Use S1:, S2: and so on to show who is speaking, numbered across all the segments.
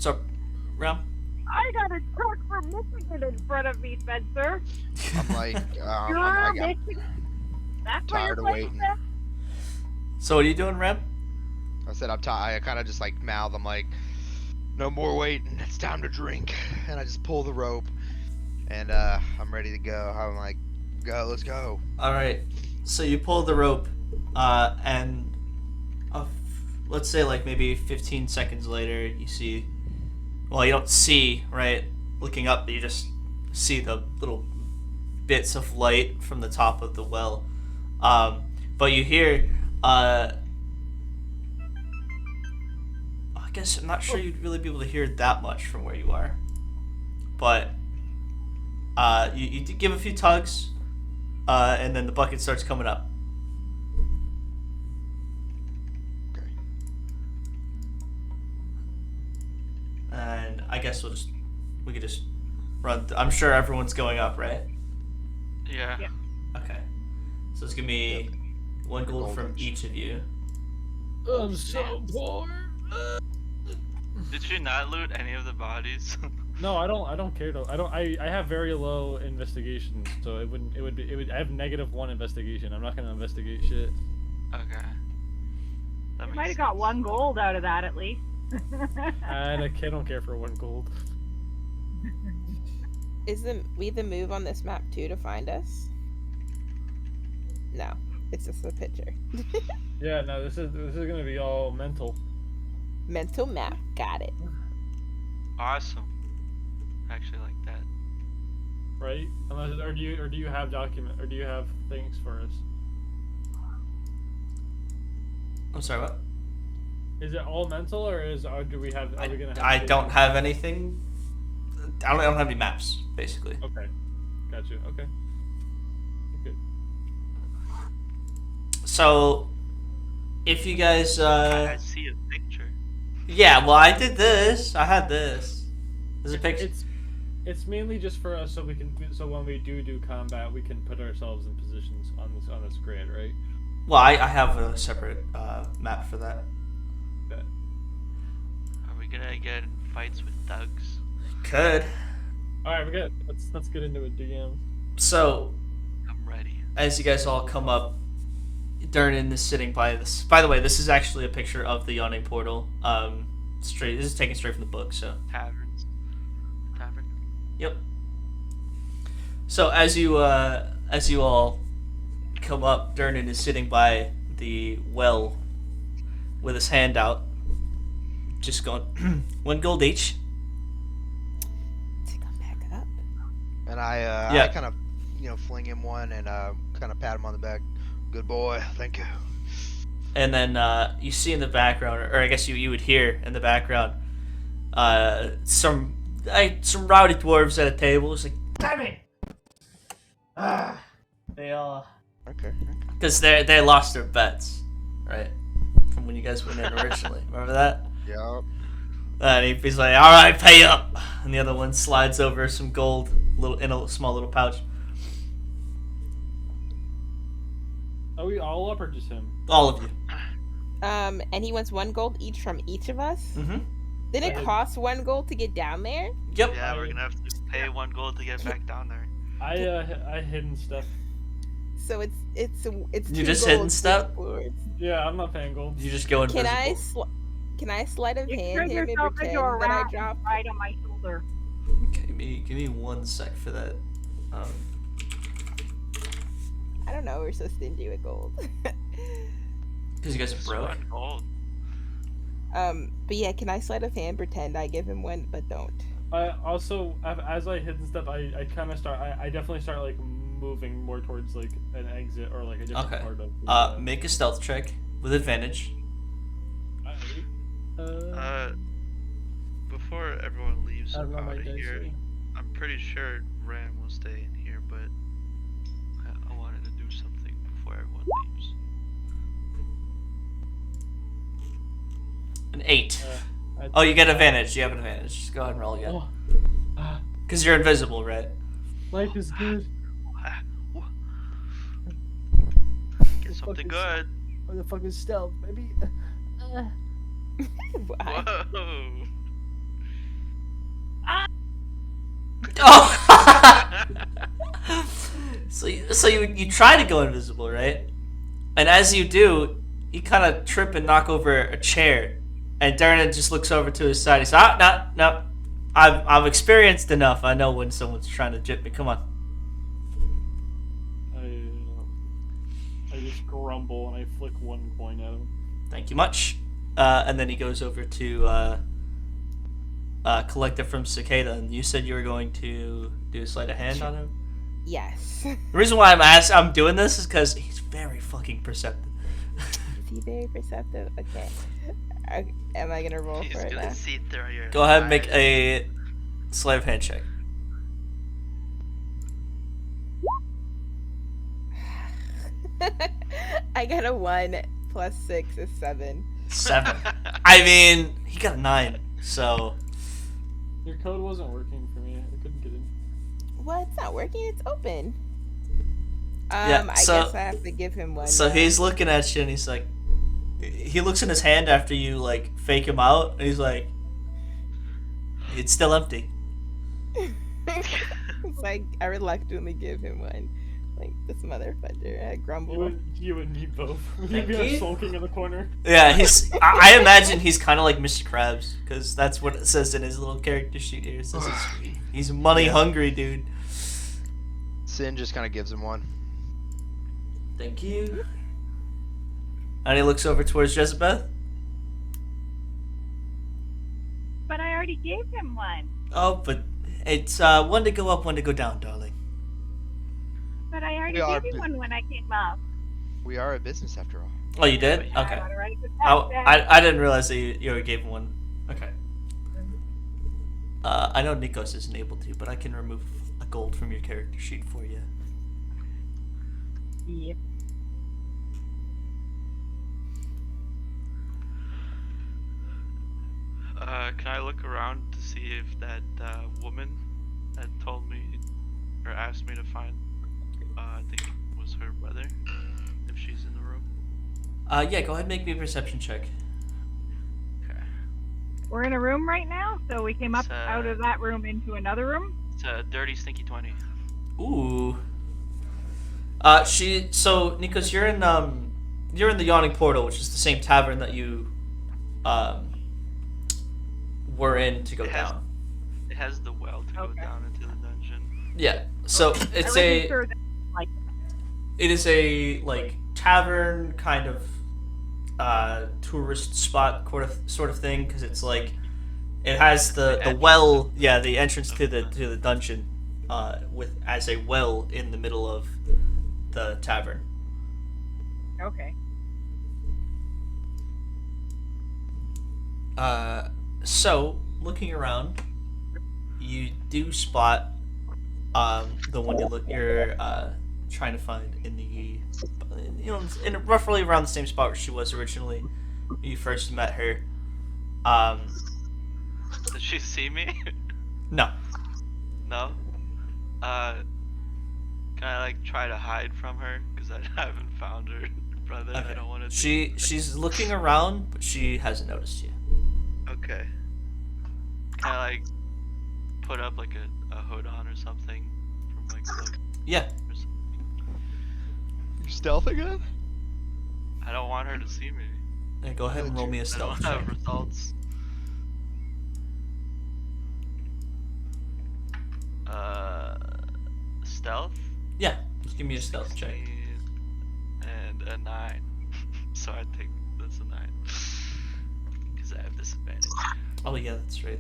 S1: What's up, Ram?
S2: I got a truck from Michigan in front of me, Spencer.
S3: I'm like,
S2: You're Michigan. That's where
S3: tired
S2: your
S3: of
S2: place
S3: waiting.
S2: is?
S1: So what are you doing, Ram?
S3: I said I'm tired. I kind of just like mouth. I'm like, no more waiting. It's time to drink. And I just pull the rope, and I'm ready to go. I'm like, go, let's go.
S1: All right. So you pull the rope, and let's say like maybe 15 seconds later, you see. Well, you don't see, right? Looking up, you just see the little bits of light from the top of the well. But you hear, I guess I'm not sure you'd really be able to hear that much from where you are. But you give a few tugs, and then the bucket starts coming up.
S3: Okay.
S1: And I guess we could just run. I'm sure everyone's going up, right?
S4: Yeah.
S1: Okay. So it's gonna be one gold from each of you.
S5: I'm so poor.
S4: Did you not loot any of the bodies?
S5: No, I don't care though. I have very low investigation, so it would I have -1 investigation. I'm not gonna investigate shit.
S4: Okay. That
S2: You
S4: makes
S2: might have
S4: sense.
S2: got 1 gold out of that at least.
S5: I don't care for 1 gold.
S6: Isn't we the move on this map too to find us? No, it's just a picture.
S5: Yeah, no, this is gonna be all mental.
S6: Mental map, got it.
S4: Awesome. Actually like that.
S5: Right? Unless or do you have do you have things for us?
S1: I'm sorry, what?
S5: Is it all mental or do we have? Are we gonna have?
S1: I don't have anything. I don't have any maps, basically.
S5: Okay, got you. Okay. Good.
S1: So, if you guys,
S4: I see a picture.
S1: yeah, well, I did this. I had this. There's a picture.
S5: It's mainly just for us, so when we do combat, we can put ourselves in positions on this grid, right?
S1: Well, I have a separate map for that.
S5: That.
S4: Are we gonna get in fights with thugs?
S1: Could.
S5: All right, we're good. Let's get into it, DM.
S1: So,
S4: I'm ready.
S1: as you guys all come up, Durnan is sitting by this. By the way, this is actually a picture of the yawning portal. This is taken straight from the book. So.
S4: Taverns. Tavern.
S1: Yep. So as you all come up, Durnan is sitting by the well with his hand out, just going 1 gold each.
S6: To come back up.
S3: And I
S1: Yeah.
S3: kind of, fling him one and kind of pat him on the back. Good boy, thank you.
S1: And then you see in the background, or I guess you would hear in the background, some rowdy dwarves at a table. It's like, damn it! They all,
S3: Okay.
S1: because they lost their bets, right, from when you guys went in originally. Remember that?
S3: Yup.
S1: And he's like, all right, pay up. And the other one slides over some gold in a small little pouch.
S5: Are we all up or just him?
S1: All of you.
S6: And he wants 1 gold each from each of us.
S1: Mm-hmm.
S6: Then it
S5: Okay.
S6: costs 1 gold to get down there.
S1: Yep.
S4: Yeah, we're gonna have to pay 1 gold to get back down there.
S5: I hidden stuff.
S6: So it's
S1: You
S6: 2
S1: just hidden
S6: golds
S1: stuff?
S6: towards-
S5: Yeah, I'm not paying gold.
S1: You just go invisible.
S6: Can I sleight of
S2: You
S6: hand
S2: turn
S6: him and
S2: yourself
S6: pretend
S2: into a
S6: that I
S2: rat and
S6: dropped?
S2: right on my shoulder.
S1: Okay, give me 1 sec for that.
S6: I don't know. We're so stingy with gold.
S1: Because you guys are
S4: Just
S1: broke.
S4: 1 gold.
S6: But yeah, can I sleight of hand pretend I give him 1, but don't?
S5: I also, as I hidden stuff, I kind of start. I definitely start like moving more towards like an exit or like a different
S1: Okay.
S5: part of.
S1: Make a stealth check with advantage.
S4: Before everyone leaves
S5: I
S4: out
S5: don't know my
S4: of
S5: dice
S4: here,
S5: here.
S4: I'm pretty sure Ram will stay in here, but I wanted to do something before everyone leaves.
S1: An 8.
S5: I-
S1: Oh, you get advantage. You have an advantage. Just go ahead and roll again.
S5: Oh, ah,
S1: Because you're invisible, right?
S5: life is good.
S4: Get something
S5: fucking
S4: good.
S5: What the fuck is stealth, baby?
S6: Why?
S4: Whoa.
S1: Oh! So you try to go invisible, right? And as you do, you kind of trip and knock over a chair. And Darren just looks over to his side. He says, no. I've experienced enough. I know when someone's trying to jip me. Come on.
S5: I just grumble and I flick one coin at him.
S1: Thank you much. And then he goes over to collect it from Cicada. And you said you were going to do a sleight of hand on him?
S6: Yes.
S1: The reason why I'm doing this is because he's very fucking perceptive.
S6: Is he very perceptive? Okay. Am I gonna roll
S4: He's
S6: for it
S4: gonna
S6: now?
S4: see through your
S1: Go ahead and make
S4: eyes.
S1: a sleight of hand check.
S6: I got a 1 plus 6 is 7.
S1: 7. I mean, he got a 9. So
S5: Your code wasn't working for me. I couldn't get in.
S6: Well, it's not working. It's open.
S1: Yeah,
S6: I
S1: so-
S6: guess I have to give him one.
S1: so
S6: now.
S1: he's looking at you and he's like, he looks in his hand after you like fake him out and he's like, it's still empty.
S6: It's like I reluctantly give him one. Like this motherfucker. I grumble.
S5: You would need both.
S1: Thank
S5: You'd be
S1: you.
S5: sulking in the corner.
S1: Yeah, I imagine he's kind of like Mr. Krabs because that's what it says in his little character sheet here. It says he's money hungry, dude.
S3: Sin just kind of gives him one.
S1: Thank you. And he looks over towards Jezebeth.
S2: But I already gave him one.
S1: Oh, but it's one to go up, one to go down, darling.
S2: But I already
S3: We are
S2: gave you
S3: bu-
S2: one when I came up.
S3: We are a business after all.
S1: Oh, you did?
S2: I
S1: Okay.
S2: wanna write it
S1: Oh,
S2: down.
S1: I didn't realize that you already gave him one. Okay. I know Nikos isn't able to, but I can remove a gold from your character sheet for you.
S2: Yep.
S4: Can I look around to see if that woman that told me or asked me to find, I think it was her brother, if she's in the room?
S1: Yeah, go ahead and make me a perception check.
S4: Okay.
S2: We're in a room right now, so we came up
S4: It's,
S2: out of that room into another room.
S4: It's a dirty, stinky 20.
S1: Ooh. So Nikos, you're in the Yawning Portal, which is the same tavern that you were in to go
S4: It has-
S1: down.
S4: It has the well to go
S2: Okay.
S4: down into the dungeon.
S1: Yeah. So
S2: I
S1: it's
S2: wasn't sure that, like,
S1: it is a like tavern kind of tourist spot sort of thing because it's like it has the well, yeah, the entrance to the dungeon with as a well in the middle of the tavern.
S2: okay.
S1: So looking around, you do spot the one you're trying to find in the in roughly around the same spot where she was originally when you first met her.
S4: Did she see me?
S1: No.
S4: No? Can I like try to hide from her? Because I haven't found her brother.
S1: Okay.
S4: I don't want to.
S1: She's looking around, but she hasn't noticed you.
S4: Okay. Can I like put up like a hood on or something from like cloak
S1: Yeah.
S4: or something?
S3: You're stealth again?
S4: I don't want her to see me.
S1: Yeah, go ahead and roll me a
S4: I
S1: stealth
S4: don't have
S1: check.
S4: results. Stealth?
S1: Yeah, just give me a stealth check.
S4: 16 and a 9. So I think that's a 9. Because I have disadvantage.
S1: Oh yeah, that's right.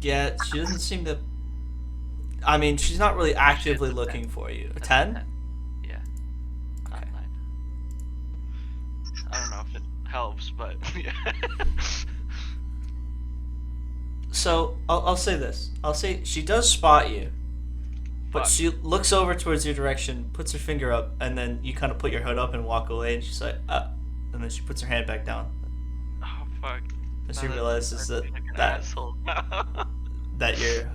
S1: Yeah, she doesn't seem to. I mean, she's not really actively
S4: Shit,
S1: looking for you. A
S4: That's
S1: 10?
S4: Yeah. Not
S1: Okay.
S4: 9. I don't know if it helps, but yeah.
S1: So I'll say this. I'll say she does spot you, but
S4: Fuck.
S1: she looks over towards your direction, puts her finger up, and then you kind of put your hood up and walk away. And she's like, and then she puts her hand back down.
S4: Oh fuck.
S1: And she
S4: Now that-
S1: realizes
S4: I
S1: that
S4: feel like an
S1: that
S4: asshole.
S1: that you're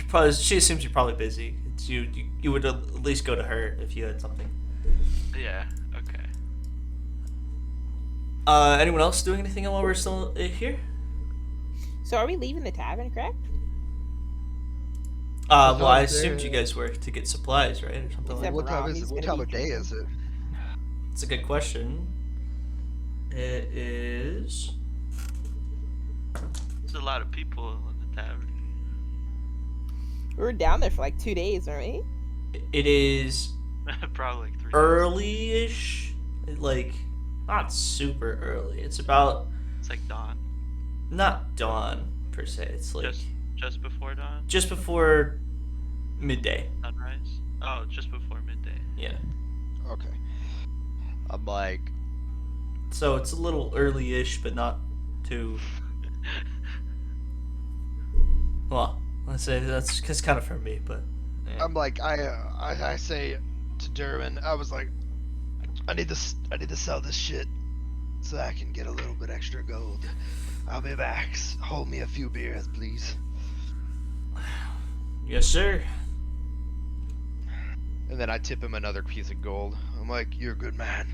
S1: probably. She assumes you're probably busy. It's you would at least go to her if you had something.
S4: Yeah. Okay.
S1: Anyone else doing anything while we're still here?
S6: So are we leaving the tavern, correct?
S1: Well, I
S3: Is
S1: assumed
S3: there-
S1: you guys were to get supplies, right, or something like
S6: Except
S1: that.
S3: What time
S6: Rom,
S3: is it?
S6: he's
S3: What
S6: gonna
S3: time
S6: be
S3: of day
S6: drinking.
S3: is it?
S1: It's a good question. It is.
S4: There's a lot of people in the tavern.
S6: We were down there for like 2 days, weren't we?
S1: It is
S4: Probably like 3 days.
S1: early-ish, like not super early. It's about
S4: It's like dawn.
S1: not dawn per se. It's like
S4: Just before dawn?
S1: just before midday.
S4: Sunrise? Oh, just before midday.
S1: Yeah.
S3: Okay. I'm like,
S1: So it's a little early-ish, but not too. Well, let's say that's kind of for me, but. Yeah.
S3: I'm like, I say to Durbin, I was like, I need to sell this shit so I can get a little bit extra gold. I'll be back. Hold me a few beers, please.
S1: Yes, sir.
S3: And then I tip him another piece of gold. I'm like, you're a good man.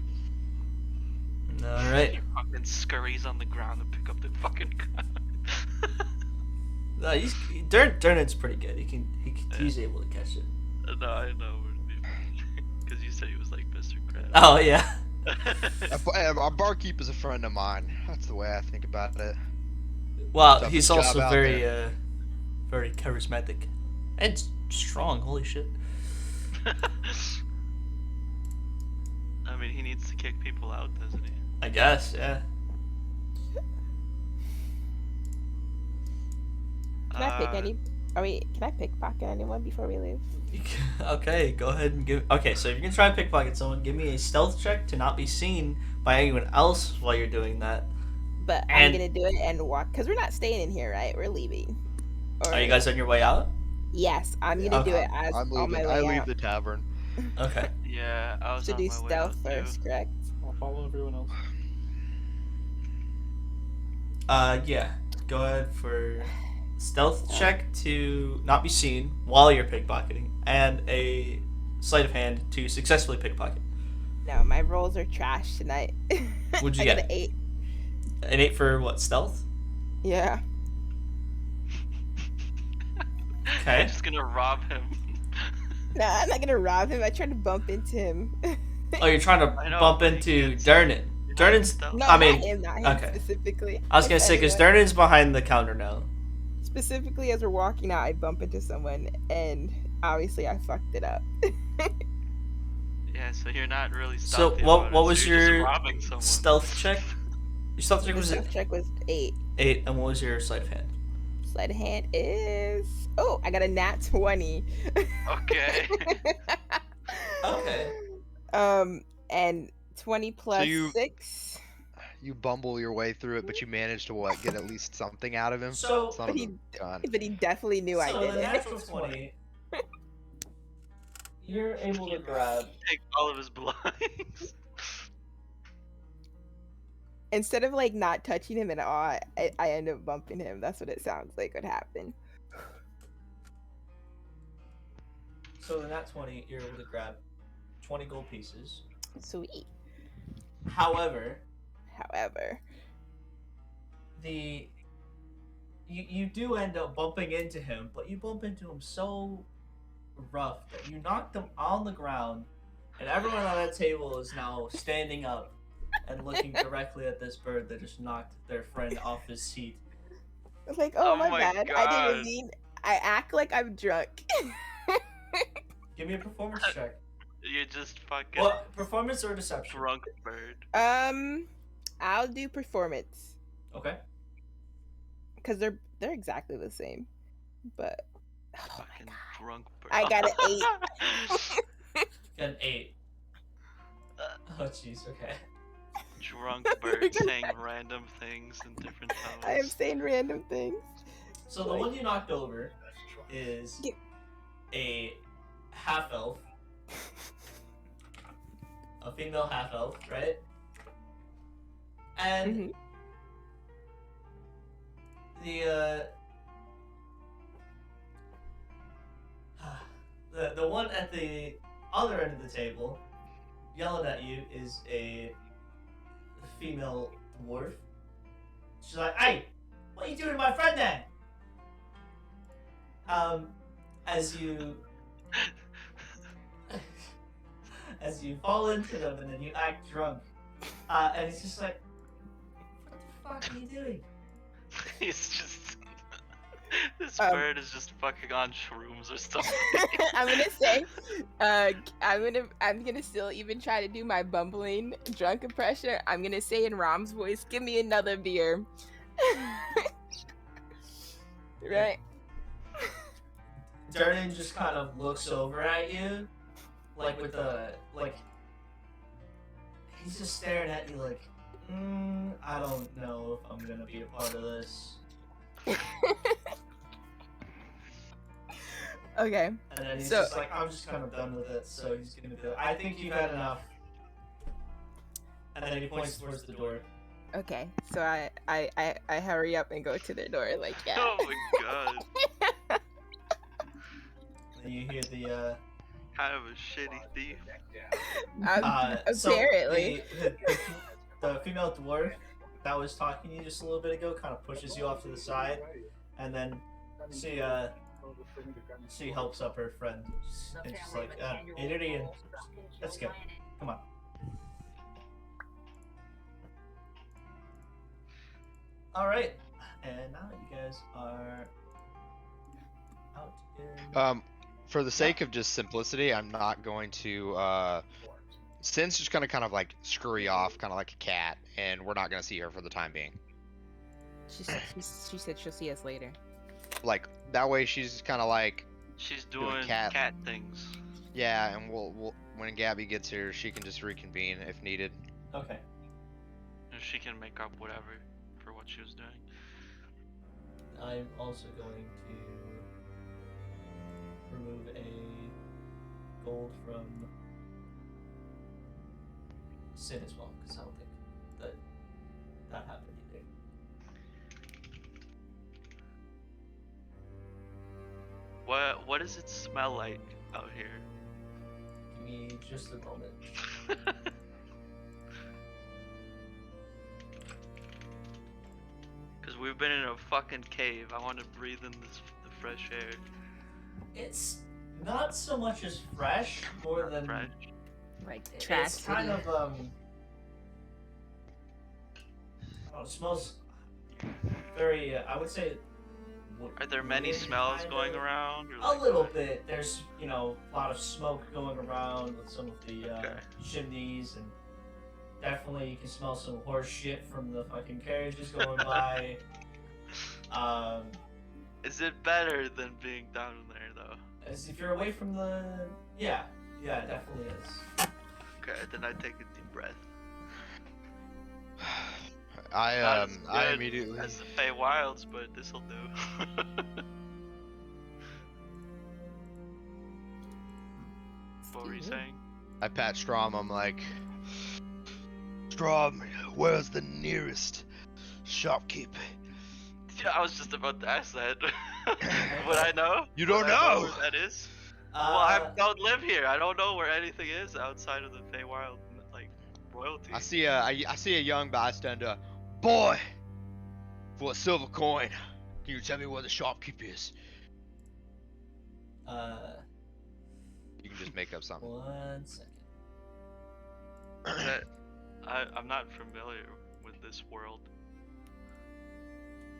S1: All right.
S4: He fucking scurries on the ground to pick up the fucking gun.
S1: No, Durnan's pretty good. He's able to catch it.
S4: No, I know. Because you said he was like Mr. Krabs.
S1: Oh yeah.
S3: Our barkeep is a friend of mine. That's the way I think about it.
S1: Well,
S3: Toughest
S1: he's
S3: job
S1: also
S3: out
S1: very
S3: there.
S1: very charismatic and strong. Holy shit.
S4: I mean, he needs to kick people out, doesn't he?
S1: I guess, yeah.
S6: Can I pick any? Can I pickpocket anyone before we leave?
S1: Okay, go ahead and give. Okay, so if you're gonna try and pickpocket someone, give me a stealth check to not be seen by anyone else while you're doing that.
S6: But I'm gonna do it and walk because we're not staying in here, right? We're leaving.
S1: Are you guys on your way out?
S6: Yes, I'm gonna do
S1: Okay.
S6: it as
S3: I'm
S6: on my
S3: leaving.
S6: way
S3: I leave
S6: out.
S3: the tavern.
S1: Okay.
S4: Yeah, I was
S6: To
S4: on
S6: do
S4: my way
S6: stealth
S4: out,
S6: first,
S4: too.
S6: correct?
S5: I'll follow everyone else.
S1: Yeah. Go ahead for stealth check to not be seen while you're pickpocketing, and a sleight of hand to successfully pickpocket.
S6: No, my rolls are trash tonight.
S1: What'd you
S6: I
S1: get?
S6: got an 8.
S1: An 8 for what? Stealth?
S6: Yeah.
S1: Okay.
S4: I'm just gonna rob him.
S6: No, I'm not gonna rob him. I tried to bump into him.
S1: Oh, you're trying to
S4: I know,
S1: bump
S4: but he
S1: into
S4: can't see.
S1: Durnan.
S4: You're
S1: Durnan's.
S4: stealth.
S6: No,
S1: I mean,
S6: not him
S1: okay.
S6: specifically.
S1: I was gonna
S6: Just
S1: say because
S6: anyone.
S1: Durnan's behind the counter now.
S6: Specifically, as we're walking out, I bump into someone, and obviously I fucked it up.
S4: Yeah, so you're not really
S1: So
S4: stealthy
S1: what
S4: about it,
S1: what
S4: so
S1: was
S4: you're just
S1: your
S4: robbing someone.
S1: stealth check? Your stealth check
S6: The
S1: was
S6: stealth check was 8.
S1: 8, and what was your sleight of hand?
S6: Sleight of hand is I got a nat 20.
S4: Okay.
S1: Okay.
S6: And 20 plus
S3: you-
S6: 6.
S3: You bumble your way through it, but you manage to get at least something out of him.
S1: So-
S3: Son
S6: But
S3: of
S6: he,
S3: a gun.
S6: but he definitely knew I
S1: So
S6: did
S1: the
S6: it.
S1: natural 20. You're able to grab.
S4: Take all of his belongings.
S6: Instead of like not touching him at all, I end up bumping him. That's what it sounds like would happen.
S1: So the nat 20, you're able to grab 20 gold pieces.
S6: Sweet.
S1: However, you do end up bumping into him, but you bump into him so rough that you knocked him on the ground, and everyone on that table is now standing up and looking directly at this bird that just knocked their friend off his seat.
S6: It's like,
S4: Oh
S6: my
S4: my
S6: bad. I
S4: God.
S6: didn't mean. I act like I'm drunk.
S1: Give me a performance check.
S4: You just fucking
S1: What? Performance or deception?
S4: drunk bird.
S6: I'll do performance
S1: Okay.
S6: because they're exactly the same, but oh my
S4: Fucking
S6: god,
S4: drunk bird.
S6: I got an 8.
S1: An 8. Oh jeez. Okay.
S4: Drunk bird saying random things in different tones.
S6: I am saying random things.
S1: So the one you knocked over is
S6: Yeah.
S1: a half elf, a female half elf, right? And
S6: Mhm.
S1: the one at the other end of the table, yelling at you, is a female dwarf. She's like, "Hey, what are you doing to my friend then?" As you as you fall into them and then you act drunk, and he's just like, "What the fuck are you doing?"
S4: He's just. This
S6: Um,
S4: bird is just fucking on shrooms or something.
S6: I'm gonna say, I'm gonna still even try to do my bumbling drunk impression. I'm gonna say in Rom's voice, "Give me another beer." Right?
S1: Durnan just kind of looks over at you, like with a like. He's just staring at you like, I don't know if I'm gonna be a part of this.
S6: Okay.
S1: And then he's
S6: So-
S1: just like, I'm just kind of done with it, so he's gonna be like, I think you've had enough. And then he points towards the door.
S6: Okay. So I hurry up and go to the door. Like, yeah.
S4: Oh my god.
S1: And you hear the
S4: Kind of a shitty thief.
S1: so
S6: Apparently.
S1: the female dwarf that was talking to you just a little bit ago kind of pushes you off to the side, and then she helps up her friend, and she's like, Adrian, let's go, come on. All right, and now you guys are out in.
S3: For the sake of just simplicity, I'm not going to. Sin's just gonna kind of like scurry off, kind of like a cat, and we're not gonna see her for the time being.
S6: She said she'll see us later.
S3: Like that way, she's kind of like,
S4: She's
S3: Doing
S4: doing
S3: cat-
S4: cat things.
S3: yeah, and we'll when Gabby gets here, she can just reconvene if needed.
S1: Okay.
S4: And she can make up whatever for what she was doing.
S1: I'm also going to remove a gold from Sin as well, because I don't think that happened either.
S4: What does it smell like out here?
S1: Give me just a moment.
S4: Cause we've been in a fucking cave. I want to breathe in the fresh air.
S1: It's not so much as fresh, more than
S4: Fresh.
S6: Like trash.
S1: it's kind of it smells very. I would say.
S4: Are there many
S1: wood
S4: smells
S1: kind
S4: going
S1: of.
S4: around? Or
S1: A
S4: like
S1: little
S4: what?
S1: bit. There's, a lot of smoke going around with some of the
S4: Okay.
S1: chimneys, and definitely you can smell some horse shit from the fucking carriages going by.
S4: Is it better than being down there though?
S1: As if you're away from the, yeah, it definitely is.
S4: Okay, then I take a deep breath.
S3: I
S4: Not as
S3: I
S4: good
S3: immediately
S4: as the Fey Wilds, but this'll do. What were you saying?
S3: I pat Strom. I'm like, Strom, where's the nearest shopkeep?
S4: Yeah, I was just about to ask that. Would I know?
S3: You don't
S4: Would I
S3: know?
S4: where that is? Well, I don't live here. I don't know where anything is outside of the Feywild, like royalty.
S3: I see a young bystander. Boy, for a silver coin, can you tell me where the shopkeep is? You can just make up something.
S1: 1 second.
S4: I'm not familiar with this world.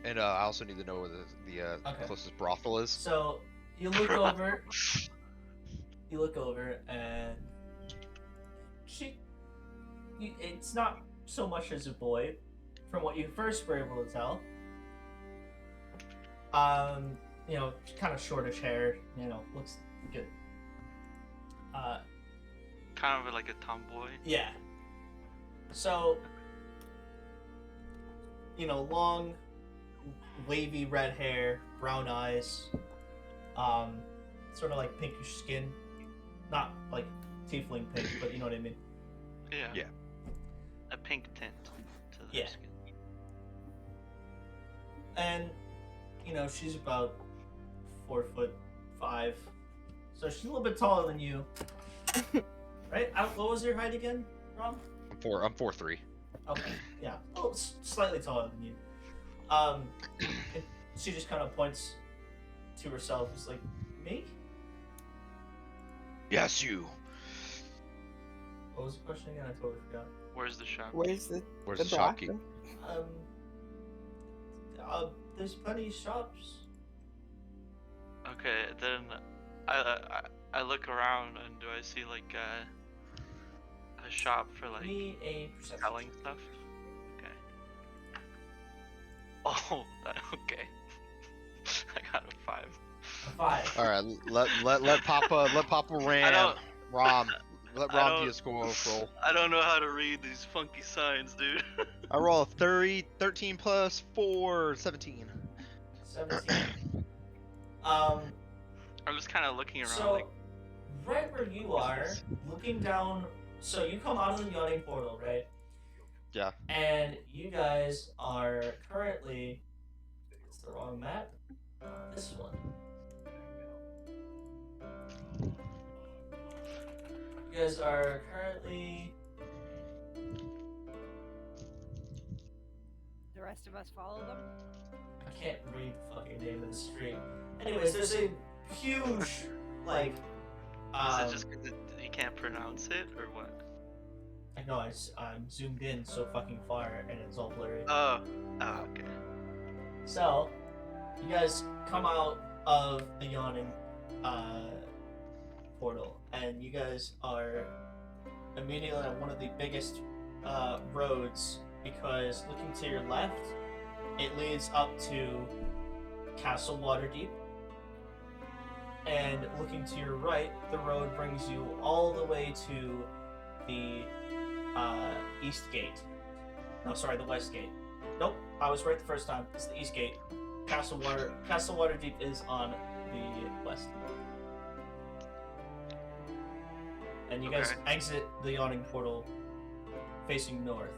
S3: And I also need to know where the
S1: Okay.
S3: closest brothel is.
S1: So you look over. You look over, and it's not so much as a boy, from what you first were able to tell. Kind of shortish hair. Looks good.
S4: Kind of like a tomboy.
S1: Yeah. So, long, wavy red hair, brown eyes, sort of like pinkish skin. Not like tiefling pink, but you know what I mean.
S4: Yeah.
S3: Yeah.
S4: A pink tint to the
S1: Yeah.
S4: skin.
S1: And, she's about 4'5", so she's a little bit taller than you. Right? What was your height again, Rom?
S3: I'm 4'3".
S1: Okay, yeah. Well, slightly taller than you. And she just kind of points to herself. It's like, me?
S3: Yes, you.
S1: What was the question again? I totally forgot.
S4: Where's the shop?
S6: Where's the
S3: Where's the
S6: block?
S3: shopkeep?
S1: There's plenty of shops.
S4: Okay, then I look around and do I see like a shop for like
S1: Need a perception.
S4: selling stuff? Okay. Oh, okay. I got a 5.
S1: A 5.
S3: All right, let Papa Ram let
S4: I
S3: Rom
S4: don't-
S3: do a score roll.
S4: I don't know how to read these funky signs, dude.
S3: I roll a 13 plus 4, 17.
S1: 17.
S4: I'm just kind of looking around
S1: So,
S4: like,
S1: right where you are, looking down. So you come out of the yawning portal, right?
S3: Yeah.
S1: And you guys are currently. It's the wrong map. This one. You guys are currently.
S2: The rest of us follow them.
S1: I can't read the fucking name of the street. Anyways, there's a huge, like.
S4: is it just 'cause you can't pronounce it or what?
S1: I know I'm zoomed in so fucking far and it's all blurry.
S4: Oh, okay.
S1: So, you guys come out of the yawning portal, and you guys are immediately on one of the biggest roads because looking to your left, it leads up to Castle Waterdeep, and looking to your right, the road brings you all the way to the east gate. No, sorry, the west gate. Nope, I was right the first time. It's the east gate. Castle Waterdeep is on the west. And you guys
S4: Okay.
S1: exit the yawning portal facing north.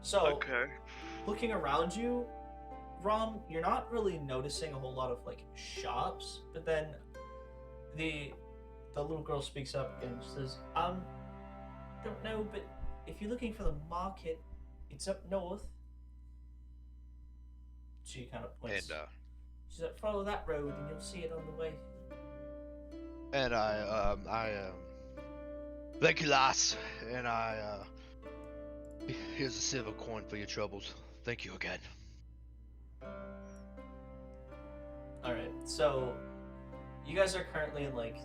S1: So,
S4: Okay.
S1: looking around you, Rom, you're not really noticing a whole lot of like shops, but then the little girl speaks up and says, don't know, but if you're looking for the market, it's up north. She kind of points.
S3: And
S1: She's like, follow that road and you'll see it on the way.
S3: I thank you, lass. And here's a silver coin for your troubles. Thank you again.
S1: Alright, so you guys are currently in like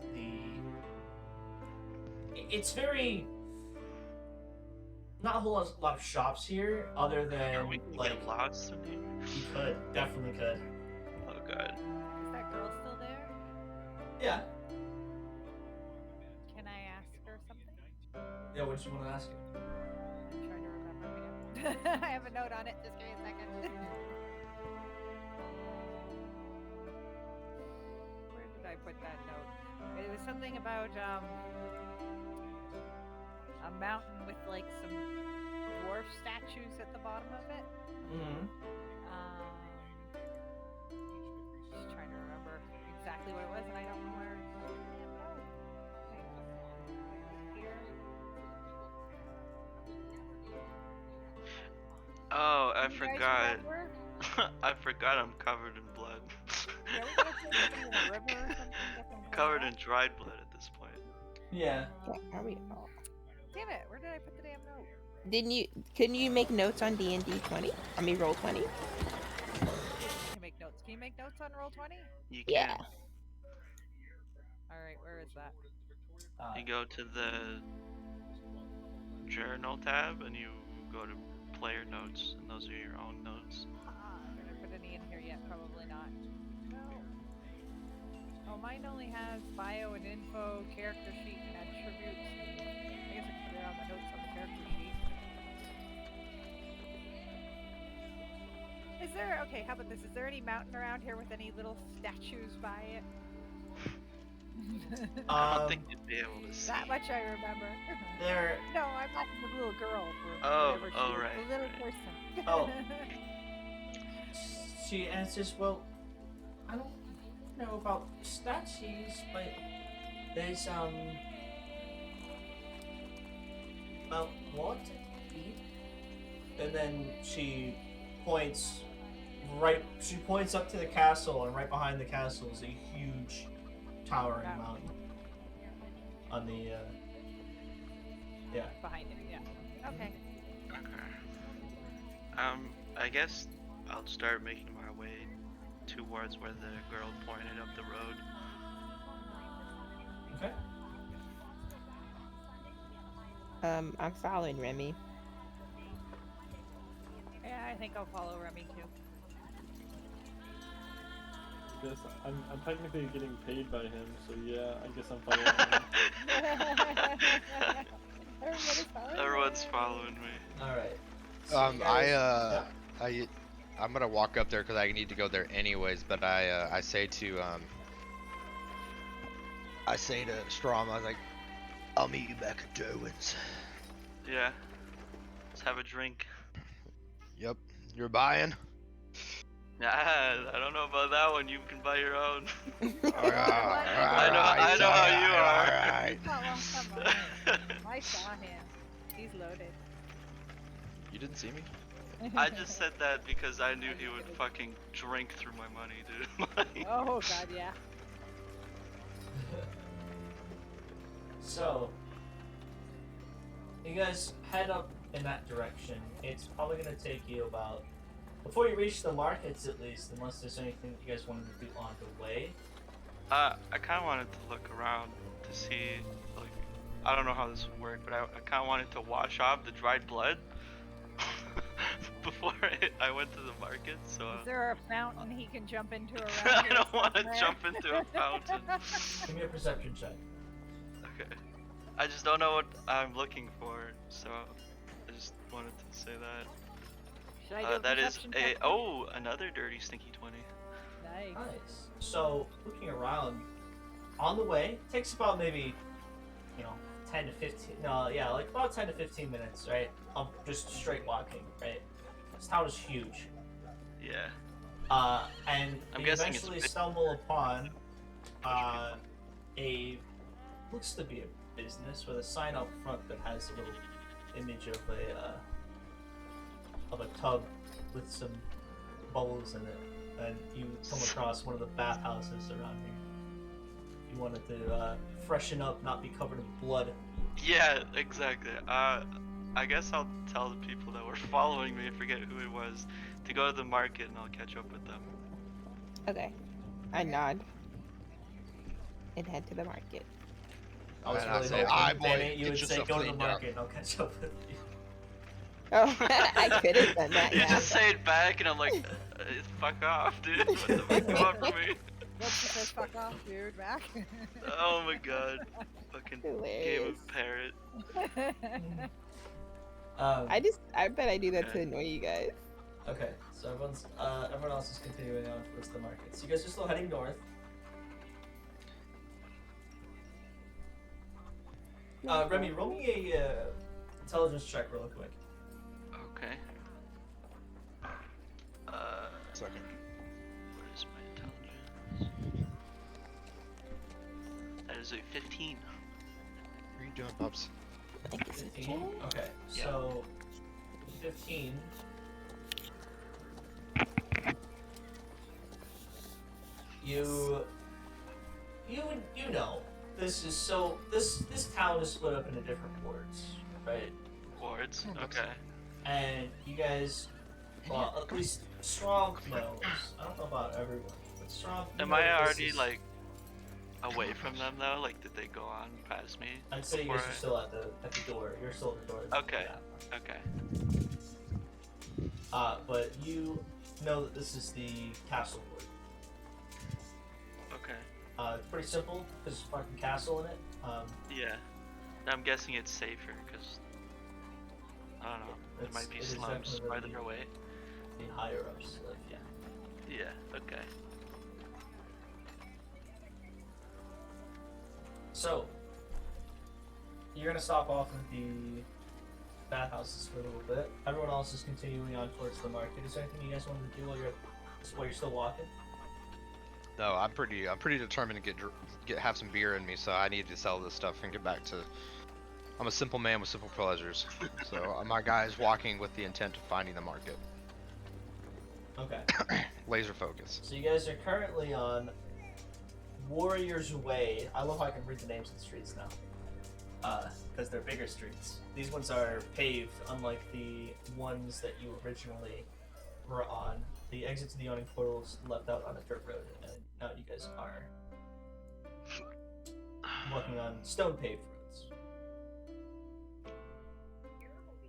S1: it's very not a whole lot of shops here other
S4: Are
S1: than
S4: we gonna
S1: like
S4: get lost in here?
S1: you could, definitely could.
S4: Oh god.
S2: Is that girl still there?
S1: Yeah.
S2: Can I ask her something?
S1: Yeah, what did you want to ask her?
S2: I'm trying to remember again. I have a note on it. Just give me a second. Where did I put that note? It was something about a mountain with like some dwarf statues at the bottom of it.
S1: Mm-hmm.
S2: Just trying to remember exactly what it was, and I don't know where. Here.
S4: Oh, I
S2: You guys
S4: forgot.
S2: remember?
S4: I forgot I'm covered in blood.
S2: Yeah, we gotta take something in the river or something.
S4: Covered in dried blood at this point.
S1: Yeah.
S6: Are we all?
S2: Damn it! Where did I put the damn note?
S6: Couldn't you make notes on D&D 20? I mean, roll 20?
S2: You can make notes. Can you make notes on roll 20?
S4: You
S6: Yeah.
S4: can.
S2: All right, where is that?
S4: You go to the journal tab and you go to player notes, and those are your own notes.
S2: Did I put any in here yet? Probably not. No. Oh, mine only has bio and info, character sheet, and attributes. I guess I can put it on the notes on the character sheet. Is there, okay, how about this? Is there any mountain around here with any little statues by it?
S4: I don't think you'd be able to see.
S2: That much I remember.
S1: There.
S2: No, I'm not the little girl. For
S4: Oh,
S2: whatever she
S4: oh,
S2: is,
S4: right,
S2: The little
S4: right.
S2: person.
S1: Oh. She answers, well, I don't know about statues, but there's about what? And then she points up to the castle, and right behind the castle is a huge towering mountain. On the yeah.
S2: Behind him, yeah. Okay.
S4: Okay. I guess I'll start making my way towards where the girl pointed up the road.
S1: Okay.
S6: I'm following Remy.
S2: Yeah, I think I'll follow Remy too.
S5: I guess I'm technically getting paid by him, so yeah, I guess I'm following him.
S4: Everyone's following me.
S1: All right.
S7: I'm gonna walk up there because I need to go there anyways. But I say to Strom, I was like, I'll meet you back at Derwin's.
S4: Yeah. Let's have a drink.
S7: Yep, you're buying.
S4: Nah, I don't know about that one. You can buy your own.
S7: I
S4: know how you are.
S7: Alright.
S2: Oh, well, come on. I saw him. He's loaded.
S7: You didn't see me?
S4: I just said that because I knew he would fucking drink through my money, dude. Like,
S2: Oh god, yeah.
S1: So, you guys head up in that direction. It's probably gonna take you about, before you reach the markets at least, unless there's anything that you guys wanted to do on the way.
S4: I kind of wanted to look around to see, like, I don't know how this would work, but I kind of wanted to wash off the dried blood before I went to the market. So
S2: Is there a fountain he can jump into around
S4: I
S2: here
S4: don't want to
S2: somewhere?
S4: jump into a fountain.
S1: Give me a perception check.
S4: Okay. I just don't know what I'm looking for, so I just wanted to say that.
S2: Should I do a
S4: That is
S2: perception
S4: a
S2: check?
S4: another dirty stinky 20.
S2: Nice.
S1: Nice. So, looking around, on the way, takes about maybe, 10 to 15, no, yeah, like about 10 to 15 minutes, right? Of just straight walking, right? This town is huge.
S4: Yeah.
S1: And
S4: I'm
S1: you
S4: guessing it's
S1: eventually
S4: big.
S1: stumble upon a, looks to be a business with a sign out front that has a little image of a tub with some bubbles in it, and you come across one of the bathhouses around here. You wanted to freshen up, not be covered in blood.
S4: Yeah, exactly. I guess I'll tell the people that were following me, I forget who it was, to go to the market and I'll catch up with them.
S6: Okay. I nod. And head to the market.
S1: I was
S7: And I
S1: really
S7: say,
S1: hoping,
S7: "Aye, boy,
S1: Danny, you
S7: get
S1: would say
S7: yourself
S1: go to the
S7: cleaned up."
S1: market and I'll catch up with you.
S6: Oh, I could have done that,
S4: You
S6: yeah.
S4: just say it back and I'm like, fuck off, dude. What the fuck do you want from me?
S2: What's the first fuck off, dude? Back.
S4: Oh my god. Fucking game
S6: Hilarious.
S4: of parrot.
S6: I bet I do that to
S4: Okay.
S6: annoy you guys.
S1: Okay, so everyone else is continuing on towards the market. So you guys are still heading north. Remy, roll me a intelligence check real quick.
S4: Okay.
S7: Second.
S4: What is my intelligence? That is a 15.
S7: What are you doing, Pops?
S1: 15? Okay,
S4: Yeah.
S1: so 15. You know, this is so this town is split up into different wards, right?
S4: Wards? Okay.
S1: And you guys, well, at least Strong knows. I don't know about everyone, but Strong. you
S4: Am
S1: know
S4: I
S1: that this
S4: already,
S1: is-
S4: like, away from them though? Like, did they go on past me?
S1: I'd say you
S4: before
S1: guys are still at the door. You're still at the door.
S4: Okay.
S1: Yeah.
S4: Okay.
S1: But you know that this is the castle ward.
S4: Okay.
S1: It's pretty simple. There's a fucking castle in it.
S4: Yeah. I'm guessing it's safer, because, I don't know, there
S1: It's-
S4: might be
S1: it is
S4: slums
S1: definitely
S4: farther away.
S1: The higher ups live, yeah.
S4: Yeah, okay.
S1: So, you're gonna stop off at the bathhouses for a little bit. Everyone else is continuing on towards the market. Is there anything you guys wanted to do while you're still walking?
S7: No, I'm pretty determined to have some beer in me, so I need to sell this stuff and get back to I'm a simple man with simple pleasures. So my guy is walking with the intent of finding the market.
S1: Okay.
S7: Laser focus.
S1: So you guys are currently on Warrior's Way. I love how I can read the names of the streets now. Because they're bigger streets. These ones are paved, unlike the ones that you originally were on. The exit to the yawning portals left out on a dirt road, and now you guys are walking on stone paved roads.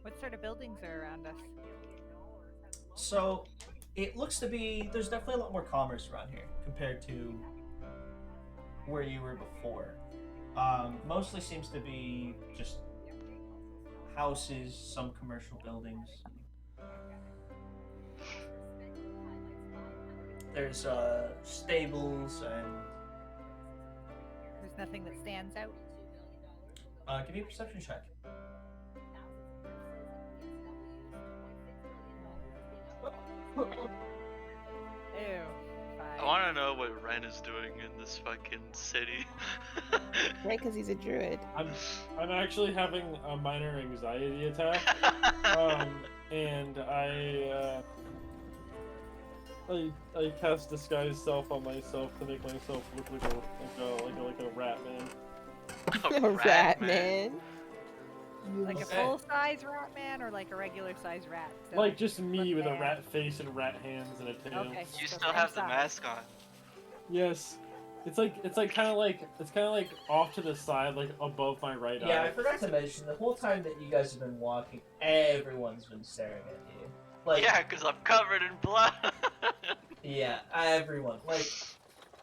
S2: What sort of buildings are around us?
S1: So it looks to be there's definitely a lot more commerce around here compared to where you were before. Mostly seems to be just houses, some commercial buildings. There's stables and
S2: There's nothing that stands out.
S1: give me a perception check.
S2: Ew.
S4: I want to know what Ren is doing in this fucking city.
S6: Right, because he's a druid.
S5: I'm actually having a minor anxiety attack, and I cast disguise self on myself to make myself look like a rat man.
S6: A rat man.
S2: Like a full-size rat man or like a regular-size rat? So
S5: Like just me with a
S2: there.
S5: rat face and rat hands and a tail.
S2: Okay.
S4: You
S2: so
S4: still
S2: same
S4: have the
S2: size.
S4: mask on.
S5: Yes. It's kind of like off to the side, like above my right
S1: Yeah,
S5: eye.
S1: I forgot to mention the whole time that you guys have been walking, everyone's been staring at you. Like,
S4: Yeah, because I'm covered in blood.
S1: yeah, everyone. Like,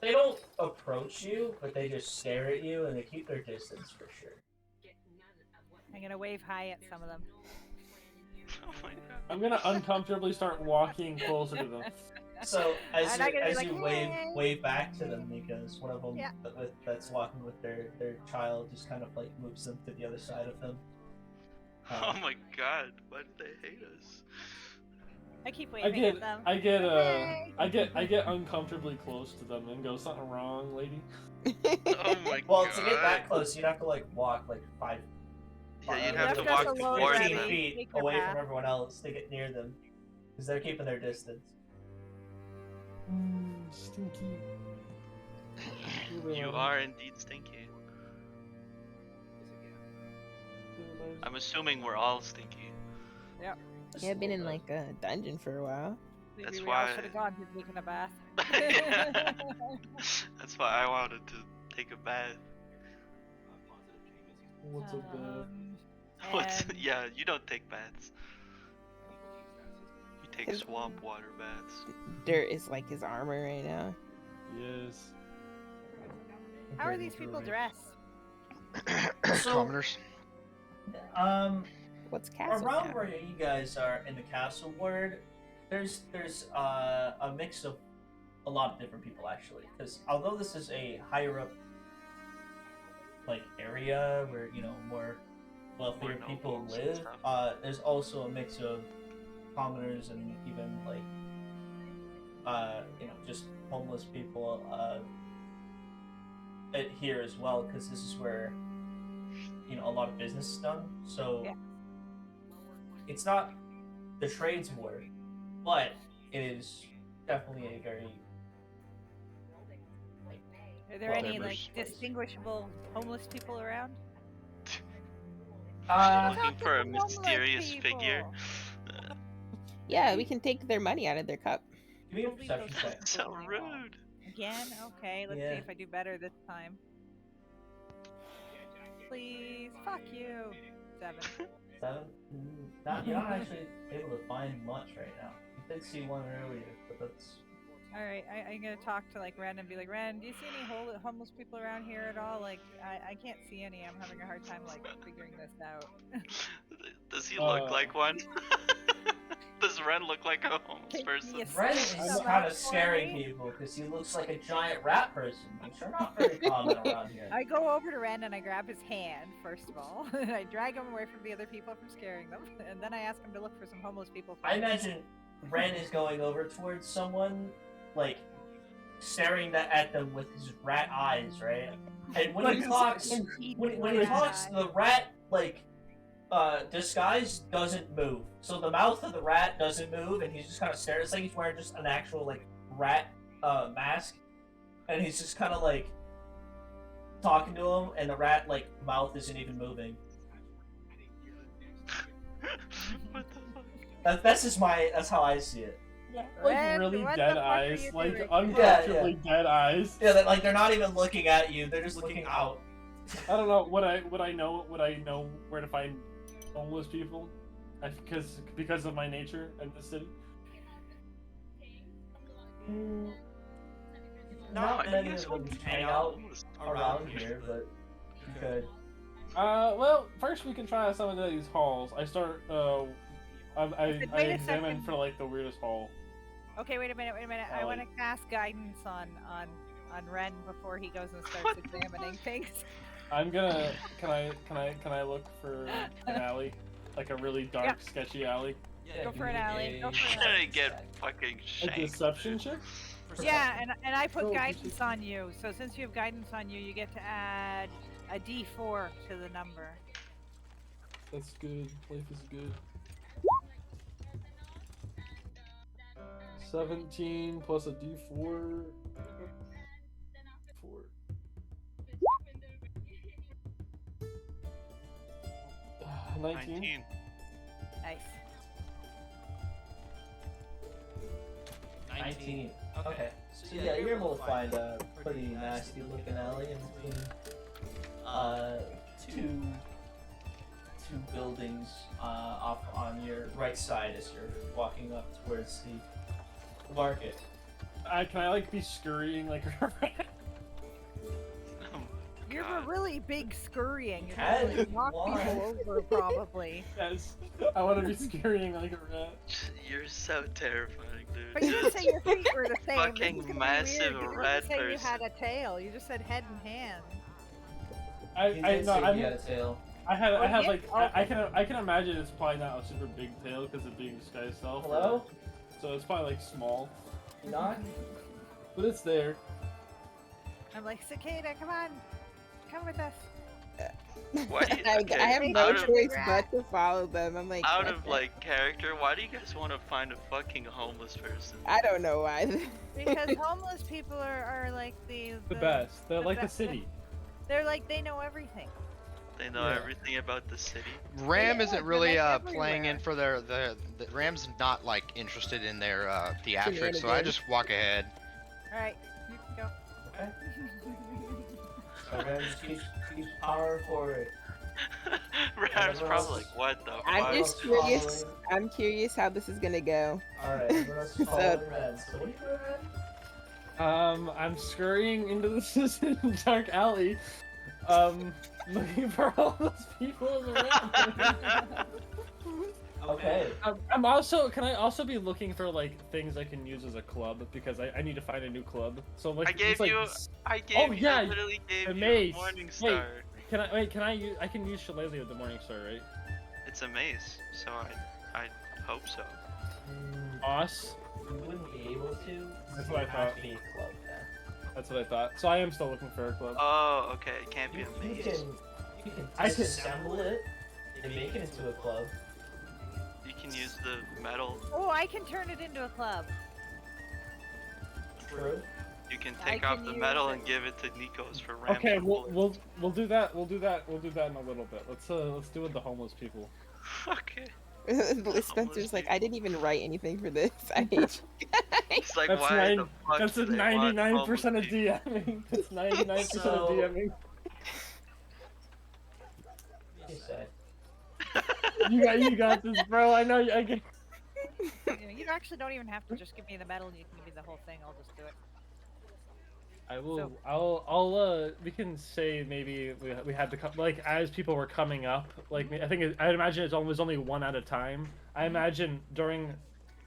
S1: they don't approach you, but they just stare at you and they keep their distance for sure.
S2: I'm gonna wave hi at some of them.
S4: Oh my god.
S5: I'm gonna uncomfortably start walking closer to them.
S1: So as
S2: And I'm gonna be
S1: you
S2: like,
S1: wave back to them, because one of them
S2: Yeah.
S1: that's walking with their child just kind of like moves them to the other side of them.
S4: Oh my god, why do they hate us?
S2: I keep
S5: I
S2: waving at them.
S5: I get uncomfortably close to them and go, something wrong, lady?
S4: Oh my
S1: Well,
S4: god.
S1: to get that close, you'd have to like walk like five.
S4: Yeah, you'd
S1: You
S4: have to
S2: to
S4: walk
S2: go slower,
S4: towards
S2: Abby.
S1: 15
S4: them.
S1: feet
S2: Take your
S1: away
S2: path.
S1: from everyone else to get near them, because they're keeping their distance.
S5: Stinky.
S4: You are indeed stinky. I'm assuming we're all stinky.
S6: Yeah, I've been in like a dungeon for a while.
S2: Maybe
S4: That's
S2: we
S4: why-
S2: all should have gone to taking a bath.
S4: That's why I wanted to take a bath.
S5: What's up, bad?
S4: What's,
S2: and
S4: yeah, you don't take baths. You take
S6: His-
S4: swamp water baths.
S6: Dirt is like his armor right now.
S5: Yes.
S2: How are these people dressed?
S1: So-
S7: Commoners.
S6: What's castle
S1: Around
S6: town?
S1: where you guys are in the castle ward, there's a mix of a lot of different people actually. Because although this is a higher up like area where more wealthier
S4: More
S1: people
S4: nobles and
S1: live,
S4: stuff.
S1: there's also a mix of commoners and even like just homeless people here as well. Because this is where a lot of business is done. So
S2: Yeah.
S1: it's not the trades ward, but it is definitely a very
S2: Are there
S1: Well,
S2: any
S7: members.
S2: like distinguishable homeless people around?
S4: Looking for a
S2: Talk to the homeless
S4: mysterious figure.
S2: people.
S6: Yeah, we can take their money out of their cup.
S1: give me a
S2: We'll leave
S1: perception
S2: those
S1: check.
S4: So rude.
S2: Again? Okay, let's
S1: Yeah.
S2: see if I do better this time. Please, fuck you. 7.
S1: 7? You're not actually able to find much right now. You did see one earlier, but that's
S2: Alright, I'm gonna talk to like Ren and be like, Ren, do you see any homeless people around here at all? Like, I can't see any. I'm having a hard time like figuring this out.
S4: Does he look
S5: Uh,
S4: like one? Does Ren look like a homeless person?
S2: Yes.
S1: Ren
S2: Some
S1: is
S2: out
S1: kind of
S2: for
S1: scaring
S2: me.
S1: people because he looks like a giant rat person, which are not very common around here.
S2: I go over to Ren and I grab his hand, first of all, and I drag him away from the other people from scaring them, and then I ask him to look for some homeless people.
S1: I imagine Ren is going over towards someone, like staring at them with his rat eyes, right? And when he talks, when he talks, the rat like disguise doesn't move. So the mouth of the rat doesn't move, and he's just kind of staring. It's like he's wearing just an actual like rat mask, and he's just kind of like talking to him, and the rat like mouth isn't even moving.
S4: What the fuck?
S1: That's how I see it.
S5: Like
S2: Ren,
S5: really
S2: what
S5: dead
S2: the fuck are
S5: eyes,
S2: you
S5: like
S2: doing?
S5: uncomfortably dead eyes.
S1: Yeah, that like they're not even looking at you; they're just looking out.
S5: I don't know. Would I know where to find homeless people? Because of my nature in the city.
S1: Not
S4: you
S1: many
S4: guys
S1: of them
S4: wouldn't
S1: hang
S4: hang
S1: out
S4: homeless
S1: around here, but you could.
S5: Well, first we can try some of these halls. I start. I
S2: Wait a
S5: examine
S2: second.
S5: for like the weirdest hall.
S2: Okay, wait a minute. I want to cast guidance on Ren before he goes and starts examining things.
S5: I'm gonna. Can I look for an alley, like a really dark,
S2: Yeah.
S5: sketchy alley?
S1: Yeah,
S2: Go
S1: give
S2: for an
S1: me
S2: alley, go
S1: a-
S2: for an
S4: You're gonna get fucking
S5: A
S4: shanked.
S5: deception
S4: dude.
S5: check.
S2: Yeah, and I put
S5: Oh,
S2: guidance on you. So since you have guidance on you, you get to add a D4 to the number.
S5: That's good. Life is good. 17 plus a D4. 4. Uh, 19.
S4: 19.
S2: Nice.
S1: 19. Okay. So yeah, you're able to find a pretty nasty looking alley in between two buildings off on your right side as you're walking up towards the market.
S5: Can I like be scurrying like a rat?
S4: Oh my
S2: You're
S4: God.
S2: really big scurrying. You're
S1: Can
S2: gonna
S1: if you
S2: knock
S1: want.
S2: people over probably.
S5: Yes. I want to be scurrying like a rat.
S4: You're so terrifying, dude.
S2: But you didn't say your feet were the same. This
S4: Fucking
S2: is gonna be
S4: massive
S2: weird. You
S4: rat
S2: didn't say you
S4: person.
S2: had a tail. You just said head and hand.
S1: He
S5: I
S1: did
S5: no,
S1: say
S5: I'm,
S1: he had a tail.
S5: I have
S2: yeah?
S5: like
S2: Okay.
S5: I can imagine it's probably not a super big tail because of being disguised self.
S1: Hello?
S5: So it's probably like small,
S1: You not?
S5: but it's there.
S2: I'm like, Cicada, come on. Come with us.
S4: Why do you-
S6: I
S4: okay,
S6: have no
S4: out of-
S6: choice but to follow them. I'm like,
S4: Out
S6: what
S4: of
S6: the-
S4: like character, why do you guys want to find a fucking homeless person?
S6: I don't know why.
S2: Because homeless people are like the
S5: Best. They're
S2: the
S5: like the
S2: best-
S5: city.
S2: They're like, they know everything.
S4: They know
S5: Yeah.
S4: everything about the city.
S7: Ram
S2: Yeah,
S7: isn't
S2: they're,
S7: really
S2: like,
S7: playing in
S2: everywhere.
S7: for the Ram's not like interested in their theatrics, so I
S6: Shenanigans.
S7: just walk ahead.
S2: Alright, you can go.
S1: Okay. So Ren just keeps powering forward.
S4: Ram's probably like, what the
S6: I'm
S4: fuck?
S6: just curious. I'm curious how this is gonna go.
S1: Alright, everyone else is following Ren. So what are you doing, Ren?
S5: I'm scurrying into this dark alley, looking for homeless people in the room.
S1: Okay.
S5: I'm also. Can I also be looking for like things I can use as a club because I need to find a new club. So like
S4: I gave
S5: it's like,
S4: you- I gave
S5: Oh,
S4: you,
S5: yeah,
S4: I literally gave
S5: the
S4: you
S5: maze.
S4: a Morning
S5: Wait.
S4: Star.
S5: Can I wait? Can I use? I can use Shillelagh with the Morning Star, right?
S4: It's a maze, so I hope so.
S5: Us.
S1: You wouldn't be able to.
S5: That's what I
S1: You have
S5: thought.
S1: to be a club there.
S5: That's what I thought. So I am still looking for a club.
S4: Oh, okay, it can't be
S1: You
S4: a maze.
S1: can
S5: I can-
S1: disassemble it and make it into a club.
S4: You can use the metal.
S2: Oh, I can turn it into a club.
S1: True.
S4: You can
S2: I
S4: take off
S2: can
S4: the
S2: use
S4: metal
S2: it.
S4: and give it to Nikos for Ram.
S5: Okay, we'll do that. We'll do that in a little bit. Let's do with the homeless people.
S4: Okay.
S6: Spencer's like, I didn't even write anything for this. I hate you.
S4: It's like
S5: That's
S4: why the
S5: nine.
S4: fuck
S5: That's
S4: do
S5: a
S4: they want
S5: 99% of
S4: homeless people?
S5: DMing. That's 99% of
S1: So-
S5: DMing.
S1: You say.
S5: You got this, bro. I know. I can.
S2: You actually don't even have to just give me the metal. You can give me the whole thing. I'll just do it.
S5: I will.
S2: So-
S5: I'll. We can say maybe we had to come like as people were coming up. Like I think I'd imagine it was only one at a time. I imagine during,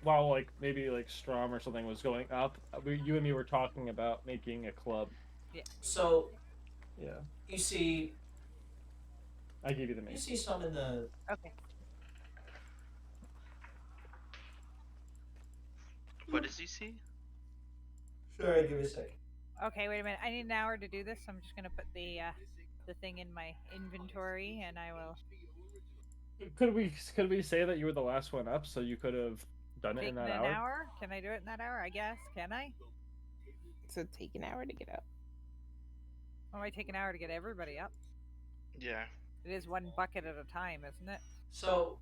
S5: while like maybe like Strom or something was going up, you and me were talking about making a club.
S1: So
S5: Yeah,
S1: you see,
S5: I gave you the
S1: you
S5: main.
S1: see some in the.
S2: Okay.
S4: What does he see?
S1: Sure, give me a second.
S2: Okay, wait a minute. I need an hour to do this. So I'm just gonna put the the thing in my inventory, and I will
S5: Could we say that you were the last one up, so you could have done it
S2: take
S5: in
S2: it
S5: that
S2: an
S5: hour?
S2: hour. Can I do it in that hour? I guess. Can I?
S6: So take an hour to get up.
S2: Or might take an hour to get everybody up.
S4: Yeah.
S2: It is one bucket at a time, isn't it?
S1: So,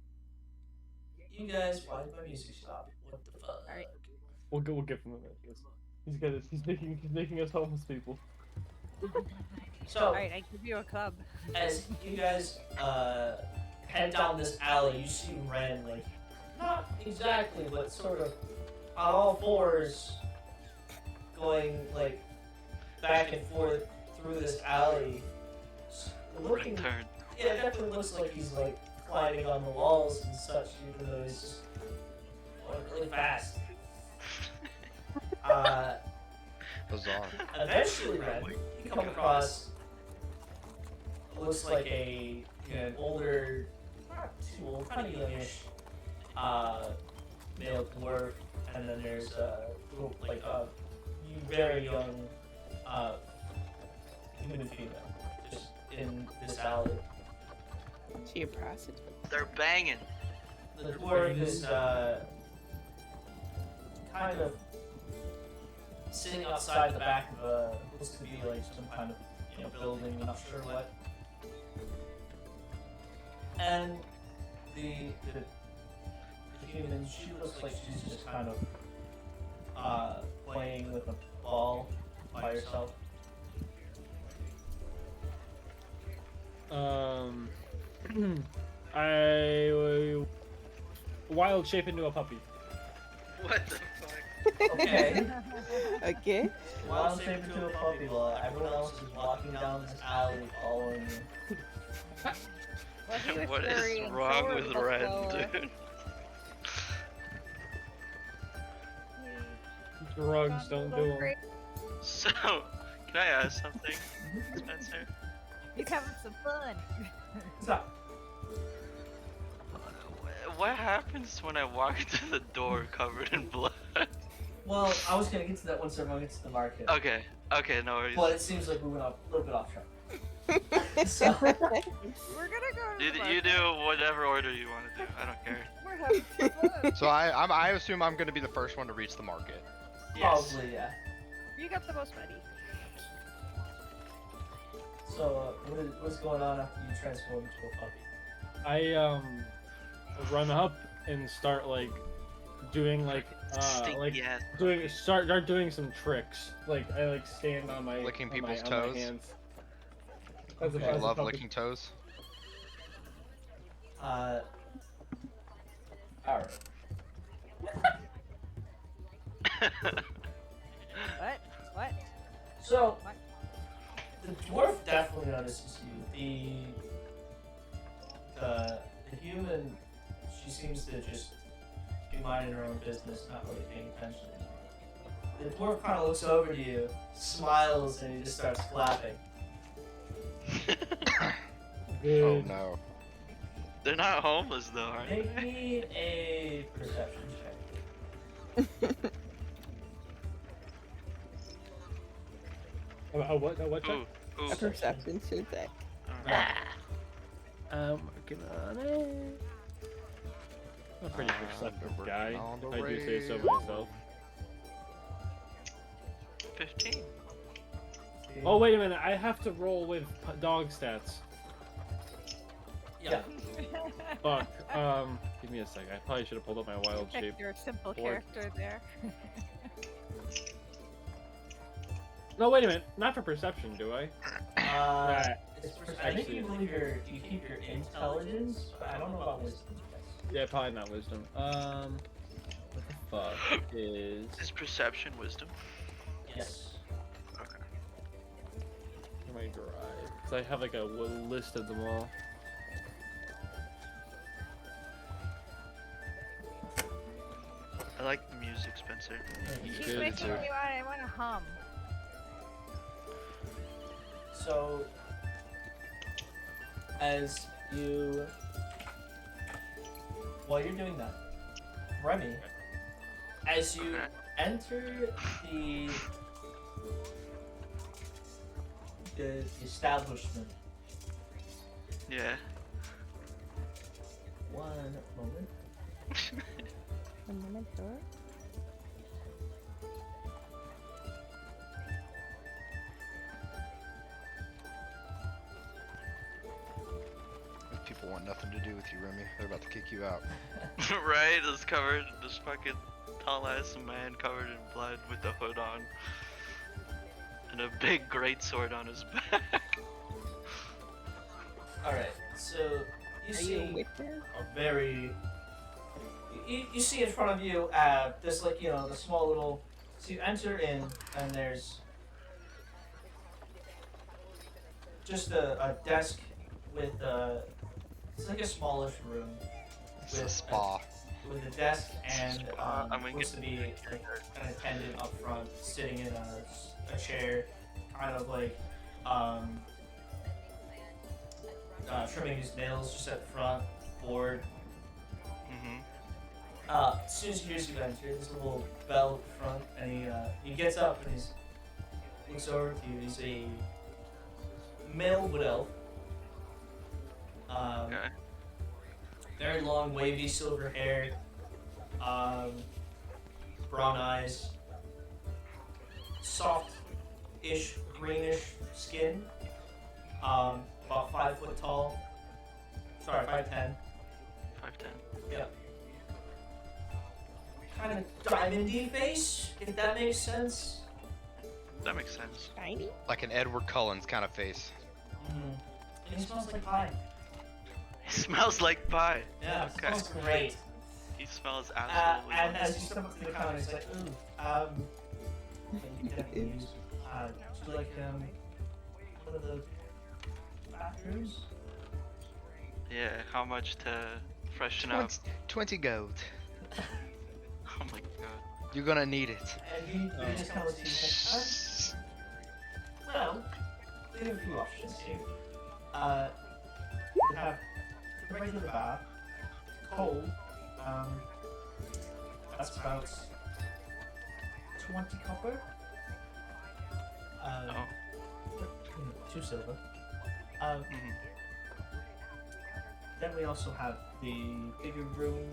S1: you guys, why did my music stop? What the fuck?
S2: Alright.
S5: We'll give him a minute. He's making us homeless people.
S1: So,
S2: Alright, I give you a club.
S1: as you guys head down this alley, you see Ren, like, not exactly, but sort of on all fours, going, like, back and forth through this alley. Looking,
S4: Return.
S1: yeah, it definitely looks like he's, like, climbing on the walls and such, even though he's just going really fast.
S7: Bizarre.
S1: Eventually, Ren, you come across what looks like an older, not too old, kind of youngish, male dwarf, and then there's like a very young human female just in this alley.
S6: She a prostitute?
S4: They're banging.
S1: The dwarf is kind of sitting outside the back of a looks to be like some kind of building, I'm not sure what. And the human, she looks like she's just kind of playing with a ball by herself.
S5: I wild shape into a puppy.
S4: What the fuck?
S1: Okay.
S6: Okay.
S1: Wild shape into a puppy while everyone else is walking down this alley following you.
S2: Well, he was
S4: What
S2: furry
S4: is
S2: and
S4: wrong
S2: so
S4: with
S2: was
S4: Ren,
S2: slower.
S4: dude?
S5: Drugs don't do them.
S4: So, can I ask something, Spencer?
S2: He's having some fun.
S1: Stop.
S4: What happens when I walk into the door covered in blood?
S1: Well, I was gonna get to that once everyone gets to the market.
S4: Okay, no worries.
S1: But it seems like we went off a little bit off track. So,
S2: We're gonna go to the
S4: You do whatever order you want to do. I don't care.
S2: We're having some fun.
S7: So I assume I'm gonna be the first one to reach the market.
S4: Yes.
S1: probably, yeah.
S2: You got the most money.
S1: So, what's going on after you transform into a puppy?
S5: I run up and start like doing like
S4: Stinky ass.
S5: start doing some tricks. Like I like stand on my
S7: Licking
S5: on
S7: people's
S5: my
S7: toes?
S5: hands.
S1: Okay.
S7: I
S5: As a
S7: love
S5: puppy.
S7: licking toes.
S1: Alright.
S2: What?
S1: So,
S2: What?
S1: the dwarf definitely notices you. The human, she seems to just be minding her own business, not really paying attention. The dwarf kind of looks over to you, smiles, and he just starts clapping.
S5: Good.
S7: Oh no.
S4: They're not homeless though, are
S1: Make
S4: they?
S1: me a perception check.
S5: A what? A what?
S4: Ooh,
S5: Check?
S4: ooh.
S6: A perception check.
S4: Alright.
S5: I'm working on it. I'm a pretty perceptive
S7: working
S5: guy.
S7: on the
S5: If I do say so
S7: rail.
S5: myself.
S4: 15.
S5: Oh wait a minute! I have to roll with dog stats.
S1: Yeah.
S5: Fuck. Give me a sec. I probably should have pulled up my wild shape.
S2: You're a simple
S5: board.
S2: character there.
S5: No, wait a minute. Not for perception, do I?
S1: I think you believe you keep your intelligence, but I don't know about wisdom.
S5: Yeah, probably not wisdom. What the fuck is?
S4: Is perception wisdom?
S1: Yes.
S4: Okay.
S5: My drive? Cause I have like a list of them all.
S4: I like the music, Spencer.
S2: She's
S5: Good.
S2: making me want to hum.
S1: So, as you, while you're doing that, Remy, as you
S4: Okay.
S1: enter the establishment
S4: Yeah.
S1: One moment.
S6: A minute, sure.
S3: These people want nothing to do with you, Remy. They're about to kick you out.
S4: Right? It's covered. This fucking tall ass man covered in blood with the hood on. And a big greatsword on his back.
S1: Alright, so you
S6: Are
S1: see
S6: you a witness?
S1: a very. You see in front of you, there's like, the small little. So you enter in, and there's just a desk with it's like a smallish room.
S3: It's a
S1: With
S3: spa.
S1: With a desk and
S4: I'm gonna
S1: looks to be like an attendant up front, sitting in a chair, kind of like trimming his nails just at the front, bored.
S4: Mm-hmm.
S1: As soon as he hears you enter, there's a little bell at the front, and he gets up and he looks over to you. He's a male wood elf.
S4: Okay.
S1: Very long, wavy, silver hair, brown eyes, soft-ish, greenish skin, about 5 foot tall. Sorry, 5'10".
S4: 5'10".
S1: Yep. Kind of diamondy face, if that makes sense.
S4: That makes sense.
S6: Shiny?
S3: Like an Edward Cullen's kind of face.
S1: And he smells like pie.
S4: He smells like pie.
S1: Yeah, it
S4: Okay.
S1: smells great.
S4: He smells absolutely.
S1: And as you step up to the counter, he's like, ooh, you can use, would you like, one of the bathrooms?
S4: Yeah. How much to freshen up?
S3: 20 gold.
S4: Oh my god.
S3: You're gonna need it.
S1: And he just kind of looks at you and well, we have a few options here. We have the regular bath, cold, that's about 20 copper.
S4: Oh.
S1: 2 silver.
S4: Mhm.
S1: Then we also have the bigger room.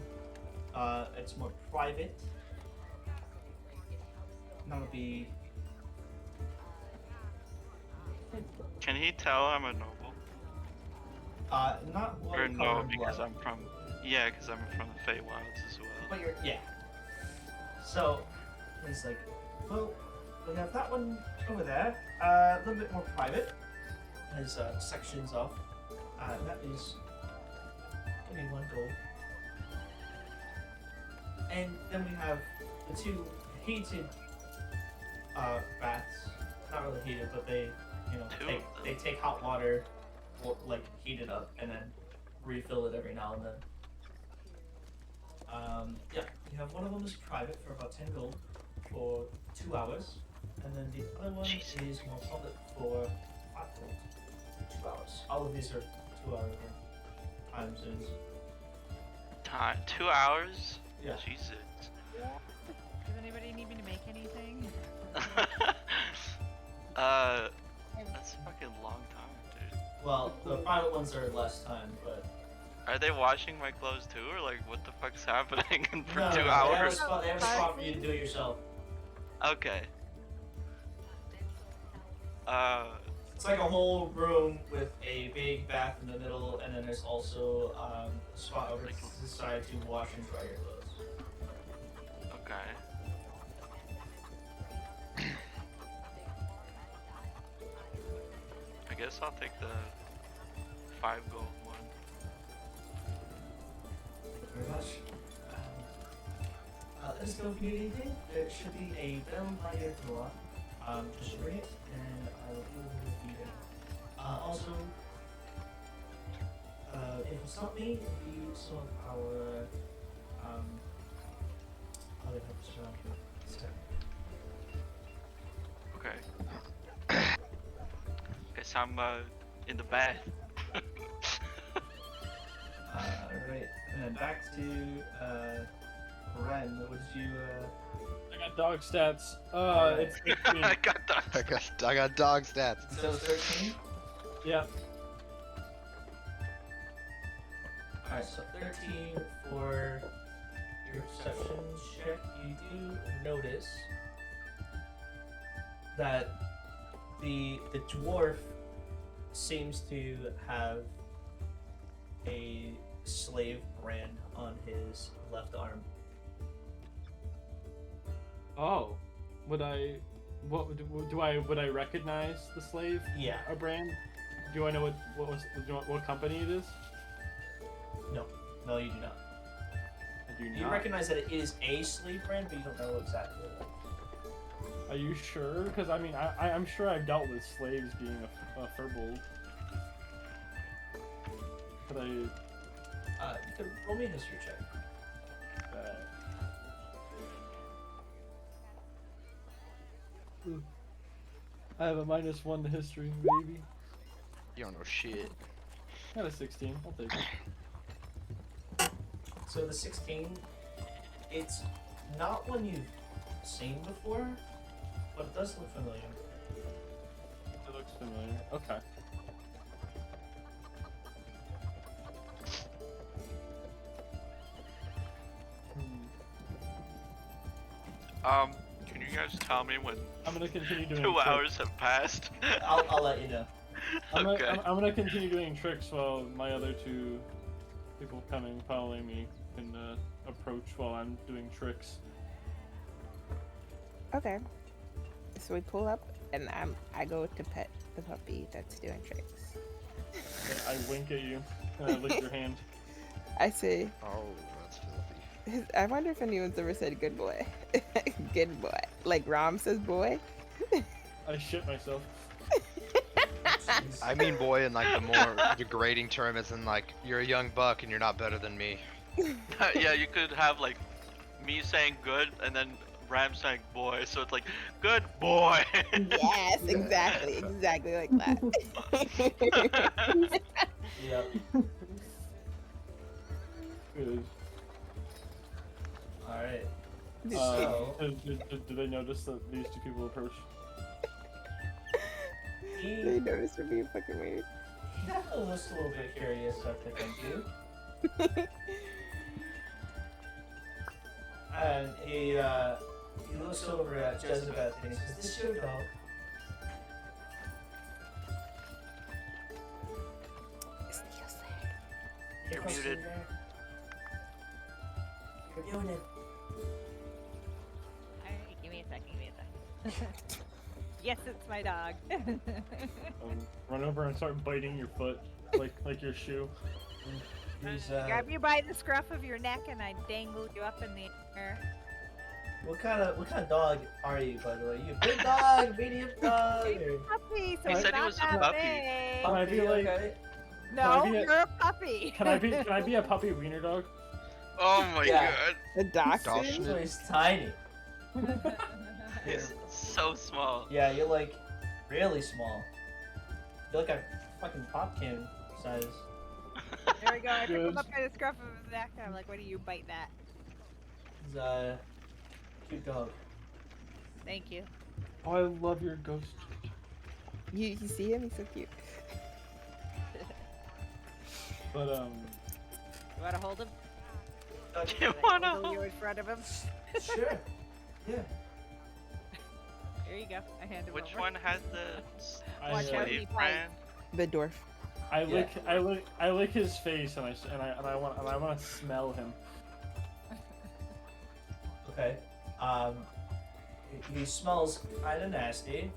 S1: It's more private. That would be.
S4: Can he tell I'm a noble?
S1: Not one
S4: Or no,
S1: color in
S4: because
S1: blood,
S4: I'm from. Yeah, because I'm from the Feywilds as well.
S1: but yeah. So he's like, well, we have that one over there. A little bit more private. There's sections off. That is. Give me 1 gold. And then we have the 2 heated baths. Not really heated, but they,
S4: Two
S1: they take hot water, like heat it up, and then refill it every now and then. Yeah, you have one of them is private for about 10 gold for 2 hours, and then the other one
S4: Jeez.
S1: is more public for 5 gold for 2 hours. All of these are 2 hour time zones.
S4: 2 hours?
S1: Yeah.
S4: Jesus.
S2: Does anybody need me to make anything?
S4: That's a fucking long time, dude.
S1: Well, the private ones are less time, but
S4: Are they washing my clothes too, or like what the fuck's happening for
S1: no,
S4: 2
S1: they have a
S4: hours?
S1: spot. They have a spot for you to do it yourself.
S4: Okay.
S1: It's like a whole room with a big bath in the middle, and then there's also a spot over to the side to wash and dry your clothes.
S4: Okay. I guess I'll take the 5 gold one.
S1: Thank you very much. Let us know if you need anything. There should be a bell by your door. Just ring it, and I will deal with it later. Also, if it's not me, it'll be some of our other helpers around here. So,
S4: Okay. Guess I'm in the bath.
S1: Alright, and then back to Ren, what did you
S5: I got dog stats.
S1: Alright.
S5: It's 18.
S4: I got that.
S3: I got dog stats.
S1: so 13?
S5: Yeah.
S1: Alright, so 13 for your perception check. You do notice that the dwarf seems to have a slave brand on his left arm.
S5: Oh, would I recognize the slave?
S1: Yeah.
S5: A brand? Do I know what company it is?
S1: No, you do not.
S5: I do
S1: You
S5: not.
S1: recognize that it is a slave brand, but you don't know exactly what.
S5: Are you sure? Because I mean, I'm sure I've dealt with slaves being a furbolg. But
S1: You could roll me a history check.
S5: I have a -1 to history, baby.
S7: You don't know shit.
S5: I got a 16. I'll take it.
S1: So the 16, it's not one you've seen before, but it does look familiar.
S5: It looks familiar. Okay.
S4: Can you guys tell me when
S5: I'm gonna continue doing
S4: 2
S5: tricks.
S4: hours have passed?
S1: I'll let you know.
S4: Okay.
S5: I'm gonna continue doing tricks while my other two people following me can approach while I'm doing tricks.
S6: Okay. So we pull up, and I go to pet the puppy that's doing tricks.
S5: I wink at you and I lick your hand.
S6: I say,
S7: Oh, that's filthy.
S6: I wonder if anyone's ever said good boy. Good boy. Like Rom says boy.
S5: I shit myself.
S7: I mean, boy, in like the more degrading term, as in like you're a young buck and you're not better than me.
S4: Yeah, you could have like me saying good and then Ram saying boy, so it's like good boy.
S6: Yes, exactly like that.
S1: Yep.
S5: Good.
S1: Alright. So,
S5: Do they notice that these two people approach?
S6: They noticed we're being fucking weird.
S1: he definitely looks a little bit curious after thank you. And he looks over at Jezebel and he says, "Is this your dog?"
S4: You're muted.
S1: You're muted.
S2: Alright, give me a second. Yes, it's my dog.
S5: Run over and start biting your foot, like your shoe.
S1: He's,
S2: Grab you by the scruff of your neck and I dangle you up in the air.
S1: what kind of dog are you, by the way? You a big dog, medium dog, or
S2: Puppy, so
S4: He
S2: it's
S4: said he
S2: not
S4: was a
S2: that
S4: puppy.
S2: big.
S5: Can I be like-
S1: okay?
S2: No,
S5: Can I be a-
S2: you're a puppy.
S5: Can I be a puppy wiener dog?
S4: Oh my
S1: Yeah.
S4: god.
S6: The dachshund?
S7: Dachshund?
S1: So he's tiny.
S4: He's so small.
S1: Yeah, you're like really small. You're like a fucking pop can size.
S2: There we go. I pick him
S5: Good.
S2: up by the scruff of his neck and I'm like, what do you bite that?
S1: He's a cute dog.
S2: Thank you.
S5: Oh, I love your ghost.
S6: You see him? He's so cute.
S5: But
S2: You wanna hold him?
S4: You
S2: Can I
S4: wanna
S2: hold you
S4: hold-
S2: in front of him?
S1: Sure. Yeah.
S2: There you go. I hand him
S4: Which
S2: over.
S4: one has the
S5: I,
S2: Watch out,
S4: slave
S2: he
S4: brand?
S6: The dwarf.
S5: I lick,
S1: Yeah.
S5: I lick his face, and I want to smell him.
S1: Okay. He smells kind of nasty.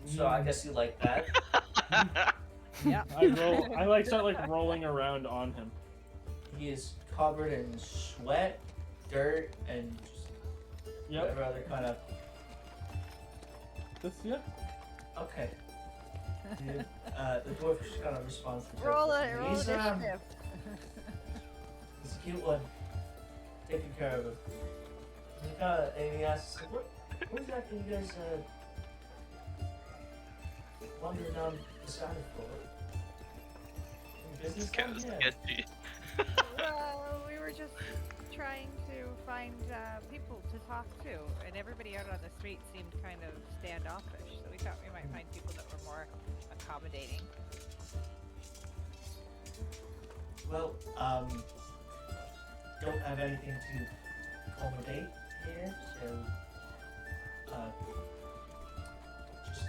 S1: So I guess you like that.
S2: Yeah.
S5: I like start like rolling around on him.
S1: He is covered in sweat, dirt, and just
S5: Yep.
S1: whatever other kind of.
S5: Yeah.
S1: Okay. The dwarf just kind of responds to
S2: Roll
S1: Joseph.
S2: it, roll
S1: He's,
S2: initiative.
S1: he's a cute one. Taking care of him. And he asks, what exactly you guys wandering down the side for? Any business
S4: It's kind
S1: down
S4: of
S1: here?
S4: sketchy.
S2: Well, we were just trying to find people to talk to, and everybody out on the street seemed kind of standoffish, so we thought we might find people that were more accommodating.
S1: Well, don't have anything to accommodate here, so just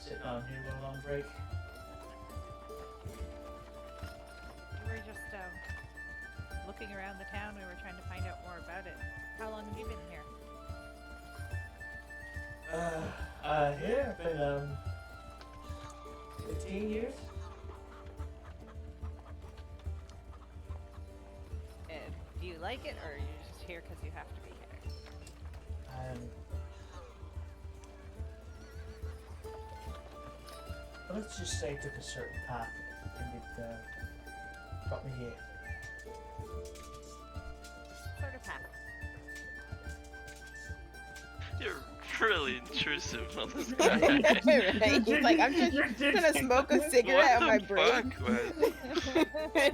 S1: sitting on here on a long break.
S2: We were just looking around the town. We were trying to find out more about it. How long have you been here?
S1: Here I've been 15 years.
S2: Do you like it, or are you just here because you have to be here?
S1: Let's just say I took a certain path and it brought me here.
S2: Sort of path.
S4: You're really intrusive on this guy.
S6: Right? He's like, I'm just gonna smoke a cigarette on my break.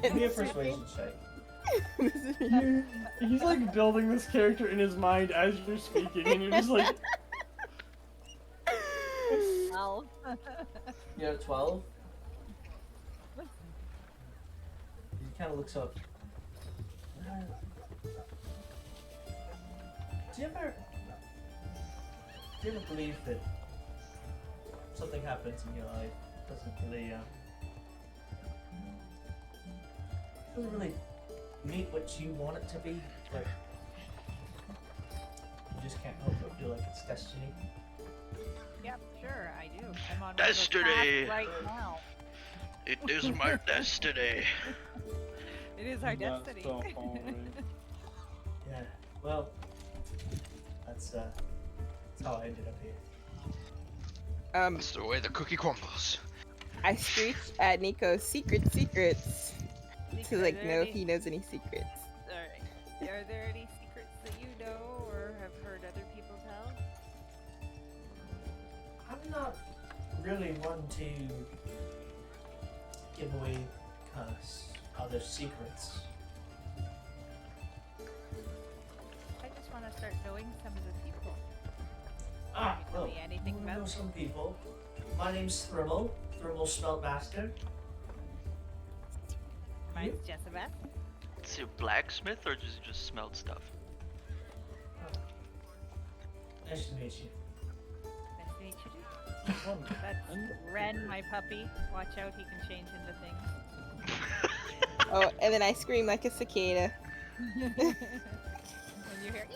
S1: Give me a persuasion check.
S5: He's like building this character in his mind as you're speaking, and you're just like,
S2: Well.
S1: You're at 12. He kind of looks up. Do you ever believe that something happens in your life doesn't really meet what you want it to be, but you just can't help but feel like it's destiny?
S2: Yep, sure, I do. I'm on
S4: Destiny!
S2: right now.
S4: It is my destiny.
S2: It is our
S5: That's
S2: destiny.
S5: so funny.
S1: Yeah. Well, that's how I ended up here.
S3: That's the way the cookie crumbles.
S6: I screeched at Nico's secrets to like know if he knows any secrets.
S2: Alright. Are there any secrets that you know or have heard other people tell?
S1: I'm not really one to give away other secrets.
S2: I just want to start knowing some of the people.
S1: Ah,
S2: Can you tell
S1: well,
S2: me anything
S1: I
S2: about
S1: know some people. My name's Thrimmel Smeltmaster.
S2: Mine's Jezebeth.
S4: Is he a blacksmith or does he just smelt stuff?
S1: Nice to meet you.
S2: Nice to meet you too. That's Ren, my puppy. Watch out, he can change into things.
S6: Oh, and then I scream like a cicada.
S2: When you hear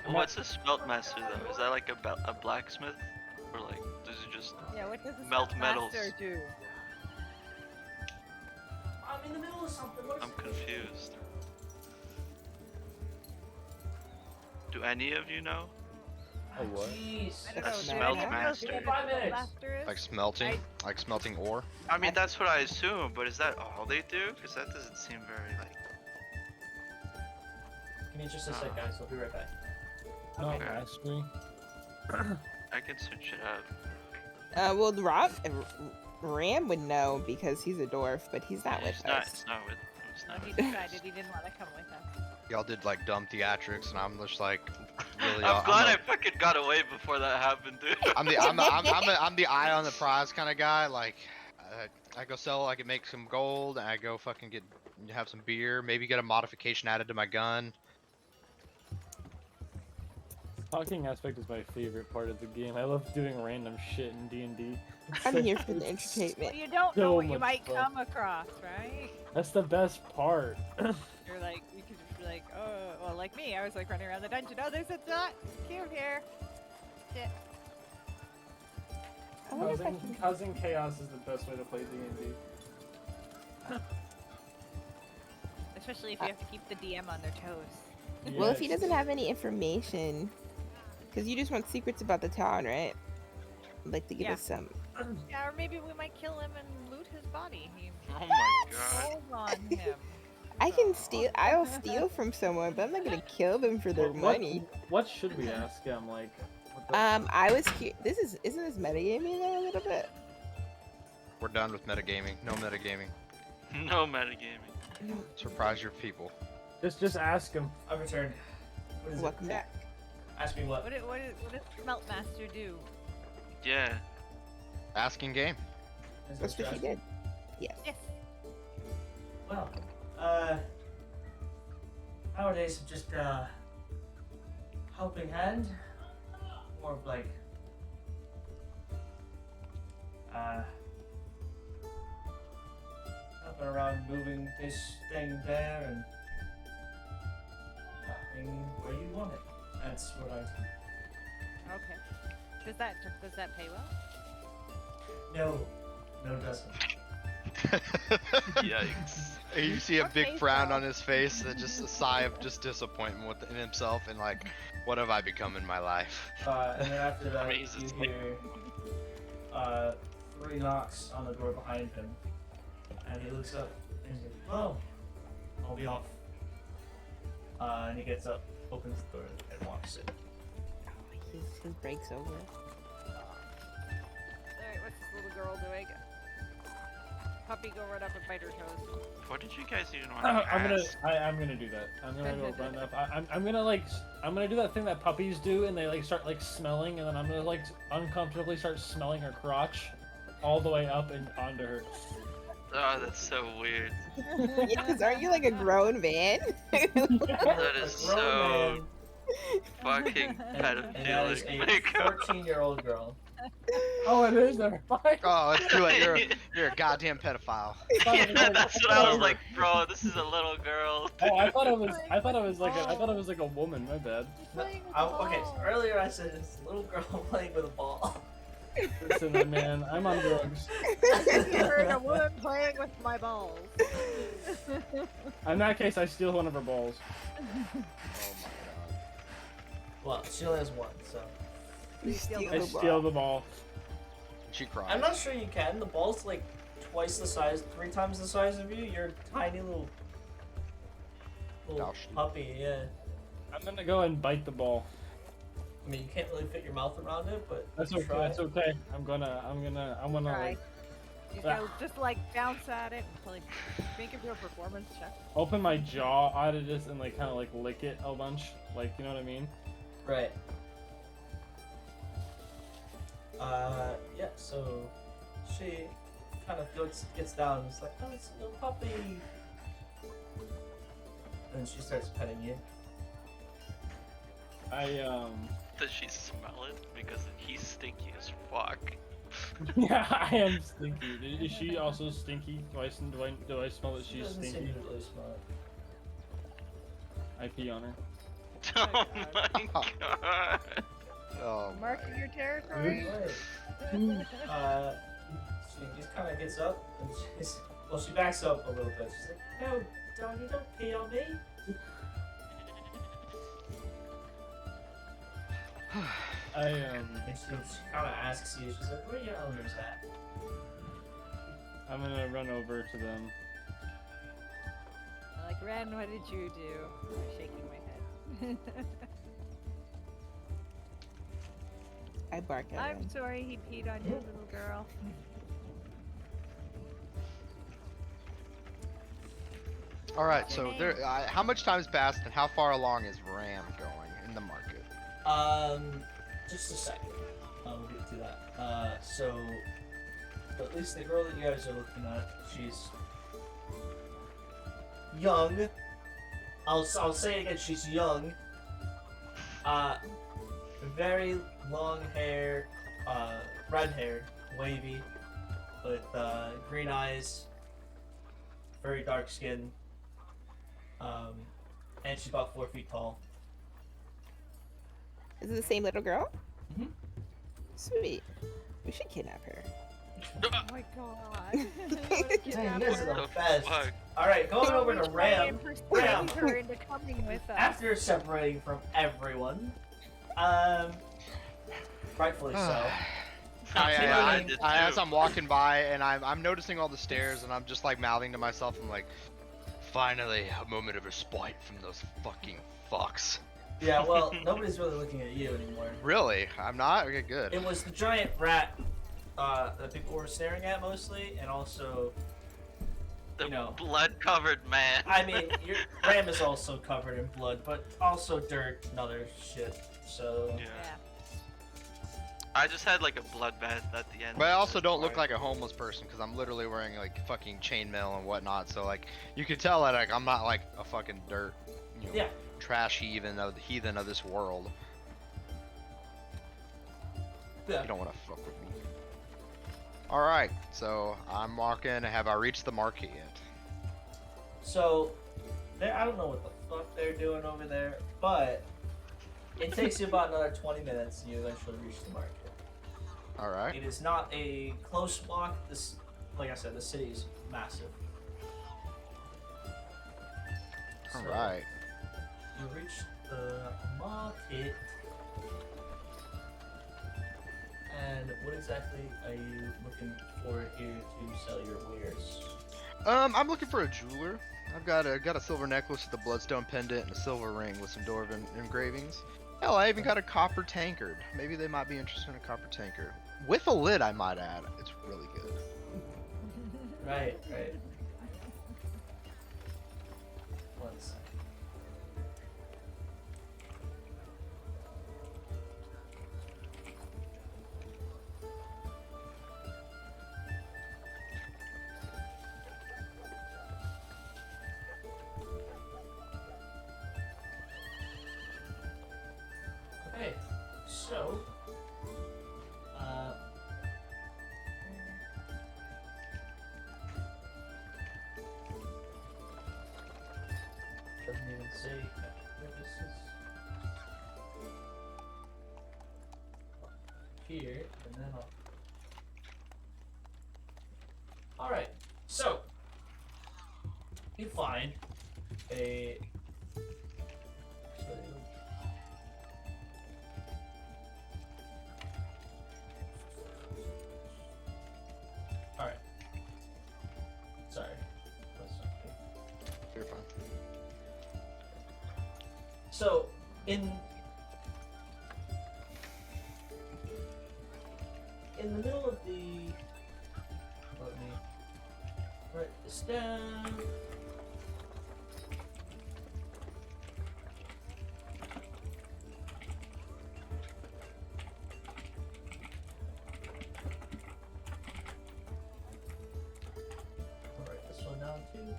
S4: What's a smelt master though? Is that like a blacksmith? Or like, does he just
S2: yeah, what does the
S4: melt
S2: Master
S4: metals?
S2: do?
S1: I'm in the middle of something.
S4: I'm confused. Do any of you know?
S1: Oh,
S5: what?
S1: Jeez.
S2: I don't
S4: A
S2: know.
S4: smelt
S2: do any of you know
S4: master.
S2: what a
S1: 5 minutes.
S2: Master is?
S7: Like smelting? Like smelting ore?
S4: I mean, that's what I assume, but is that all they do? Because that doesn't seem very, like...
S1: Give me just a sec, guys. I'll be right back.
S5: No,
S4: Okay.
S5: actually.
S4: I can switch it up.
S6: Well, Ram would know because he's a dwarf, but he's not with
S4: It's not,
S6: us.
S4: it's not with... It's
S2: No,
S4: not
S2: he
S4: with...
S2: decided he didn't want to come with us.
S7: Y'all did like dumb theatrics, and I'm just like, really.
S4: I'm glad I fucking got away before that happened, dude.
S7: I'm the eye on the prize kind of guy. Like, I go sell, I can make some gold, and I go fucking have some beer, maybe get a modification added to my gun.
S5: Talking aspect is my favorite part of the game. I love doing random shit in D&D.
S6: I'm here for the
S2: Well,
S6: entertainment.
S2: you don't know
S5: So
S2: what you
S5: much
S2: might
S5: fun.
S2: come across, right?
S5: That's the best part.
S2: You're like, you could just be like, oh, well, like me, I was like running around the dungeon. Oh, there's a cube here. Shit.
S6: I wonder if I can...
S5: Causing chaos is the best way to play D&D.
S2: Especially if you have to keep the DM on their toes.
S6: Well, if he
S5: Yes.
S6: doesn't have any information, because you just want secrets about the town, right? Like to give
S2: Yeah.
S6: us some.
S2: Yeah, or maybe we might kill him and loot his body. He
S4: Oh my god.
S2: falls on him.
S6: I can steal. I'll steal from someone, but I'm not gonna kill them for their money.
S5: What should we ask him? Like, what the,
S6: I was. Isn't this metagaming though a little bit?
S7: We're done with metagaming. No metagaming.
S4: No metagaming.
S7: Surprise your people.
S5: just ask him.
S1: I've returned. What is
S6: Welcome back.
S1: it? Ask me what?
S2: What does Smeltmaster do?
S4: Yeah.
S7: Asking game.
S6: That's what she did. Yes.
S2: Yes.
S1: Well, nowadays I'm just helping hand. More of like helping around moving this thing there and dropping where you want it. That's what I do.
S2: Okay. Does that pay well?
S1: No, it doesn't.
S4: Yikes.
S7: You see a
S2: Okay,
S7: big frown
S2: so-
S7: on his face, and just a sigh of just disappointment in himself, and like, what have I become in my life?
S1: And then after that,
S4: Amazes
S1: you
S4: me.
S1: hear 3 knocks on the door behind him, and he looks up and he's like, "Well, I'll be off." And he gets up, opens the door, and walks in.
S6: He breaks over.
S2: Alright, what's this little girl doing? Puppy, go right up and bite her toes.
S4: What did you guys even want to
S5: I'm
S4: ask?
S5: gonna do that. I'm gonna go run up. I'm gonna do that thing that puppies do, and they like start like smelling, and then I'm gonna like uncomfortably start smelling her crotch, all the way up and onto her.
S4: Oh, that's so weird.
S6: Yeah, because aren't you like a grown man?
S4: That is
S1: A grown
S4: so
S1: man,
S4: fucking
S1: and that is
S4: pedophilic.
S1: a
S4: My God.
S1: 14-year-old girl.
S5: Oh, it is there. Fine.
S7: Oh, let's do it. You're a goddamn pedophile.
S4: Yeah, that's what I was like, bro. This is a little girl.
S5: Oh, I thought it was like a woman. My bad.
S1: Okay, so earlier I said it's a little girl playing with a ball.
S5: Listen, man, I'm on drugs.
S2: You heard a woman playing with my balls.
S5: In that case, I steal one of her balls.
S1: Well, she only has one, so.
S6: You steal
S5: I
S6: the
S5: steal
S6: ball.
S5: the ball.
S7: She cried.
S1: I'm not sure you can. The ball's like twice the size, 3 times the size of you. You're a tiny little
S7: Gosh.
S1: puppy, yeah.
S5: I'm gonna go and bite the ball.
S1: I mean, you can't really fit your mouth around it, but
S5: That's
S1: you
S5: okay.
S1: try.
S5: That's okay. I'm gonna
S2: Try.
S5: like
S2: You go just like bounce at it and like make it do a performance check.
S5: open my jaw out of this and like kind of like lick it a bunch. Like, you know what I mean?
S1: Right. Yeah, so she kind of gets down and is like, "Oh, it's a little puppy." And she starts petting you.
S4: Does she smell it? Because he's stinky as fuck.
S5: Yeah, I am stinky. Is she also stinky? Do I smell that
S1: She
S5: she's
S1: doesn't seem
S5: stinky?
S1: to really smell it.
S5: I pee on her.
S4: Oh my god.
S7: Oh my.
S2: Marking your territory.
S1: Right. She just kind of gets up and she backs up a little bit. She's like, "No, Donnie, don't pee on me." And she kind of asks you, she's like, "Where are your owners at?"
S5: I'm gonna run over to them.
S2: I'm like, Ren, what did you do? I'm shaking my head.
S6: I bark at
S2: I'm
S6: him.
S2: sorry he peed on you, little girl.
S7: All right, so there. How much time's passed, and how far along is Ram going in the market?
S1: Just a second. We'll get to that. So at least the girl that you guys are looking at, she's young. I'll say it again, she's young. Very long hair, red hair, wavy, with green eyes, very dark skin. And she's about 4 feet tall.
S6: Is it the same little girl?
S1: Mhm.
S6: Sweet. We should kidnap her.
S2: Oh my god.
S1: Dang, this is the
S4: What the
S1: best.
S4: fuck?
S1: Alright, going over
S2: We
S1: to
S2: try
S1: Ram.
S2: and persuade
S1: Ram.
S2: her into coming with us.
S1: After separating from everyone, rightfully so.
S4: I did
S7: As
S4: too.
S7: I'm walking by, and I'm noticing all the stairs, and I'm just like mouthing to myself. I'm like, finally, a moment of respite from those fucking fucks.
S1: Yeah, well, nobody's really looking at you anymore.
S7: Really? I'm not? Okay, good.
S1: It was the giant rat that people were staring at mostly, and also,
S4: The
S1: you know,
S4: blood-covered man.
S1: I mean, your Ram is also covered in blood, but also dirt and other shit. So
S4: Yeah.
S2: Yeah.
S4: I just had like a bloodbath at the end.
S7: But I also don't look
S4: Alright.
S7: like a homeless person because I'm literally wearing like fucking chainmail and whatnot. So like you can tell that like I'm not like a fucking dirt, you know,
S1: Yeah.
S7: trash heathen of this world.
S1: Yeah.
S7: You don't want to fuck with me. All right, so I'm marking. Have I reached the market yet?
S1: So, I don't know what the fuck they're doing over there, but it takes you about another 20 minutes and you eventually reach the market.
S7: All right.
S1: It is not a close walk. This, like I said, the city is massive.
S7: All
S1: So,
S7: right.
S1: You reach the market. And what exactly are you looking for here to sell your wares?
S7: I'm looking for a jeweler. I've got a silver necklace with a bloodstone pendant and a silver ring with some dwarven engravings. Hell, I even got a copper tankard. Maybe they might be interested in a copper tankard. With a lid, I might add. It's really good.
S1: Right. One second. Okay, so, doesn't even say where this is. Here, and then I'll. Alright, so, you find a. Alright. Sorry. That's not good.
S7: You're fine.
S1: So, in the middle of the, let me write this down. I'll write this one down too.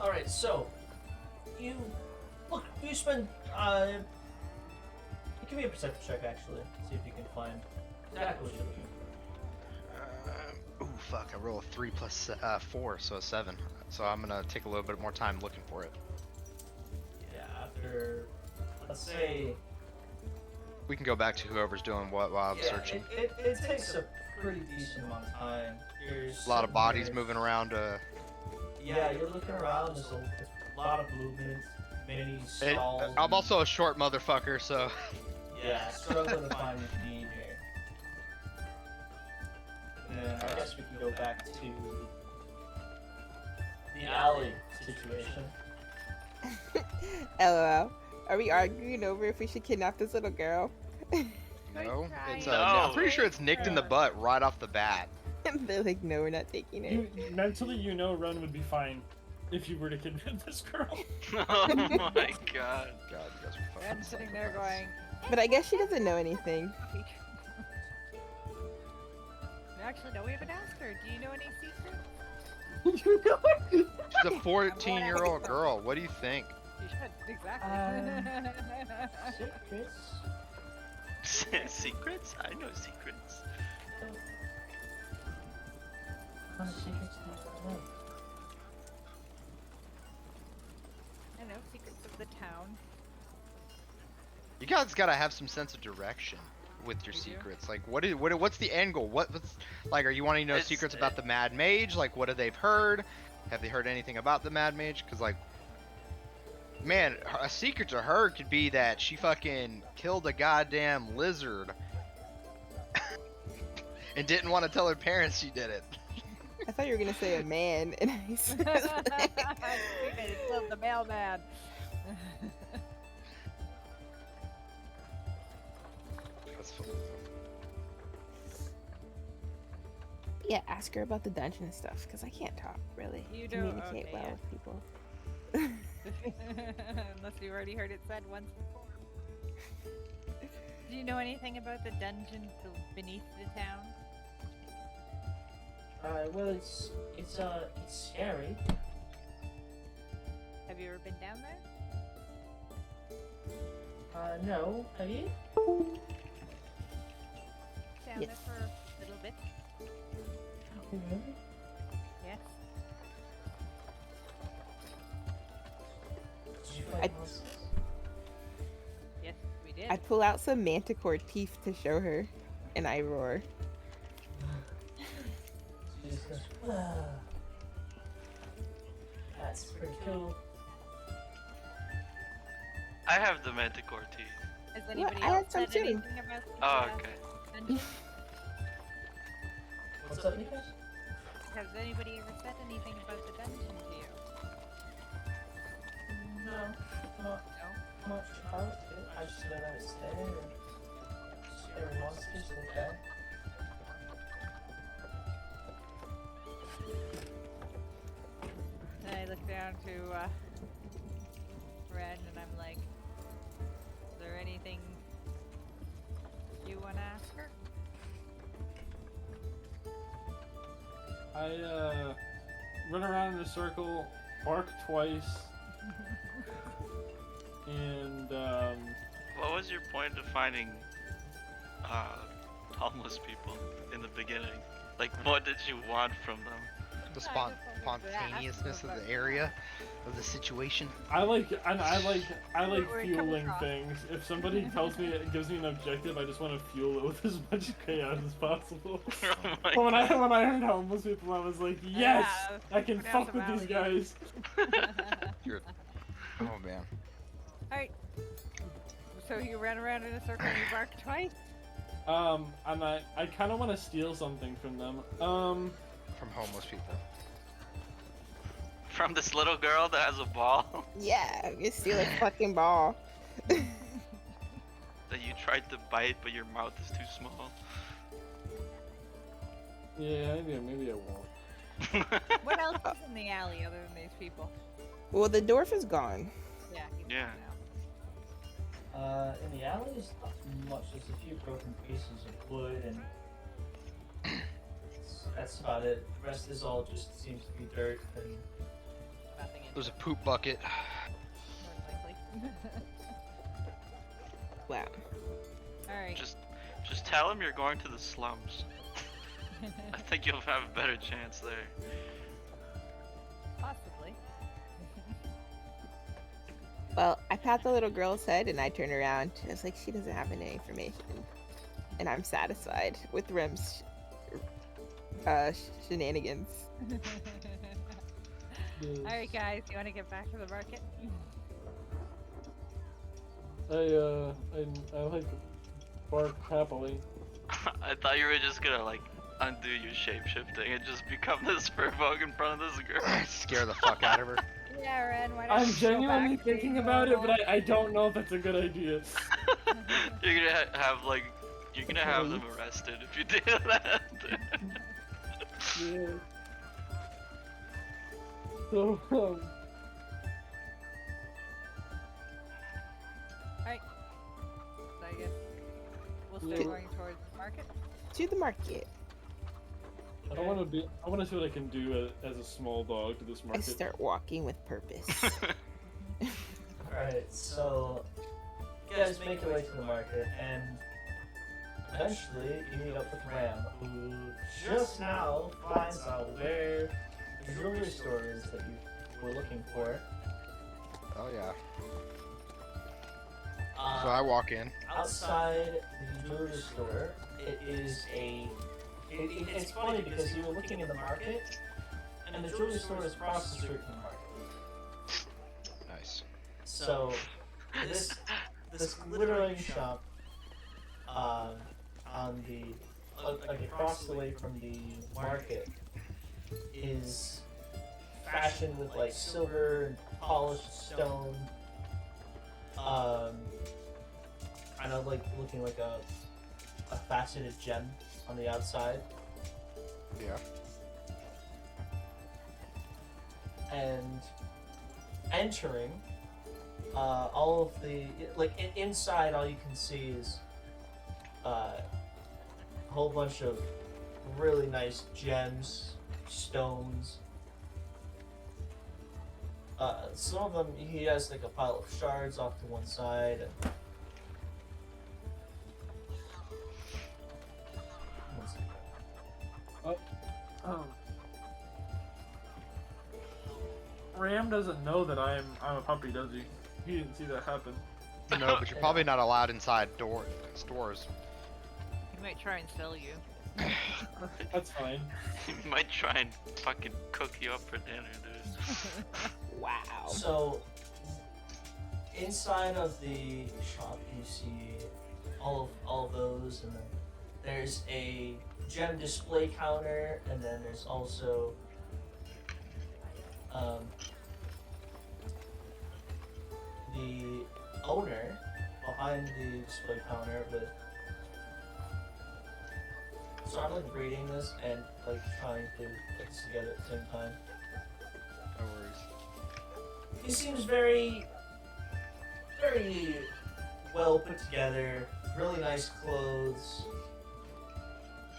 S1: Alright, so you spend give me a perception check actually. See if you can find exactly what you're looking for.
S7: Ooh, fuck! I roll a 3 plus 4, so a 7. So I'm gonna take a little bit more time looking for it.
S1: Yeah, after let's say
S7: We can go back to whoever's doing what while I'm searching.
S1: It takes a pretty decent amount of time.
S7: A lot of bodies moving around.
S1: Yeah, you're looking around. There's a lot of movement, many stalls.
S7: I'm also a short motherfucker, so.
S1: Yeah, struggling to find your feed here. And then I guess we can go back to the alley situation.
S6: LOL. Are we arguing over if we should kidnap this little girl?
S7: No, it's
S4: No.
S7: I'm pretty sure it's nicked in the butt right off the bat.
S6: They're like, no, we're not taking it.
S5: Mentally, Ren would be fine if you were to kidnap this girl.
S4: Oh my god.
S7: God, you guys are fucking.
S2: I'm sitting there going,
S6: But I guess she doesn't know anything.
S2: actually, no, we haven't asked her. Do you know any secrets?
S7: She's a 14-year-old girl. What do you think?
S2: You should, exactly.
S1: Secrets?
S4: Secrets? I know secrets.
S1: What secrets do you know?
S2: I know secrets of the town.
S7: You guys gotta have some sense of direction with your
S2: We do.
S7: secrets. Like, what's the end goal? What's like? Are you wanting to know
S4: It's-
S7: secrets about the Mad Mage? Like, what have they heard? Have they heard anything about the Mad Mage? Because like, man, a secret to her could be that she fucking killed a goddamn lizard and didn't want to tell her parents she did it.
S6: I thought you were gonna say a man, and I said,
S2: It's love the mailman.
S7: That's fun.
S6: Yeah, ask her about the dungeon and stuff, because I can't talk, really.
S2: You don't-
S6: communicate
S2: okay,
S6: well
S2: yeah.
S6: with people.
S2: Unless you already heard it said once before. Do you know anything about the dungeon beneath the town?
S1: Well, it's scary.
S2: Have you ever been down there?
S1: No. Have you?
S2: Down
S6: Yes.
S2: there for a little bit.
S1: Really?
S2: Yes.
S1: Did you find monsters?
S2: Yes, we did.
S6: I pull out some manticore teeth to show her, and I roar.
S1: She just goes, "Whoa. That's pretty cool."
S4: I have the manticore teeth.
S2: Has anybody
S6: I had
S2: else
S6: some
S2: said
S6: too.
S2: anything about the
S4: Oh, okay.
S2: dungeon?
S1: What's up, Nico?
S2: Has anybody ever said anything about the dungeon to you?
S1: No, not
S2: No?
S1: much about it. I just know that it's there and scary monsters and okay.
S2: Then I look down to Ren and I'm like, is there anything you want to ask her?
S5: I run around in a circle, bark twice, and
S4: What was your point of finding homeless people in the beginning? Like, what did you want from them?
S7: The
S2: I just wanted to ask
S7: spontaneousness of
S2: about-
S7: the area, of the situation.
S5: I like
S2: Where it comes
S5: fueling
S2: from.
S5: things. If somebody tells me it gives me an objective, I just want to fuel it with as much chaos as possible.
S4: Oh my
S5: But when I
S4: God.
S5: heard homeless people, I was like, yes,
S2: Yeah,
S5: I can
S2: put out
S5: fuck
S2: some
S5: with these guys.
S7: You're, oh man.
S2: Alright. So you ran around in a circle and you barked twice?
S5: And I kind of want to steal something from them.
S7: From homeless people.
S4: From this little girl that has a ball
S6: Yeah, you steal a fucking ball.
S4: that you tried to bite, but your mouth is too small.
S5: Yeah, maybe I won't.
S2: What else is in the alley other than these people?
S6: Well, the dwarf is gone.
S2: Yeah, he's
S4: Yeah.
S2: gone now.
S1: In the alley is not much. There's a few broken pieces of wood, and that's about it. The rest is all just seems to be dirt and
S2: Nothing in
S7: There's a poop bucket.
S2: more than likely.
S6: Wow.
S2: Alright.
S4: Just tell him you're going to the slums. I think you'll have a better chance there.
S2: Possibly.
S6: Well, I pat the little girl's head and I turn around. It's like she doesn't have any information. And I'm satisfied with Rem's shenanigans.
S2: Alright guys, you want to get back to the market?
S5: I like bark happily.
S4: I thought you were just gonna like undo your shape shifting and just become this furbolg in front of this girl.
S7: Scare the fuck out of her.
S2: Yeah, Ren, why don't
S5: I'm
S2: you go
S5: genuinely
S2: back to
S5: thinking
S2: being
S5: about it,
S2: normal?
S5: but I don't know if that's a good idea.
S4: You're gonna you're gonna have them arrested if you do that.
S5: Yeah. So,
S2: So I guess we'll start
S5: Yeah.
S2: going towards the market.
S6: To the market.
S5: I want to see what I can do as a small dog to this
S6: I
S5: market.
S6: start walking with purpose.
S1: Alright, so you guys make your way to the market, and eventually you meet up with Ram, who just now finds out where the jewelry store is that you were looking for.
S7: Oh yeah.
S1: Uh,
S7: So I walk in.
S1: outside the jewelry store, it is it's funny because you were looking in the market, and the jewelry store is across the street from the market.
S7: Nice.
S1: So this glittering shop on the like across the way from the market is fashioned with like silver and polished stone. I know, like looking like a faceted gem on the outside.
S7: Yeah.
S1: And entering, all of the inside, all you can see is a whole bunch of really nice gems, stones. Some of them he has like a pile of shards off to one side. And...
S5: Ram doesn't know that I'm a puppy, does he? He didn't see that happen.
S7: No, but you're probably not allowed inside stores.
S2: He might try and sell you.
S5: That's fine.
S4: He might try and fucking cook you up for dinner, dude.
S6: Wow.
S1: So, inside of the shop, you see all of those, and then there's a gem display counter, and then there's also the owner behind the display counter with. So I'm like reading this and like trying to put this together at the same time.
S7: No worries.
S1: He seems very, very well put together, really nice clothes.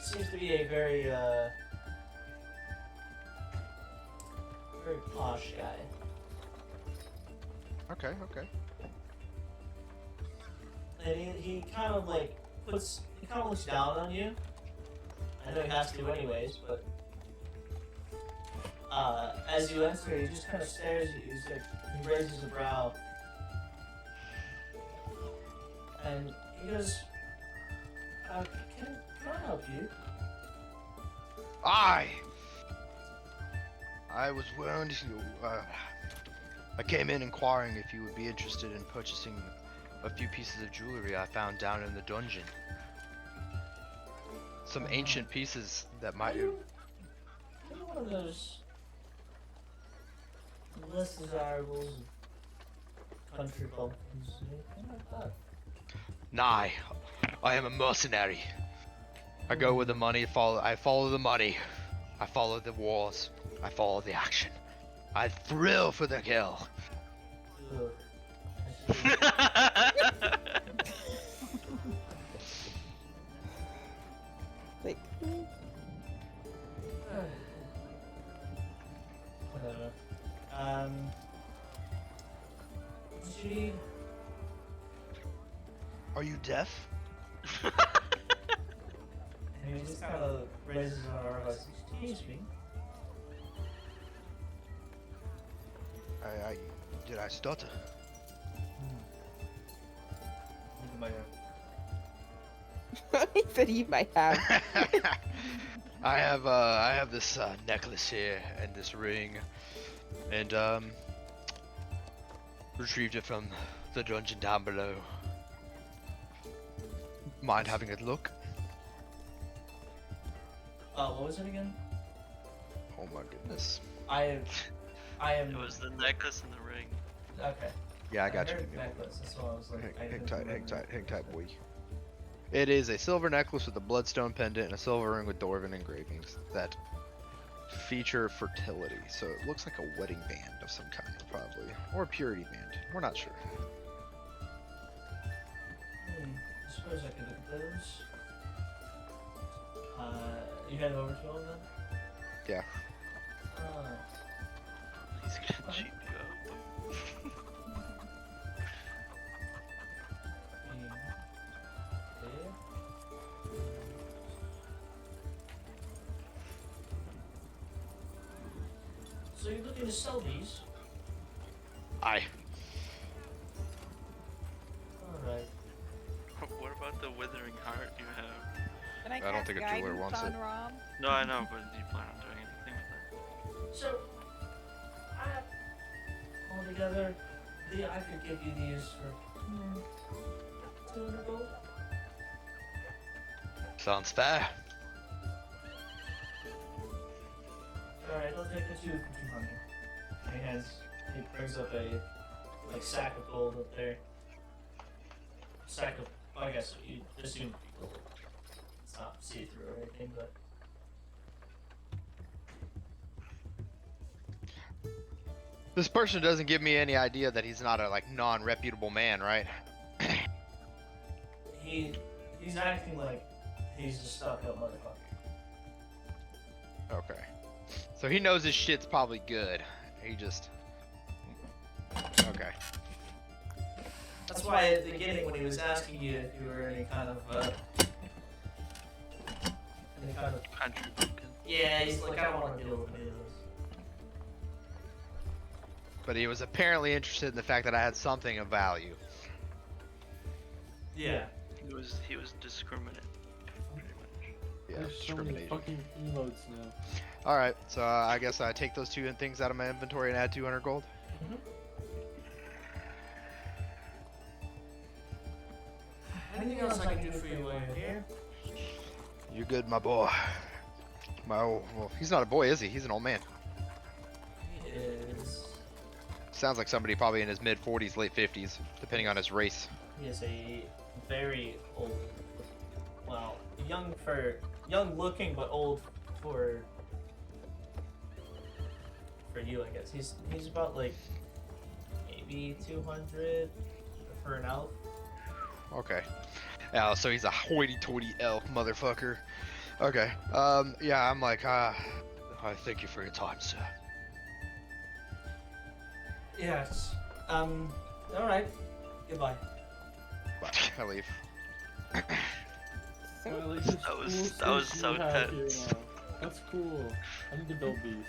S1: Seems to be a very, very posh guy.
S7: Okay, okay.
S1: And he kind of like he kind of looks down on you. I know he has to anyways, but as you enter, he just kind of stares at you. He's like, he raises a brow, and he goes, "Can I help you?"
S7: I was willing to. I came in inquiring if you would be interested in purchasing a few pieces of jewelry I found down in the dungeon. Some ancient pieces that might.
S1: Are you one of those less desirables of country bumpkins? Anything like that?
S7: Nah, I am a mercenary. I go where the money follow. I follow the money. I follow the wars. I follow the action. I thrill for the kill.
S1: Ugh. I see.
S6: Like,
S1: Whatever. What you need?
S3: Are you deaf?
S1: And he just kind of raises an arm like, "Excuse me."
S3: Did I stutter?
S1: Look at my hand.
S6: he said he might have.
S7: I have this necklace here and this ring, and retrieved it from the dungeon down below. Mind having a look?
S1: What was it again?
S7: Oh my goodness.
S1: I am.
S4: It was the necklace and the ring.
S1: Okay.
S7: Yeah, I got you.
S1: heard necklace. That's why I was like. I
S7: Hang
S1: didn't
S7: tight,
S1: remember.
S7: hang tight, boy. It is a silver necklace with a bloodstone pendant and a silver ring with dwarven engravings that feature fertility. So it looks like a wedding band of some kind, probably, or a purity band. We're not sure.
S1: I suppose I could look at those. You head over to him then?
S7: Yeah.
S4: He's gonna cheat you up.
S1: So you're looking to sell these?
S7: Aye.
S1: Alright.
S4: What about the withering heart you have?
S2: Can I
S7: I don't
S2: cast
S7: think a jeweler
S2: guidance
S7: wants
S2: on
S7: it.
S2: Rom?
S4: No, I know, but do you plan on doing anything with
S1: So, altogether, I could give you these for 200 gold.
S7: Sounds fair.
S1: Alright, I'll take it to you for 200. He brings up a sack of gold up there. Sack of, I guess you assume gold. It's not see through or anything, but
S7: This person doesn't give me any idea that he's not a like non-reputable man, right?
S1: He's acting like he's a stuck-up motherfucker.
S7: Okay. So he knows his shit's probably good. He just. Okay.
S1: That's why at the beginning when he was asking you if you were any kind of
S4: Country bumpkin.
S1: yeah, he's like, I don't want to deal with any of those.
S7: But he was apparently interested in the fact that I had something of value.
S1: Yeah.
S4: He was discriminate. Pretty much.
S7: Yeah,
S5: There's so many
S7: discriminating.
S5: fucking emotes now.
S7: All right, so I guess I take those two things out of my inventory and add 200 gold.
S1: Anything else I can do for you while you're here?
S7: You good, my boy? My old, well, he's not a boy, is he? He's an old man.
S1: He is.
S7: Sounds like somebody probably in his mid 40s, late 50s, depending on his race.
S1: He is a very old. Well, young looking, but old for you, I guess. He's about like maybe 200 for an elf.
S7: Okay. Yeah, so he's a hoity-toity elf motherfucker. Okay. Yeah, I'm like, I thank you for your time, sir.
S1: Yes. All right. Goodbye.
S7: Bye. I leave.
S5: Well, at least it's
S4: That was-
S5: cool
S4: that was
S5: space
S4: so
S5: you have here
S4: tense.
S5: now. That's cool. I need to build these.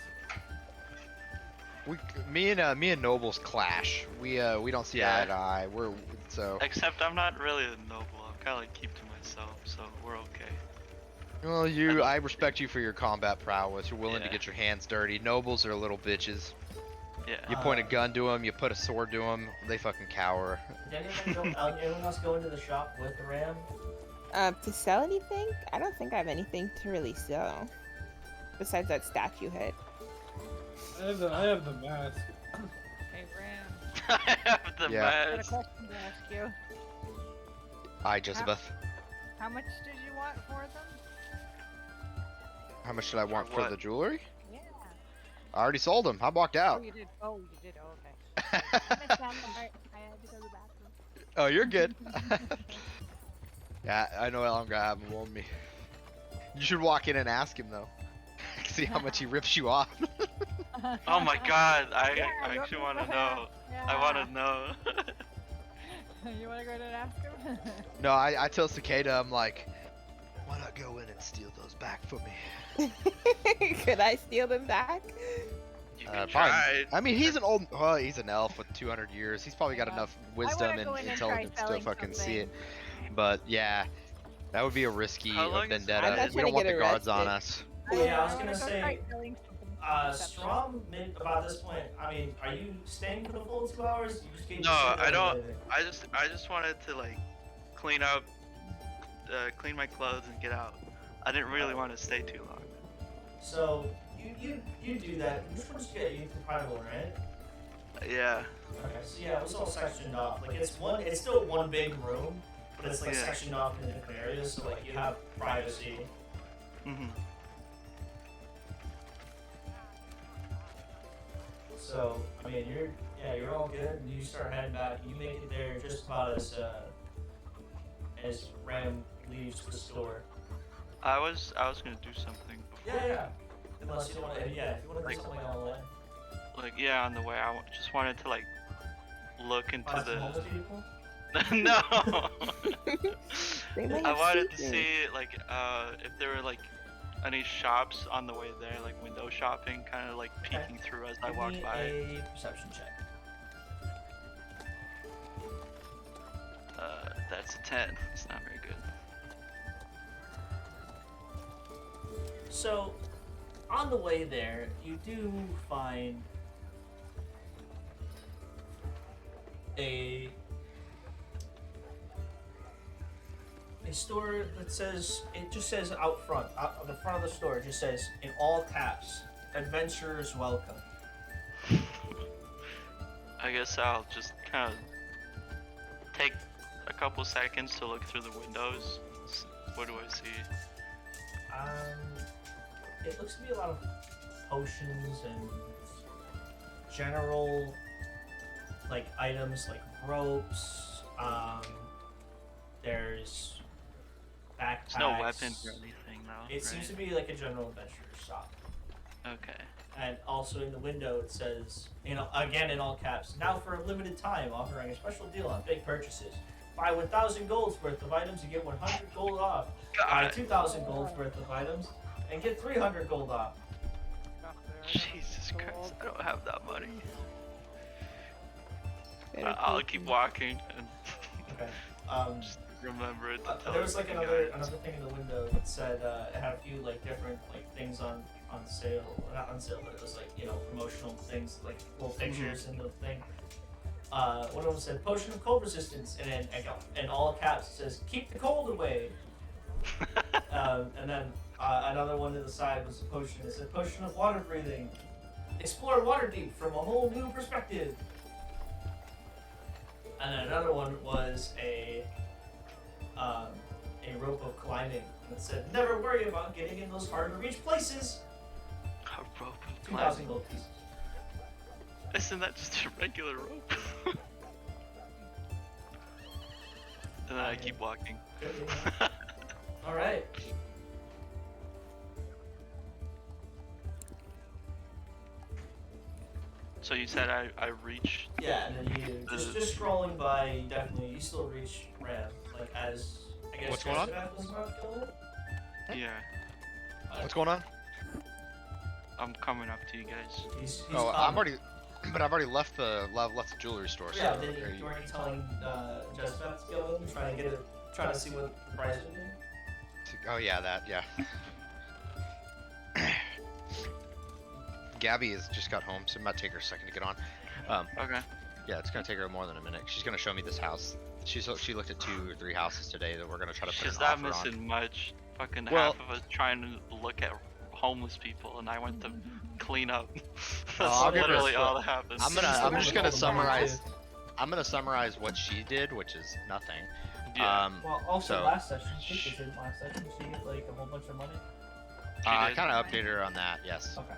S7: Me and Nobles clash. We don't see
S4: Yeah.
S7: eye to eye. We're so.
S4: Except I'm not really a noble. I'm kind of like keep to myself, so we're okay.
S7: Well, I respect you for your combat prowess. You're willing to
S4: Yeah.
S7: get your hands dirty. Nobles are little bitches.
S4: Yeah.
S7: You point a gun to them, you put a sword to them, they fucking cower.
S1: Did anyone else go into the shop with the ram?
S6: To sell anything? I don't think I have anything to really sell. Besides that statue head.
S5: I have the mask.
S2: Hey, Ram.
S4: I have the
S7: Yeah.
S2: I got a
S4: mask.
S2: question to ask you.
S7: Hi, Jezebeth.
S2: How much did you want for them?
S7: How much did I want for
S4: what?
S7: the jewelry?
S2: Yeah.
S7: I already sold them. I walked
S2: Oh,
S7: out.
S2: you did. Oh, you did. Oh, okay. I missed down the part. I had to go to the bathroom.
S7: Oh, you're good. Yeah, I no longer have them on me. You should walk in and ask him though. See how much he rips you off.
S4: Oh my god, I
S2: Yeah,
S4: actually
S2: you
S4: want to
S2: want me
S4: know.
S2: Yeah.
S4: I want to know.
S2: You want to go in and ask him?
S7: No, I tell Cicada, I'm like, why not go in and steal those back for me?
S6: Could I steal them back?
S4: You can
S7: Fine.
S4: try.
S7: I mean, he's an he's an elf with 200 years. He's probably got
S2: Yeah.
S7: enough wisdom
S2: wanna
S7: and
S2: go in and try
S7: intelligence to
S2: selling
S7: fucking see it.
S2: something.
S7: But yeah, that would be a risky
S4: How long is-
S7: vendetta.
S6: I'm not
S7: We
S6: trying
S7: don't
S6: to
S7: want
S6: get
S7: the guards on
S6: arrested.
S7: us.
S1: Yeah, I was
S2: wanna
S1: gonna
S2: go
S1: say,
S2: try selling something
S1: Strom, about this point, I mean, are you staying for the full 2 hours? You just
S4: No, I don't. I just wanted to like clean up, clean my clothes and get out. I didn't really want to stay too long.
S1: So, you do that. Which one's good? You can probably one, right?
S4: Yeah.
S1: Okay, so yeah, it was all sectioned off. Like, it's still one big room, but it's like
S4: Yeah.
S1: sectioned off into different areas, so like, you have privacy.
S4: Mhm.
S1: So, I mean, you're all good, and you start heading back. You make it there just about as Ram leaves the store.
S4: I was gonna do something before.
S1: Yeah. Unless you don't want to, if you want to do something on the way.
S4: Like yeah, on the way just wanted to like look into
S1: Buy some
S4: the.
S1: homeless people?
S4: No.
S6: They might
S4: I
S6: have
S4: wanted to
S6: secrets.
S4: see like if there were like any shops on the way there, like window shopping, kind of like peeking through as I
S1: Give
S4: walked
S1: me
S4: by.
S1: a perception check.
S4: That's a 10. It's not very good.
S1: So, on the way there, you do find a store that just says out front, out the front of the store, it just says in all caps, "Adventurers welcome."
S4: I guess I'll just kind of take a couple seconds to look through the windows. What do I see?
S1: It looks to be a lot of potions and general like items like ropes. There's backpacks.
S4: There's no weapons or anything, though.
S1: It seems to be like a general adventure shop.
S4: Okay.
S1: And also in the window it says, again in all caps, now for a limited time offering a special deal on big purchases. Buy 1,000 gold's worth of items, you get 100 gold off. Buy 2,000 gold's worth of items, and get 300 gold off.
S4: Jesus Christ, I don't have that money. I'll keep walking and
S1: Okay.
S4: just remember it.
S1: There was like another thing in the window that said it had a few like different like things on sale, not on sale, but it was like promotional things like little pictures and the thing. One of them said potion of cold resistance, and then in all caps it says keep the cold away. And then another one to the side was a potion. It said potion of water breathing. Explore water deep from a whole new perspective. And then another one was a rope of climbing that said never worry about getting in those hard to reach places.
S4: A rope of
S1: 2,000
S4: climbing.
S1: gold pieces.
S4: Isn't that just a regular rope? And then I keep walking.
S1: All right.
S4: So you said I reach.
S1: Yeah, and then you just scrolling by. You still reach Ram. Like as I guess.
S7: What's going on?
S1: Jessica was about to kill it.
S4: Yeah,
S7: What's going on?
S4: I'm coming up to you guys.
S1: He's
S7: Oh,
S1: coming.
S7: I've already left the jewelry store. So
S1: Yeah, then
S7: are
S1: you weren't telling Jessica to go in, trying to see what the price would be.
S7: Oh yeah, yeah. Gabby has just got home, so it might take her a second to get on.
S4: Okay.
S7: Yeah, it's gonna take her more than a minute. She's gonna show me this house. She looked at 2 or 3 houses today that we're gonna try to put
S4: She's
S7: an
S4: not
S7: offer on.
S4: missing much. Fucking
S7: Well-
S4: half of us trying to look at homeless people, and I went to clean up. That's
S7: I'll give her a
S4: literally all
S7: slip.
S4: that happened.
S7: I'm just gonna
S1: Hold on.
S7: summarize. I'm gonna summarize what she did, which is nothing.
S4: Yeah.
S1: Well, also
S7: So-
S1: last session, she was in last session. She get like a whole bunch of money.
S7: I
S4: did.
S7: kind of updated her on that. Yes.
S1: Okay.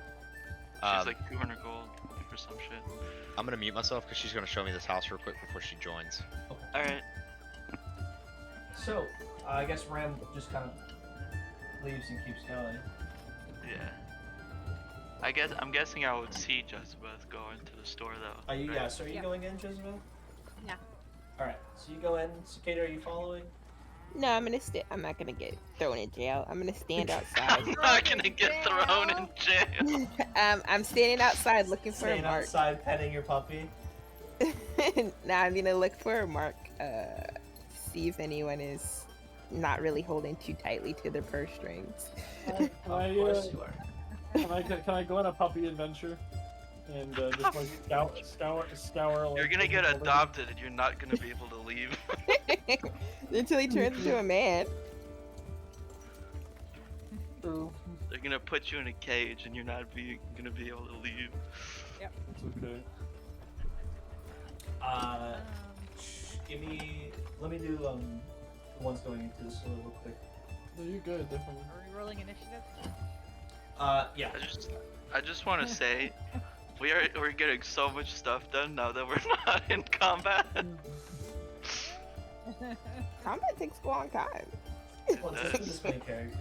S4: She's like 200 gold for some shit.
S7: I'm gonna mute myself because she's gonna show me this house real quick before she joins.
S4: Alright.
S1: So, I guess Ram just kind of leaves and keeps going.
S4: Yeah. I'm guessing I would see Jezebeth go into the store though.
S1: Are you?
S4: right?
S1: Yeah. So are you
S2: Yeah.
S1: going in, Jezebel?
S2: Yeah.
S1: All right. So you go in. Cicada, are you following?
S6: No, I'm gonna I'm not gonna get thrown in jail. I'm gonna stand outside.
S4: I'm not gonna get thrown in jail.
S6: I'm standing outside looking for a
S1: Staying
S6: mark.
S1: outside, petting your puppy.
S6: Now I'm gonna look for a mark. See if anyone is not really holding too tightly to their purse strings.
S5: Can I,
S1: Of course you are.
S5: can I go on a puppy adventure? And just like scour. Like,
S4: You're gonna get
S5: everything?
S4: adopted and you're not gonna be able to leave.
S6: Until he turns into a man.
S5: True.
S4: They're gonna put you in a cage and you're not gonna be able to leave.
S5: It's okay.
S1: Let me do the ones going into the store real quick.
S5: No, you're good. Definitely.
S2: Are we rolling initiative?
S1: Yeah.
S4: I just want to say, we're getting so much stuff done now that we're not in combat.
S6: Combat takes a long time.
S1: Well, just this many characters,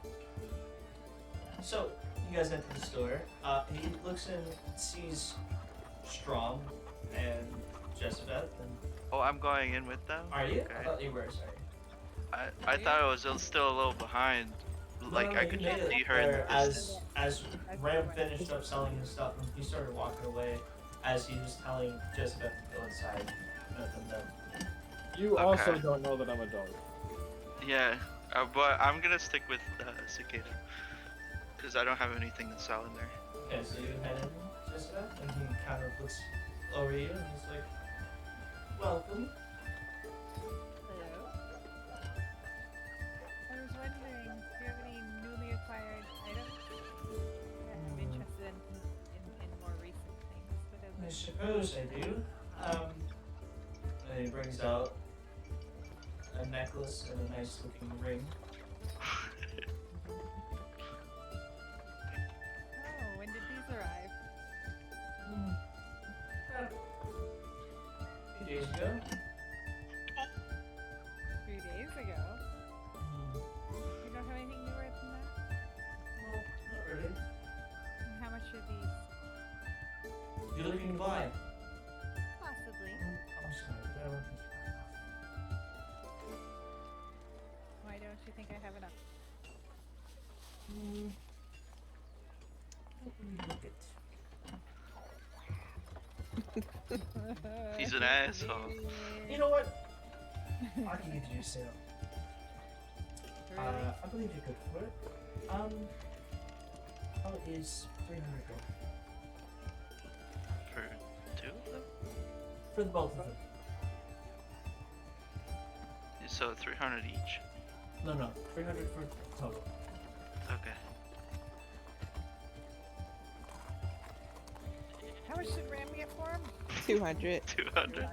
S1: yeah. So, you guys enter the store. He looks and sees Strong and Jezebeth, and
S4: Oh, I'm going in with them.
S1: are you? I
S4: Okay.
S1: thought you were, sorry.
S4: I thought I was still a little behind. Like
S1: No,
S4: I
S1: you
S4: could
S1: made
S4: just
S1: it
S4: see her in
S1: there
S4: the
S1: as Ram finished up selling his stuff, and he started walking away as he was telling Jezebeth to go inside. Let them know.
S5: You
S4: Okay.
S5: also don't know that I'm a dog.
S4: Yeah, but I'm gonna stick with Cicada. Because I don't have anything to sell in there.
S1: Okay, so you head in, Jessica, and he kind of looks over you, and he's like, "Welcome."
S2: Hello. I was wondering, do you have any newly acquired items? I'm interested in more recent things. What
S1: I
S2: is it?
S1: suppose I do. And he brings out a necklace and a nice-looking ring.
S2: Oh, when did these arrive?
S1: you're leaving by.
S2: Possibly.
S5: I'm sorry, but I don't think
S2: Why don't you think I have enough?
S4: He's an asshole.
S5: you know what? I can give you a sale.
S2: Really?
S5: I believe you're good for it. How is 300 gold?
S4: For two of them?
S5: For the both of them.
S4: So 300 each.
S5: No, 300 for total.
S4: Okay.
S2: How much did Ram get for him?
S6: 200.
S4: 200.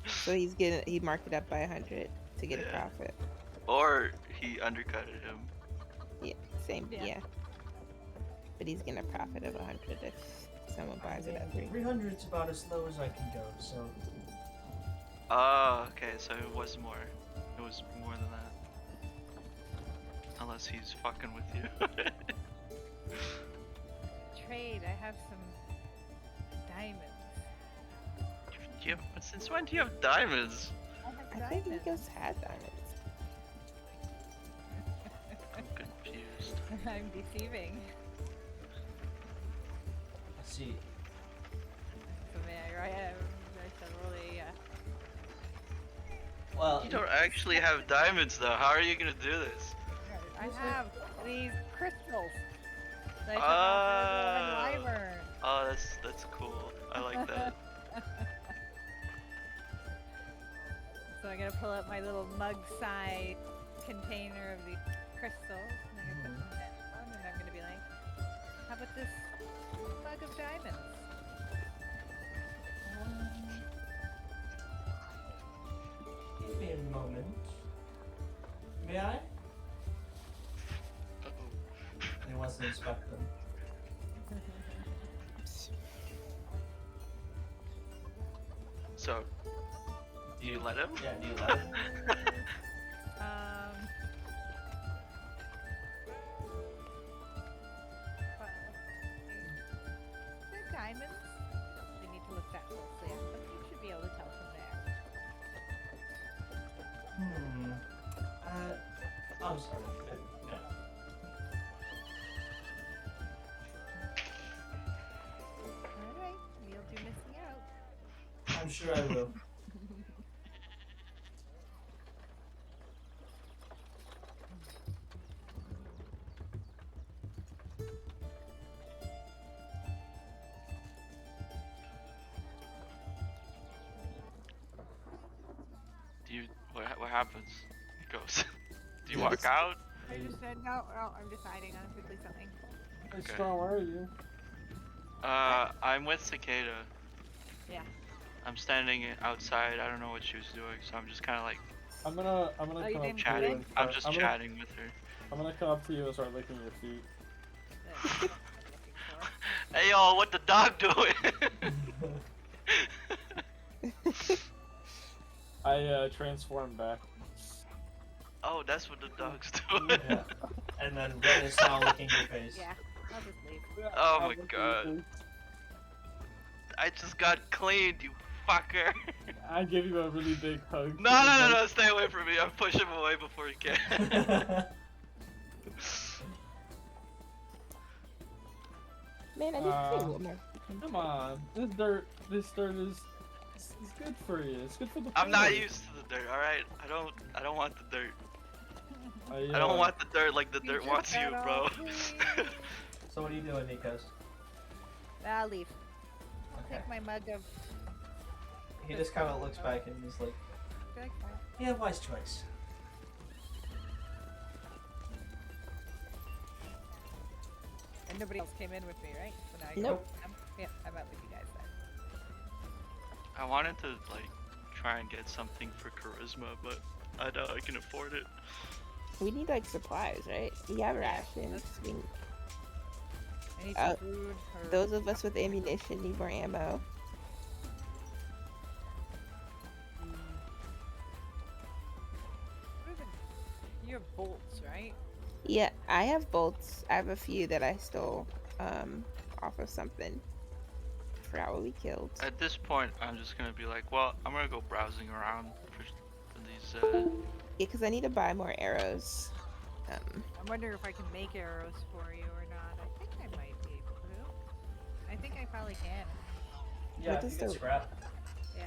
S6: So he marked it up by 100 to get a
S4: Yeah.
S6: profit.
S4: Or he undercutted him.
S6: Yeah, same.
S2: Yeah.
S6: Yeah. But he's getting a profit of 100 if someone buys it at 300.
S5: 300 is about as low as I can go, so
S4: Oh, okay, so it was more. It was more than that. Unless he's fucking with you.
S2: Trade. I have some diamonds.
S4: Since when do you have diamonds?
S2: I have
S6: I think
S2: diamonds.
S6: he goes had diamonds.
S4: I'm confused.
S2: I'm deceiving.
S5: let's see.
S2: So may I really,
S1: Well,
S4: You don't actually have diamonds though. How are you gonna do this?
S2: I have these crystals. That I took off of the wyvern.
S4: Oh, that's cool. I like that.
S2: So I'm gonna pull up my little mug-sized container of the crystals, and I'm gonna put them down, and I'm gonna be like, "How about this mug of diamonds?"
S5: Give me a moment. May I?
S4: Uh-oh.
S5: He wants to inspect them.
S4: So, do you let him?
S5: Yeah, do you like it?
S2: Um. Well, they're diamonds. They need to look that closely at them. You should be able to tell from there.
S5: I'm sorry. No.
S2: Alright, you'll do missing out.
S5: I'm sure I will.
S4: Do you? What happens? He goes. Do you
S3: Yeah,
S4: walk
S3: this-
S4: out?
S2: I just said, no, I'm deciding on quickly something.
S5: Hey,
S4: Okay.
S5: Strong, where are you?
S4: I'm with Cicada.
S2: Yeah.
S4: I'm standing outside. I don't know what she was doing, so I'm just kind of like
S5: I'm gonna
S2: Oh, you
S5: come up
S2: didn't
S5: to
S4: chatting.
S5: you and
S4: I'm
S5: start,
S4: just
S5: gonna,
S4: chatting with her.
S5: I'm gonna come up to you and start licking your feet.
S2: That's what I'm looking for.
S4: Hey yo, what the dog doing?
S5: I transform back.
S4: Oh, that's what the dog's doing.
S5: Yeah. And then Ren is now licking your face.
S2: Yeah, I'll just leave.
S4: Oh
S5: I'll
S4: my
S5: lick your
S4: God.
S5: face.
S4: I just got cleaned, you fucker.
S5: I give you a really big hug.
S4: No, stay away from me. I'm pushing him away before he can.
S6: Man, I didn't say woman.
S5: Come on, this dirt is good for you. It's good for the.
S4: I'm not
S5: planet.
S4: used to the dirt, alright? I don't want the dirt. I
S5: uh,
S4: don't want the dirt like the
S2: You
S4: dirt
S2: just
S4: wants you,
S2: got
S4: bro.
S2: all clean.
S5: So what are you doing, Nikos?
S2: I'll leave. I'll
S5: Okay.
S2: take my mug of.
S5: He just kind of looks back and he's like,
S2: Be like, "Fine."
S5: "Yeah, wise choice."
S2: And nobody else came in with me, right? So now
S6: Nope.
S2: Yeah, I'm out with you guys then.
S4: I wanted to like try and get something for charisma, but I doubt I can afford it.
S6: We need like supplies, right? We have rations. We,
S2: I need
S6: Uh,
S2: some food. Or...
S6: those of us with ammunition need more ammo.
S2: What are the... You have bolts, right?
S6: Yeah, I have bolts. I have a few that I stole off of something. forgot what we killed.
S4: At this point, I'm just gonna be like, well, I'm gonna go browsing around for these.
S6: Yeah, because I need to buy more arrows.
S2: I'm wondering if I can make arrows for you or not. I think I might be able to. I think I probably can.
S1: Yeah,
S6: What
S1: if
S6: does
S1: you get
S6: the-
S1: scrap.
S2: Yeah.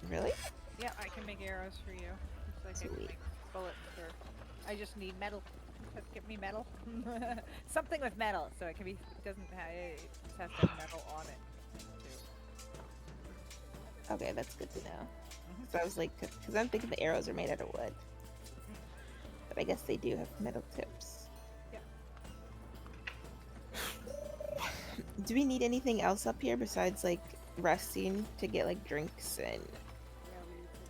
S6: Really?
S2: Yeah, I can make arrows for you. Looks like I can
S6: Sweet.
S2: make bullets for. I just need metal. Just get me metal. Something with metal, so it can be. It doesn't have. It just has to have metal on it. Too.
S6: Okay, that's good to know. So I was like, because I'm thinking the arrows are made out of wood. But I guess they do have metal tips.
S2: Yeah.
S6: Do we need anything else up here besides like resting to get like drinks and?
S2: Yeah, we need some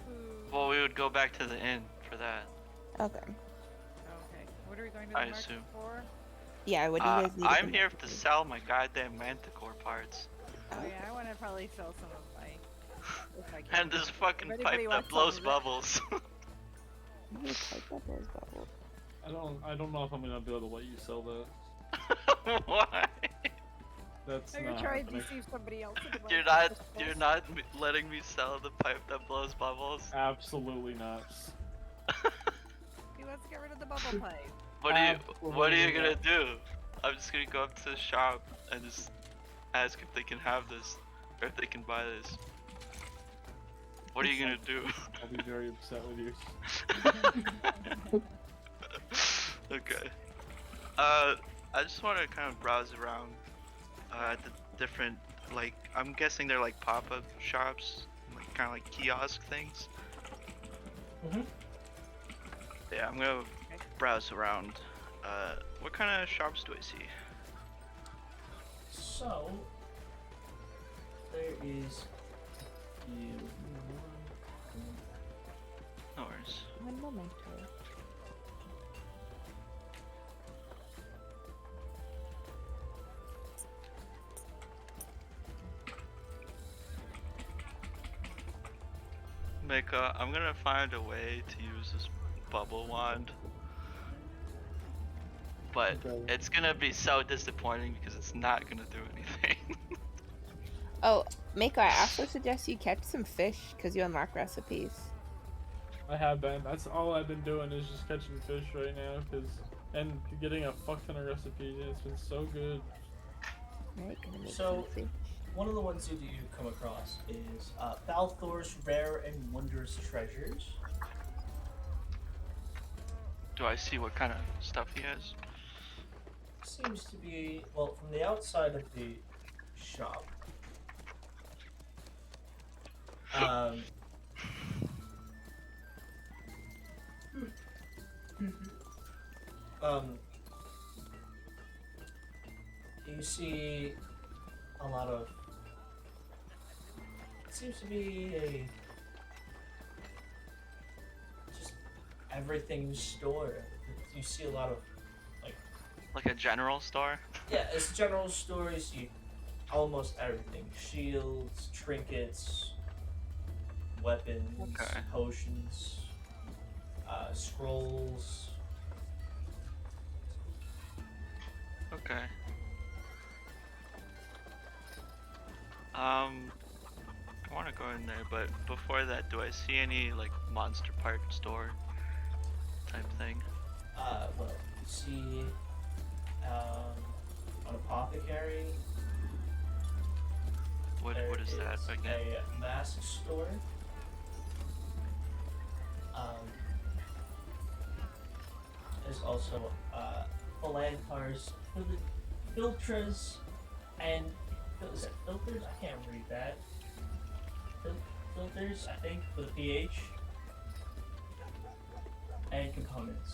S2: food.
S4: well, we would go back to the inn for that.
S6: Okay.
S2: Okay. What are we going to the
S4: I
S2: market
S4: assume.
S2: for?
S6: Yeah, what do you guys need?
S4: I'm here to sell my goddamn manticore parts.
S2: Oh yeah, I want to probably sell some of my. If I can.
S4: And this fucking
S2: If
S4: pipe
S2: anybody
S4: that
S2: wants
S4: blows
S2: some of it.
S4: bubbles.
S5: I don't know if I'm gonna be able to let you sell that.
S4: Why?
S5: That's
S2: I'm
S5: not
S2: gonna try and
S5: happening.
S2: deceive somebody else. in the
S4: You're
S2: market.
S4: not letting me sell the pipe that blows bubbles.
S5: Absolutely not.
S2: He wants to get rid of the bubble pipe.
S4: What are you
S5: Absolutely
S4: gonna
S5: not.
S4: do? I'm just gonna go up to the shop and just ask if they can have this or if they can buy this. What are you gonna do?
S5: I'll be very upset with you.
S4: Okay. I just want to kind of browse around at the different, like, I'm guessing they're like pop-up shops, like kind of like kiosk things.
S1: Mhm.
S4: Yeah, I'm gonna browse around. What kind of shops do I see?
S1: So there is you.
S4: No worries.
S6: One moment.
S4: Mika, I'm gonna find a way to use this bubble wand. But
S5: Okay.
S4: it's gonna be so disappointing because it's not gonna do anything.
S6: Oh, Mako, I also suggest you catch some fish because you unlock recipes.
S5: I have been. That's all I've been doing is just catching fish right now, and getting a fuck ton of recipes. And it's been so good.
S6: Right, gonna make
S1: So-
S6: some fish.
S1: One of the ones that you come across is Balthor's Rare and Wondrous Treasures.
S4: Do I see what kind of stuff he has?
S1: Seems to be, well, from the outside of the shop. You see a lot of. It seems to be a just everything store. You see a lot of
S4: Like a general store?
S1: yeah, it's a general store. You see almost everything: shields, trinkets, weapons,
S4: Okay.
S1: potions, scrolls.
S4: Okay. I want to go in there, but before that, do I see any like monster part store type thing?
S1: Well, you see an apothecary.
S4: What
S1: There
S4: is that again?
S1: A mask store. There's also Phalantar's Filtras and is it filters? I can't read that. Filters, I think, with a PH. And components.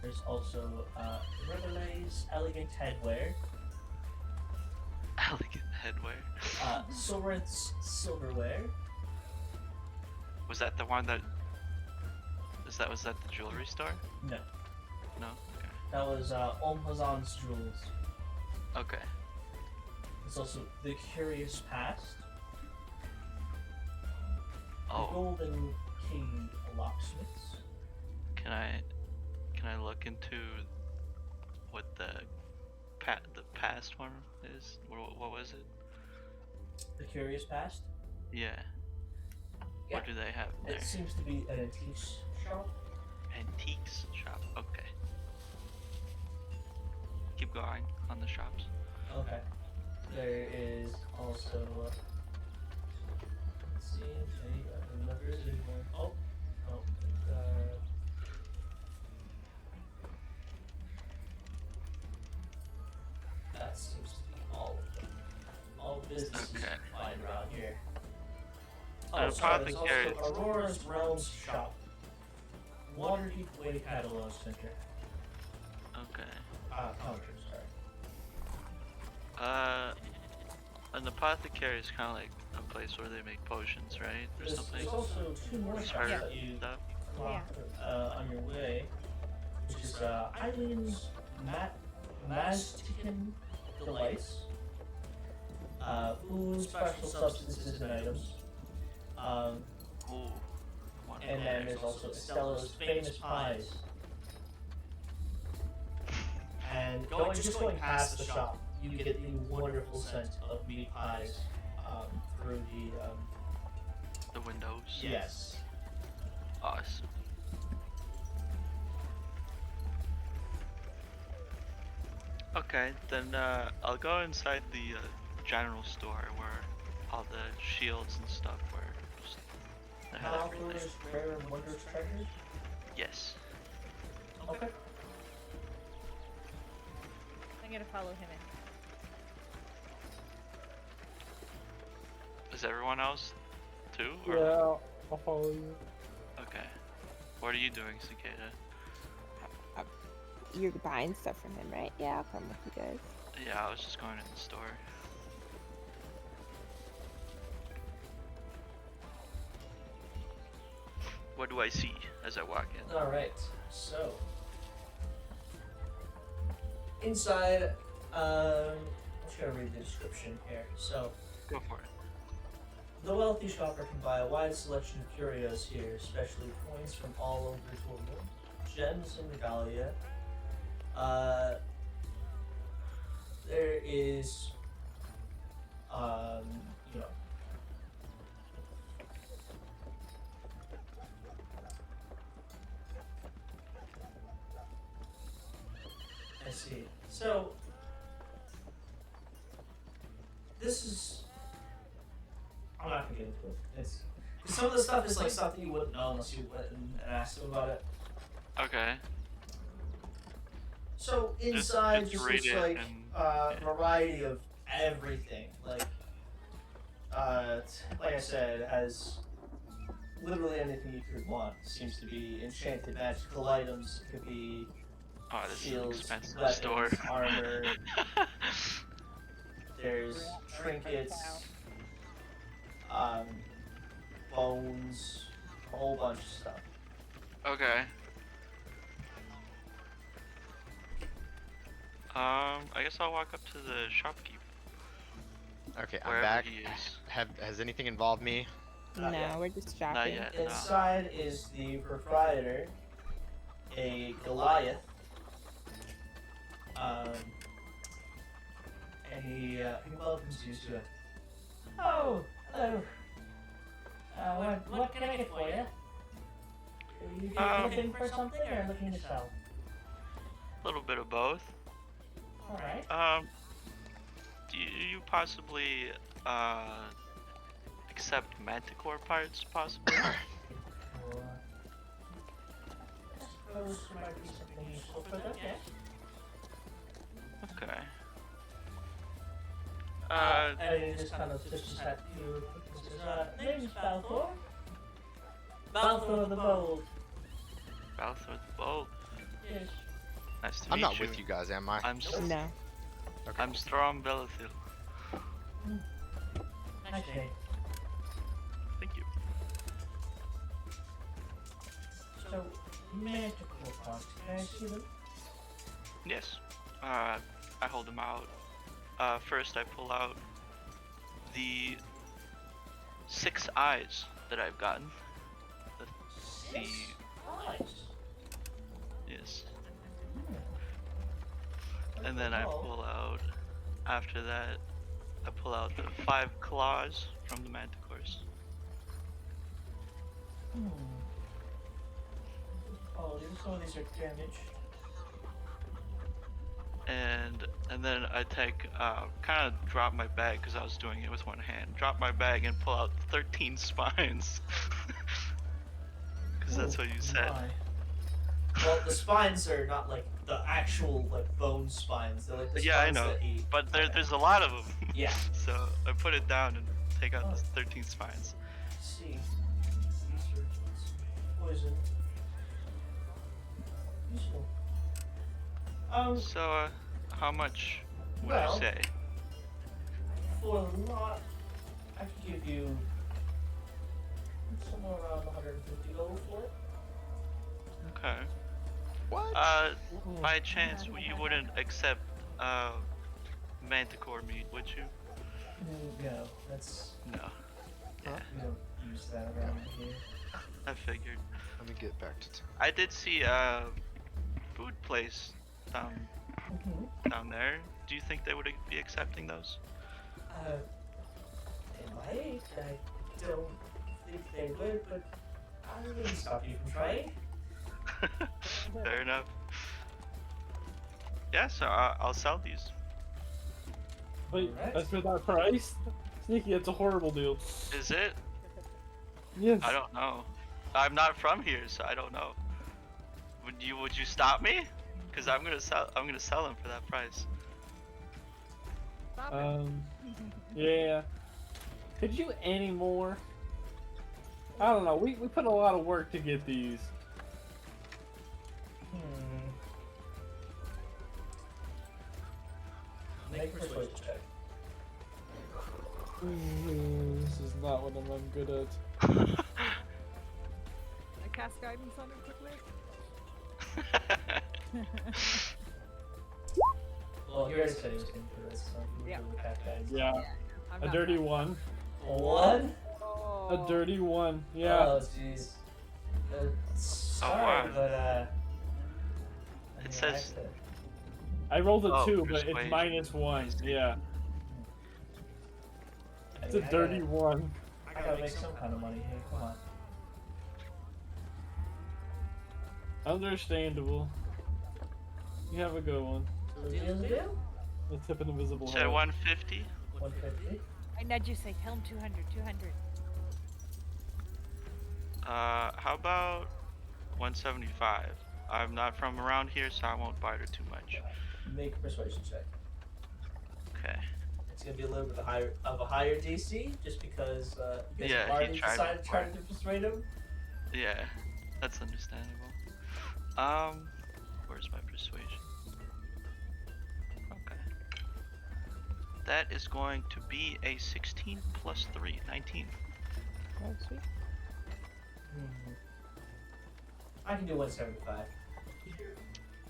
S1: There's also Riverlay's Elegant Headwear.
S4: Elegant headwear.
S1: Soren's Silverware.
S4: Was that the one that? Was that the jewelry store?
S1: No,
S4: No.
S1: that was Olmazan's Jewels.
S4: Okay.
S1: There's also The Curious Past. The
S4: Oh,
S1: Golden King Locksmiths.
S4: can I look into what the past one is? What was it?
S1: The Curious Past.
S4: Yeah.
S1: Yeah.
S4: What do they have in there?
S1: It seems to be an antiques shop.
S4: Antiques shop. Okay. Keep going on the shops.
S1: Okay. There is also. Let's see. Any numbers anymore? Oh. No. That seems to be all of them. All businesses
S4: Okay.
S1: you find around here.
S4: An
S1: Oh, sorry, there's
S4: apothecary.
S1: also Aurora's Realms shop. Waterdeep Way Catalog Center.
S4: Okay.
S1: Counter, sorry.
S4: An apothecary is kind of like a place where they make potions, right? Or something.
S1: There's also two more shops
S4: Herb
S1: that you
S4: stuff.
S1: clock on your way, which is Island's Mastican Delights, food, special substances and items,
S4: Ooh. One
S1: and then there's also Estella's Famous Pies. And just going past the shop, you get the wonderful scent of meat pies through
S4: the windows.
S1: yes.
S4: Awesome. Okay, then I'll go inside the general store where all the shields and stuff were. Just, I had everything.
S1: Balthor's Rare and Wondrous Treasures?
S4: Yes.
S1: Okay.
S2: I'm gonna follow him in.
S4: Is everyone else too? Or?
S5: Yeah, I'll follow you.
S4: Okay. What are you doing, Cicada?
S6: You're buying stuff from him, right? Yeah, I'll come with you guys.
S4: Yeah, I was just going in the store. What do I see as I walk in?
S1: Alright, so. Inside, I'm just gonna read the description here. So,
S4: Go for it.
S1: the wealthy shopper can buy a wide selection of curios here, especially coins from all over Toria, gems and regalia. There is, you know, I see. So, this is. I'm not gonna get into it. It's. Some of the stuff is like stuff that you wouldn't know unless you went and asked them about it.
S4: Okay.
S1: So inside
S4: just
S1: just
S4: read
S1: looks
S4: it
S1: like
S4: and-
S1: a variety of everything. Like I said, it has literally anything you could want. Seems to be enchanted magical items. It could be
S4: Oh, this is an
S1: shields,
S4: expensive
S1: weapons,
S4: store.
S1: armor. There's trinkets, bones, a whole bunch of stuff.
S4: Okay. I guess I'll walk up to the shopkeep.
S7: Okay, I'm
S4: Wherever
S7: back.
S4: he is.
S7: Has anything involved me?
S1: Not
S6: no,
S1: yet.
S6: we're just
S4: Not
S6: shopping.
S4: yet. No.
S1: Inside is the proprietor, a Goliath, and he welcomes you to it. Oh, hello. What can I get for you? Are you looking for something or looking to sell?
S4: A little bit of both.
S1: All right.
S4: Do you possibly accept manticore parts, possibly?
S1: Well, I suppose there might be something useful for them. Yes.
S4: Okay.
S1: And he just kind of tips his hat to you and says, name's Balthor. Balthor the Bold.
S4: Balthor the Bold.
S1: Yes.
S4: Nice to
S7: I'm
S4: meet
S7: not
S4: you.
S7: with you guys, am I?
S6: No.
S7: Okay.
S4: I'm Strom Belethil.
S1: Nice day.
S4: Thank you.
S1: So, manticore parts, can I see them?
S4: Yes. I hold them out. First I pull out the 6 eyes that I've gotten. The
S1: Nice.
S4: yes. And then I pull out after that, I pull out the 5 claws from the manticores.
S1: Oh, some of these are damaged.
S4: And then I take kind of drop my bag because I was doing it with one hand. Drop my bag and pull out 13 spines. Because that's what you said.
S1: My. Well, the spines are not like the actual like bone spines. They're like the
S4: Yeah, I
S1: spines
S4: know.
S1: that eat.
S4: But
S1: Okay.
S4: there's a lot of them.
S1: Yeah.
S4: So I put it down and take out the 13 spines.
S1: Let's see. These are poison. Useful.
S4: So, how much would
S1: well,
S4: you say?
S1: For a lot, I could give you somewhere around 150 gold for it.
S4: Okay.
S3: What?
S4: By chance, you wouldn't accept manticore meat, would you?
S1: No, that's
S4: No. Yeah,
S1: we don't use that around here.
S4: I figured.
S3: Let me get back to town.
S4: I did see a food place down there. Do you think they would be accepting those?
S1: They might. I don't think they would, but I wouldn't stop you from trying.
S4: Fair enough. Yeah, so I'll sell these.
S5: Wait,
S1: Alright.
S5: that's for that price? Sneaky, it's a horrible deal.
S4: Is it?
S5: Yes.
S4: I don't know. I'm not from here, so I don't know. Would you stop me? Cause I'm gonna sell them for that price.
S2: Stop it.
S5: Yeah. Could you any more? I don't know. We put a lot of work to get these.
S1: Make a persuasion check.
S5: This is not what I'm good at.
S2: I cast guidance on him quickly.
S1: Well, he already said he was going to do this, so he
S2: Yeah.
S1: would do that guys.
S5: Yeah.
S2: I'm
S5: A
S2: not
S5: dirty
S2: bad.
S5: one.
S1: One?
S2: Oh.
S5: A dirty one. Yeah.
S1: Oh, jeez. Sorry,
S4: wow.
S1: but I
S4: It says-
S5: I rolled a
S4: Oh,
S5: 2, but it's
S4: persuasion.
S5: -1. Yeah. It's a
S1: I
S5: dirty
S1: gotta-
S5: one.
S1: I gotta make some kind of money here. Come on.
S5: Understandable. You have a good one.
S1: So deal's a deal?
S5: Let's tip an invisible
S4: Said
S5: heart.
S4: 150.
S1: 150.
S2: I nudge you, say, tell him 200, 200.
S4: How about 175? I'm not from around here, so I won't barter too much.
S1: Make a persuasion check.
S4: Okay.
S1: It's gonna be a little bit of a higher DC, just because you guys
S4: Yeah,
S1: have
S4: he
S1: already
S4: tried
S1: decided to try
S4: before.
S1: to persuade him.
S4: Yeah, that's understandable. Where's my persuasion? Okay. That is going to be a 16 plus 3, 19.
S2: Oh, sweet.
S1: I can do 175.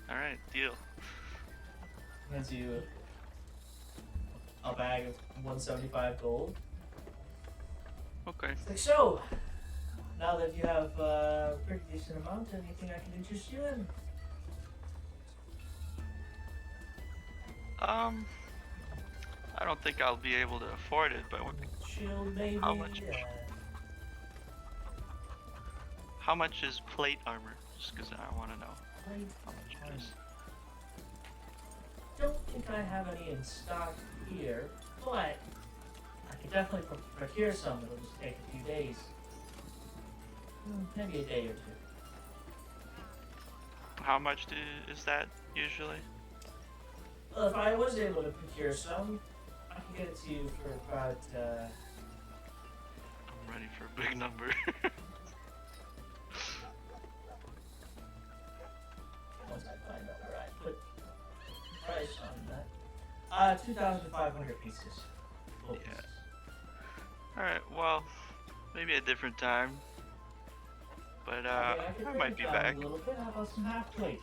S4: Alright, deal.
S1: Hands you a bag of 175 gold.
S4: Okay.
S1: It's like, so, now that you have a pretty decent amount, anything I can interest you in?
S4: I don't think I'll be able to afford it, but
S1: Shield, maybe?
S4: How much?
S1: Yeah.
S4: how much is plate armor? Just because I want to know how much it is.
S1: Don't think I have any in stock here, but I can definitely procure some. It'll just take a few days. Maybe a day or two.
S4: How much is that usually?
S1: Well, if I was able to procure some, I can get it to you for about,
S4: I'm ready for a big number.
S1: once I find out where I put price on that. 2,500 pieces. Gold
S4: Yeah.
S1: pieces.
S4: Alright, well, maybe a different time. But
S1: could
S4: I
S1: break
S4: might
S1: it
S4: be
S1: down
S4: back.
S1: A little bit. How about some half plate?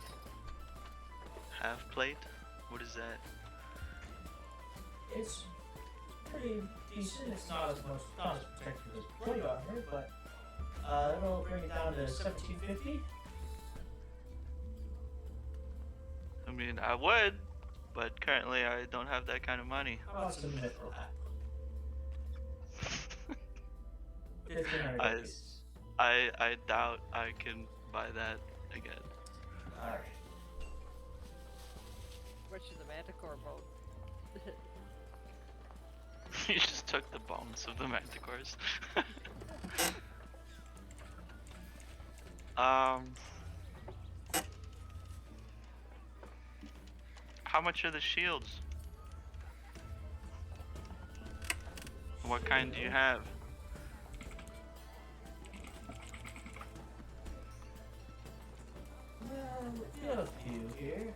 S4: Half plate? What is that?
S1: It's pretty decent. It's not as protective as plate armor, but it'll bring it down to 1750.
S4: I mean, I would, but currently I don't have that kind of money.
S1: How about some mithril hat? 1,500
S4: I-
S1: gold pieces.
S4: I doubt I can buy that again.
S1: Alright.
S2: Which is a manticore bone.
S4: You just took the bones of the manticores. How much are the shields? What kind do you have?
S1: We got a few here.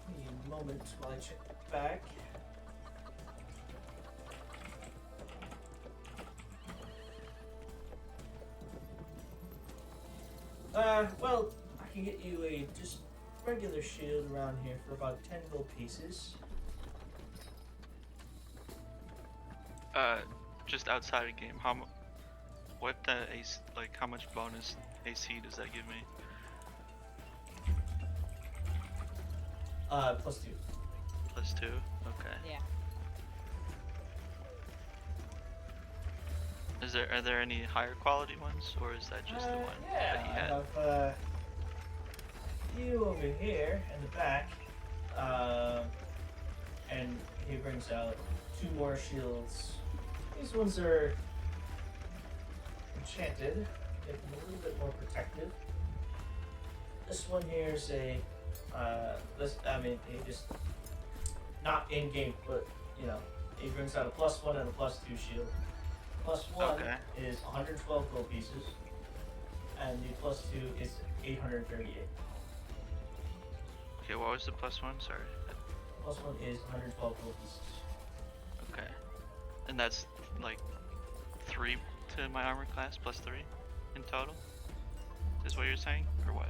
S1: Give me a moment while I check the back. Well, I can get you a just regular shield around here for about 10 gold pieces.
S4: Just outside of game, what AC, like how much bonus AC does that give me?
S1: +2.
S4: +2? Okay.
S2: Yeah.
S4: Are there any higher quality ones, or is that just the one
S1: Yeah,
S4: that you
S1: I
S4: had?
S1: have you over here in the back, and he brings out 2 more shields. These ones are enchanted, make them a little bit more protective. This one here is a, he just not in game, but you know, he brings out a +1 and a +2 shield. +1
S4: Okay.
S1: is 112 gold pieces, and the +2 is 838.
S4: Okay, what was the +1? Sorry.
S1: +1 is 112 gold pieces.
S4: Okay. And that's like 3 to my armor class, +3 in total? Is what you're saying? Or what?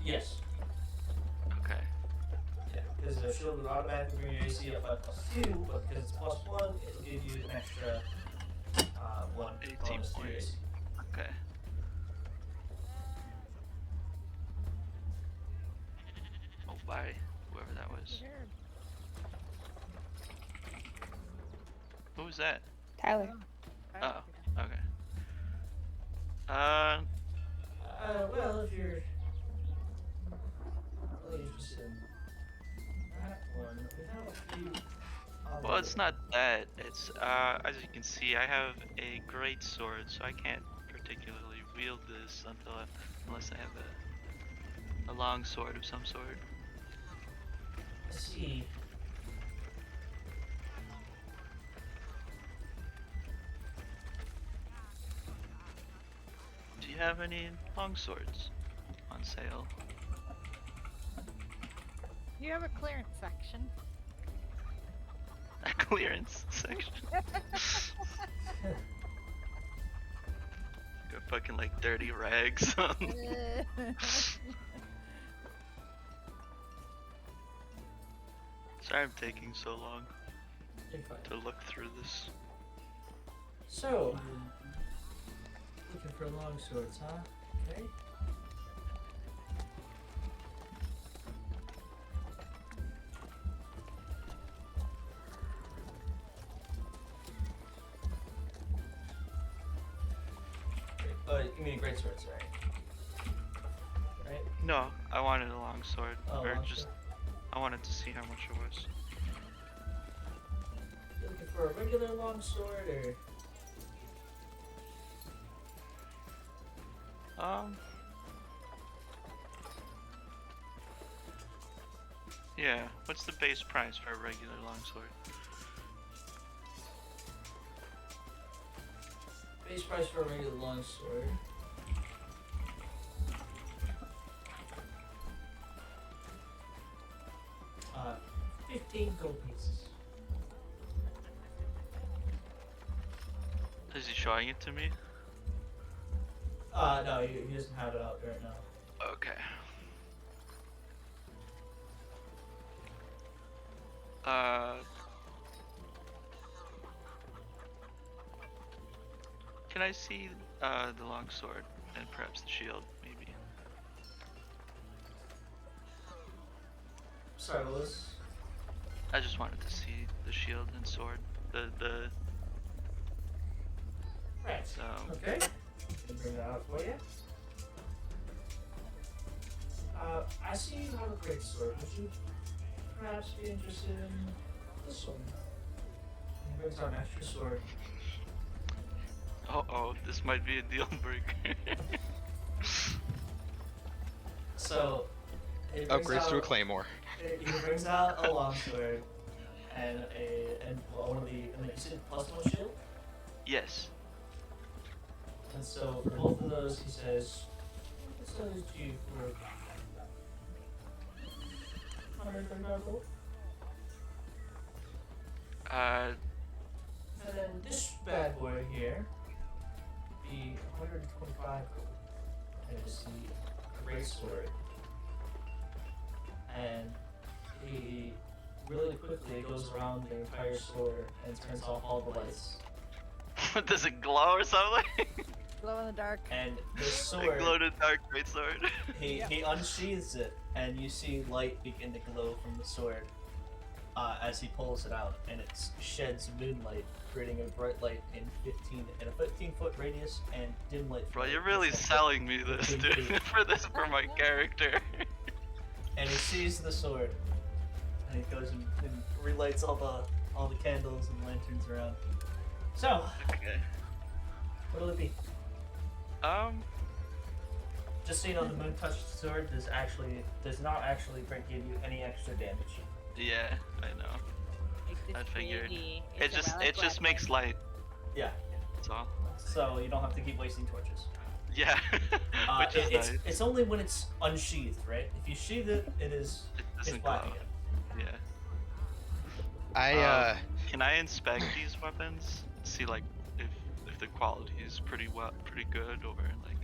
S1: Yes.
S4: Okay.
S1: Yeah, because the shield would automatically bring your AC up by +2, but because it's +1, it'll give you an extra 1
S4: 18
S1: bonus to your
S4: points.
S1: AC.
S4: Okay. Oh, bye, whoever that was.
S2: Weird.
S4: Who was that?
S6: Tyler.
S4: Oh, okay.
S1: Well, if you're really interested in that one, we have a few.
S4: Well, it's not that. It's as you can see, I have a great sword, so I can't particularly wield this unless I have a long sword of some sort.
S1: Let's see.
S4: Do you have any long swords on sale?
S2: You have a clearance section.
S4: A clearance section. Got fucking like dirty rags on. Sorry I'm taking so long
S1: You're fine.
S4: to look through this.
S1: So, looking for long swords, huh? Okay. You mean great swords, right? Right?
S4: No, I wanted a long sword.
S1: Oh,
S4: or
S1: long
S4: just
S1: sword.
S4: I wanted to see how much it was.
S1: You looking for a regular long sword or?
S4: Yeah, what's the base price for a regular longsword?
S1: Base price for a regular long sword. Uh, 15 gold pieces.
S4: Is he showing it to me?
S1: No, he doesn't have it out right now.
S4: Okay. Uh. Can I see the longsword and perhaps the shield, maybe?
S1: Sorry, what was?
S4: I just wanted to see the shield and sword. The
S1: Right. Okay. Can bring that out for you. I see you have a great sword. Would you perhaps be interested in this one? He brings out an extra sword.
S4: oh, this might be a deal breaker.
S1: So, he brings
S7: Upgrades to a
S1: out-
S7: claymore.
S1: He brings out a longsword and one of the and you said +1 shield.
S4: Yes.
S1: And so for both of those, he says, "What sells you for 135 gold?" And then this bad boy here, be 125 gold. And it's the great sword. And he really quickly goes around the entire sword and turns off all the lights.
S4: Does it glow or something?
S2: Glow in the dark.
S1: And the
S4: A
S1: sword,
S4: glow in the dark greatsword.
S1: he unsheathes it, and you see light begin to glow from the sword as he pulls it out, and it sheds moonlight, creating a bright light in a 15-foot radius and dim light.
S4: Bro,
S1: from
S4: you're
S1: it.
S4: really
S1: It's like
S4: selling me this,
S1: 15
S4: dude.
S1: feet.
S4: for my character.
S1: And he sees the sword, and he goes and relights all the candles and lanterns around. So,
S4: Okay.
S1: what'll it be? Just so you know, the moon touched sword does not actually give you any extra damage.
S4: Yeah, I know.
S2: It's
S4: I figured.
S2: really-
S4: It
S2: it's a relic
S4: just
S2: weapon.
S4: makes light.
S1: Yeah,
S4: That's all.
S1: so you don't have to keep wasting torches.
S4: Yeah. Which is nice.
S1: It's only when it's unsheathed, right? If you sheathe it, it's
S4: doesn't
S1: black
S4: glow.
S1: again.
S4: Yeah. Can I inspect these weapons? See like if the quality is pretty good or like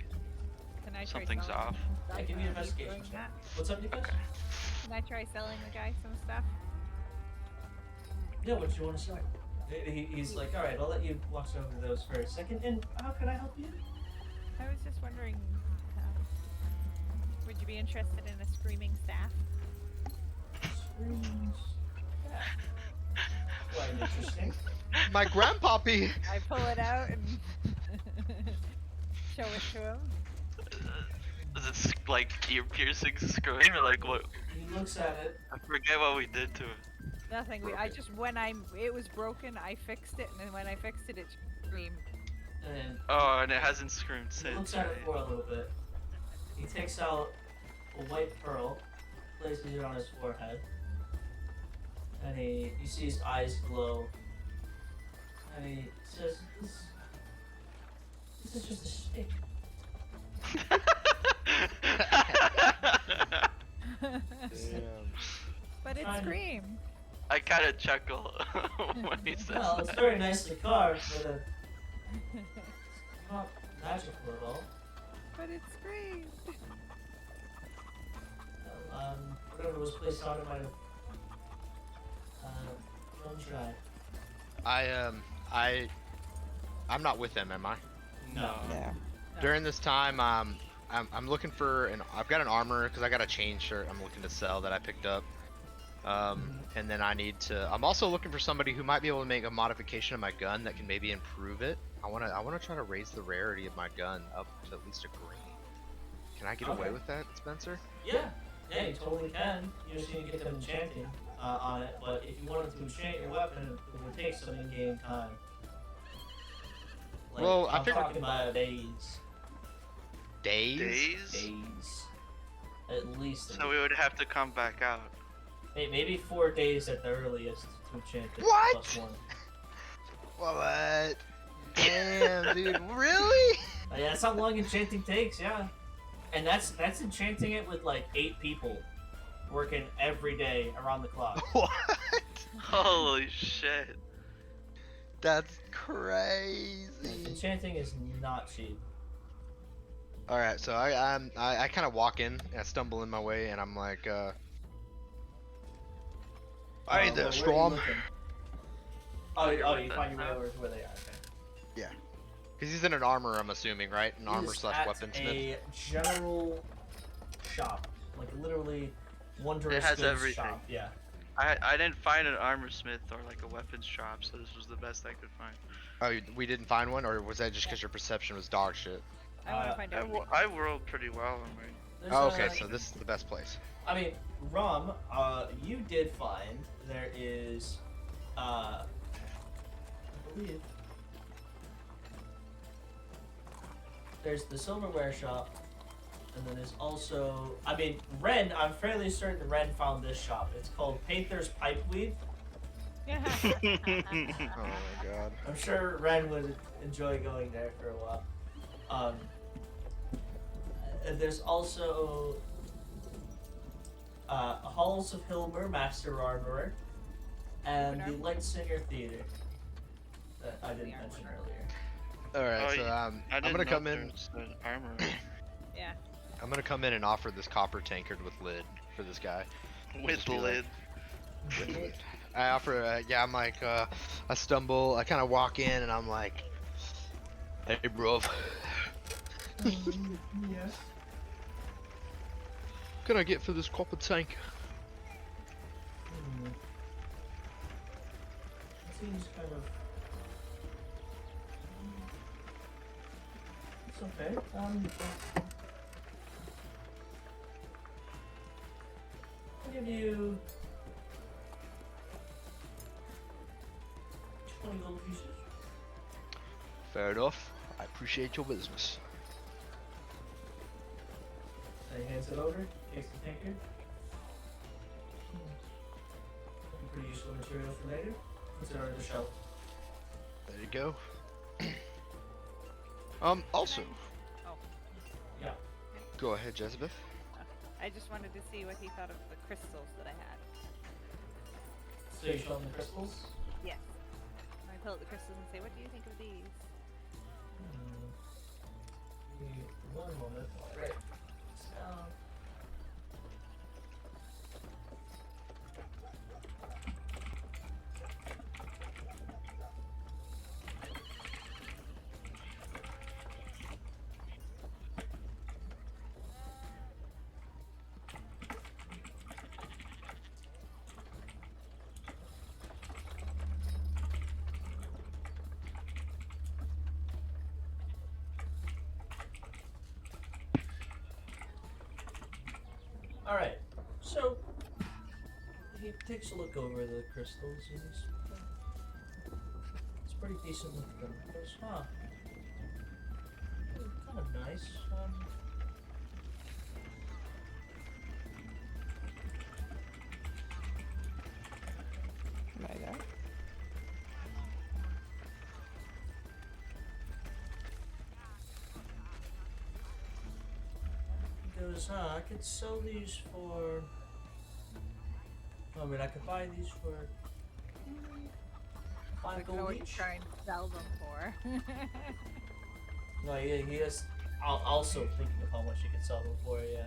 S2: Can I try
S4: something's
S2: selling
S4: off.
S2: the
S1: Yeah, give
S2: guy
S1: me an
S2: some
S1: investigation
S2: doing
S1: check.
S2: that?
S1: What's up, Nicholas?
S4: Okay.
S2: Can I try selling the guy some stuff?
S1: Yeah, what do you want to sell? He's like, all right, I'll let you watch over those for a second. And how can I help you?
S2: I was just wondering, would you be interested in a screaming staff?
S1: Screens. Yeah. Quite interesting.
S7: My grandpappy.
S2: I pull it out and show it to him.
S4: Is it like ear piercing scream or like what?
S1: He looks at it.
S4: I forget what we did to it.
S2: Nothing. It was broken. I fixed it, and then when I fixed it, it screamed.
S1: And
S4: Oh, and it hasn't screamed
S1: he
S4: since.
S1: looks at it
S4: Right?
S1: for a little bit. He takes out a white pearl, places it on his forehead, and you see his eyes glow. And he says, "This is just a stick."
S2: But it
S1: Fine.
S2: screamed.
S4: I kind of chuckle when he says
S1: Well, it's
S4: that.
S1: very nicely carved, but not magical at all.
S2: But it screamed.
S1: Well, whatever was placed on it might have run dry.
S7: I'm not with them, am I?
S1: No.
S6: Yeah.
S7: During this time, I'm looking for I've got an armor because I got a chain shirt I'm looking to sell that I picked up. And then I'm also looking for somebody who might be able to make a modification of my gun that can maybe improve it. I wanna try to raise the rarity of my gun up to at least a green. Can I get away
S1: Okay.
S7: with that, Spencer?
S1: Yeah, you totally can. You just need to get them enchanting on it, but if you wanted to enchant your weapon, it would take some in-game time. Like,
S7: Well, I
S1: I'm
S7: figured-
S1: talking about days.
S7: Days?
S1: Days. At least.
S4: So we would have to come back out.
S1: Maybe 4 days at the earliest to enchant it.
S7: What?
S1: +1.
S7: What? Damn, dude, really?
S1: Yeah, that's how long enchanting takes, yeah. And that's enchanting it with like 8 people working every day around the clock.
S7: What?
S4: Holy shit.
S7: That's crazy.
S1: Enchanting is not cheap.
S7: All right, so I kind of walk in and I stumble in my way and I'm like,
S3: Alright
S1: Where
S3: then,
S1: are you
S7: Strom.
S1: looking? Oh, you find your way over to where they are. Okay.
S7: because he's in an armor, I'm assuming, right? An armor
S1: He's
S7: slash
S1: at
S7: weaponsmith.
S1: a general shop, like literally wondrous
S4: It has
S1: goods
S4: everything.
S1: shop. Yeah.
S4: I didn't find an armor smith or like a weapons shop, so this was the best I could find.
S7: Oh, we didn't find one, or was that just because your perception was dog shit?
S2: I want to find out.
S4: I rolled pretty well on mine.
S1: There's
S7: Oh, okay,
S1: a-
S7: so this is the best place.
S1: I mean, Rum, you did find there is, I believe, there's the silverware shop, and then there's also, I mean, Ren, I'm fairly certain Ren found this shop. It's called Painter's Pipeweed.
S7: Oh my god.
S1: I'm sure Ren would enjoy going there for a while. And there's also Halls of Hilmer, Master Armorer, and the Light Singer Theater that I didn't mention earlier.
S7: All right,
S4: Oh,
S7: so
S4: I
S7: I'm
S4: didn't
S7: gonna
S4: know
S7: come in.
S4: there's an armor.
S2: Yeah.
S7: I'm gonna come in and offer this copper tankard with lid for this guy.
S4: With
S7: Just be like-
S4: lid.
S7: With lid. I offer, yeah, I'm like, I stumble, I kind of walk in, and I'm like, hey, bro.
S1: Yes.
S7: Can I get for this copper tank?
S1: Seems kind of. It's okay. I'll give you 20 gold pieces.
S7: Fair enough. I appreciate your business.
S1: And he hands it over, takes the tankard. Pretty useful material for later. Puts it on the shelf.
S7: There you go. Also,
S2: Oh,
S1: Yeah.
S7: go ahead, Jezebeth.
S2: I just wanted to see what he thought of the crystals that I had.
S1: So you show him the crystals?
S2: Yes. I pull out the crystals and say, what do you think of these?
S1: Give me 1 moment. Right. Down. Alright, so he takes a look over the crystals and it's pretty decent looking. He goes, huh, kind of nice.
S6: My God.
S1: He goes, I could sell these for. I mean, I could buy these for 5
S2: Like, know
S1: gold
S2: what you're
S1: each.
S2: trying to sell them for.
S1: No, he is also thinking of how much he could sell them for, yeah.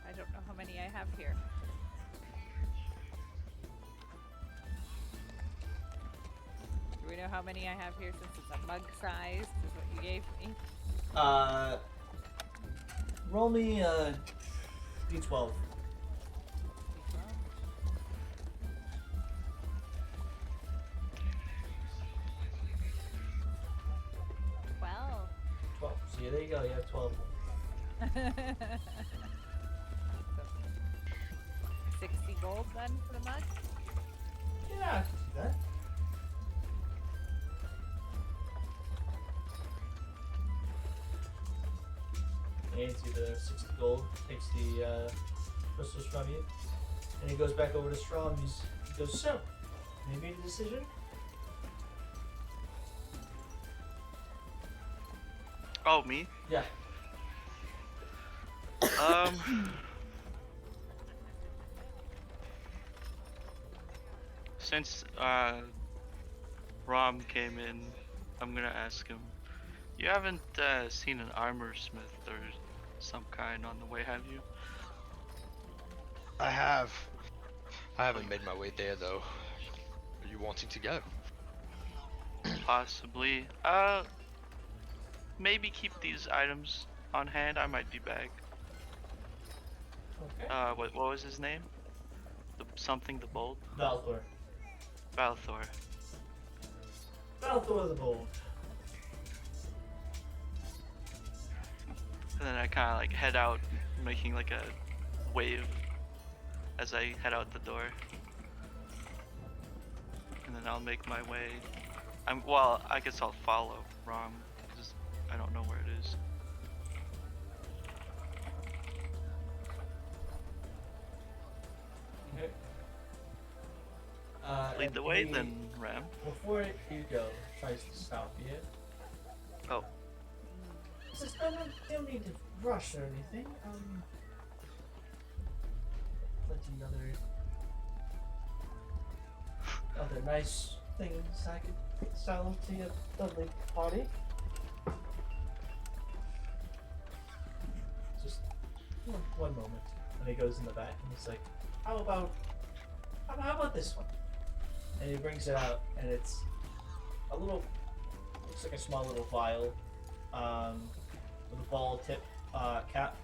S2: I don't know how many I have here. Do we know how many I have here since it's a mug size? Is what you gave me?
S1: Roll me d12.
S2: Well.
S1: 12. So yeah, there you go. You have 12.
S2: 60 gold then for the mug?
S1: Yeah, I can do that. He hands you the 60 gold, takes the crystals from you, and he goes back over to Strom. He goes, so, have you made a decision?
S4: Oh, me?
S1: Yeah.
S4: since Rom came in, I'm gonna ask him. You haven't seen an armor smith or some kind on the way, have you?
S7: I have. I haven't made my way there though. Are you wanting to go?
S4: Possibly. Maybe keep these items on hand. I might be back.
S1: Okay.
S4: What was his name? Something the Bold?
S1: Balthor.
S4: Balthor.
S1: Balthor the Bold.
S4: And then I kind of like head out, making like a wave as I head out the door. And then I'll make my way. Well, I guess I'll follow Rom, because I don't know where it is.
S1: Okay.
S4: Lead
S1: and
S4: the way
S1: he-
S4: then, Ram.
S1: Before you go, tries to stop you.
S4: Oh.
S1: He says, no, don't need to rush or anything. Plenty other nice things I could sell to your lovely party. Just one moment. And he goes in the back and he's like, how about this one? And he brings it out and it's a little, looks like a small little vial with a ball tip cap.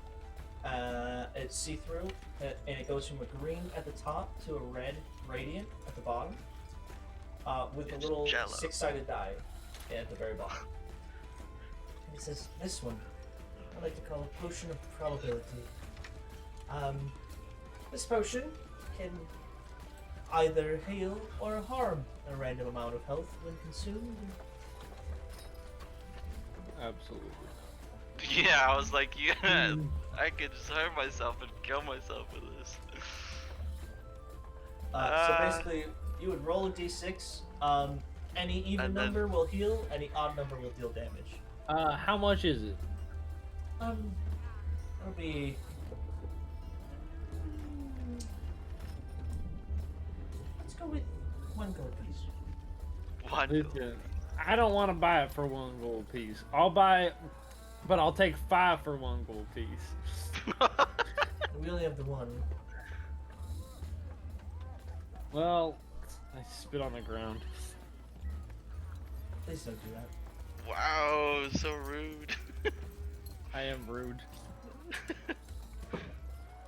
S1: It's see-through and it goes from a green at the top to a red radiant at the bottom with a
S4: It's
S1: little
S4: Jell-O.
S1: six-sided die at the very bottom. And it says, this one, I like to call a potion of probability. This potion can either heal or harm a random amount of health when consumed.
S5: Absolutely.
S4: Yeah, I was like, yeah, I could just hurt myself and kill myself with this.
S1: So basically, you would roll a d6. Any even
S4: And then-
S1: number will heal. Any odd number will deal damage.
S5: How much is it?
S1: It'll be. Let's go with 1 gold piece.
S4: One.
S5: Listen, I don't want to buy it for 1 gold piece. I'll buy it, but I'll take 5 for 1 gold piece.
S1: We only have the one.
S5: Well, I spit on the ground.
S1: Please don't do that.
S4: Wow, so rude.
S5: I am rude.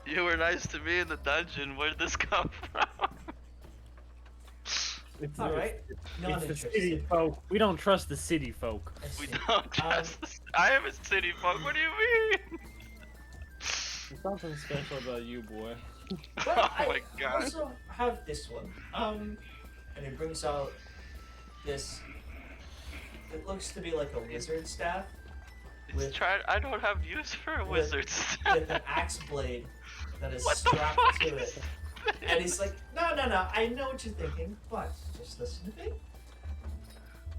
S4: You were nice to me in the dungeon. Where did this come from?
S5: It's,
S1: All right. Not
S5: it's the
S1: interested.
S5: city folk. We don't trust the city folk.
S1: I
S4: We
S1: see.
S4: don't trust this. I am a city folk. What do you mean?
S5: There's something special about you, boy.
S1: But
S4: Oh
S1: I
S4: my god.
S1: also have this one. And it brings out this. It looks to be like a wizard staff with-
S4: I don't have use for a
S1: with-
S4: wizard
S1: with an axe blade that is
S4: What the
S1: strapped
S4: fuck
S1: to
S4: is
S1: it. And he's like, no, I know what you're thinking, but just listen to me.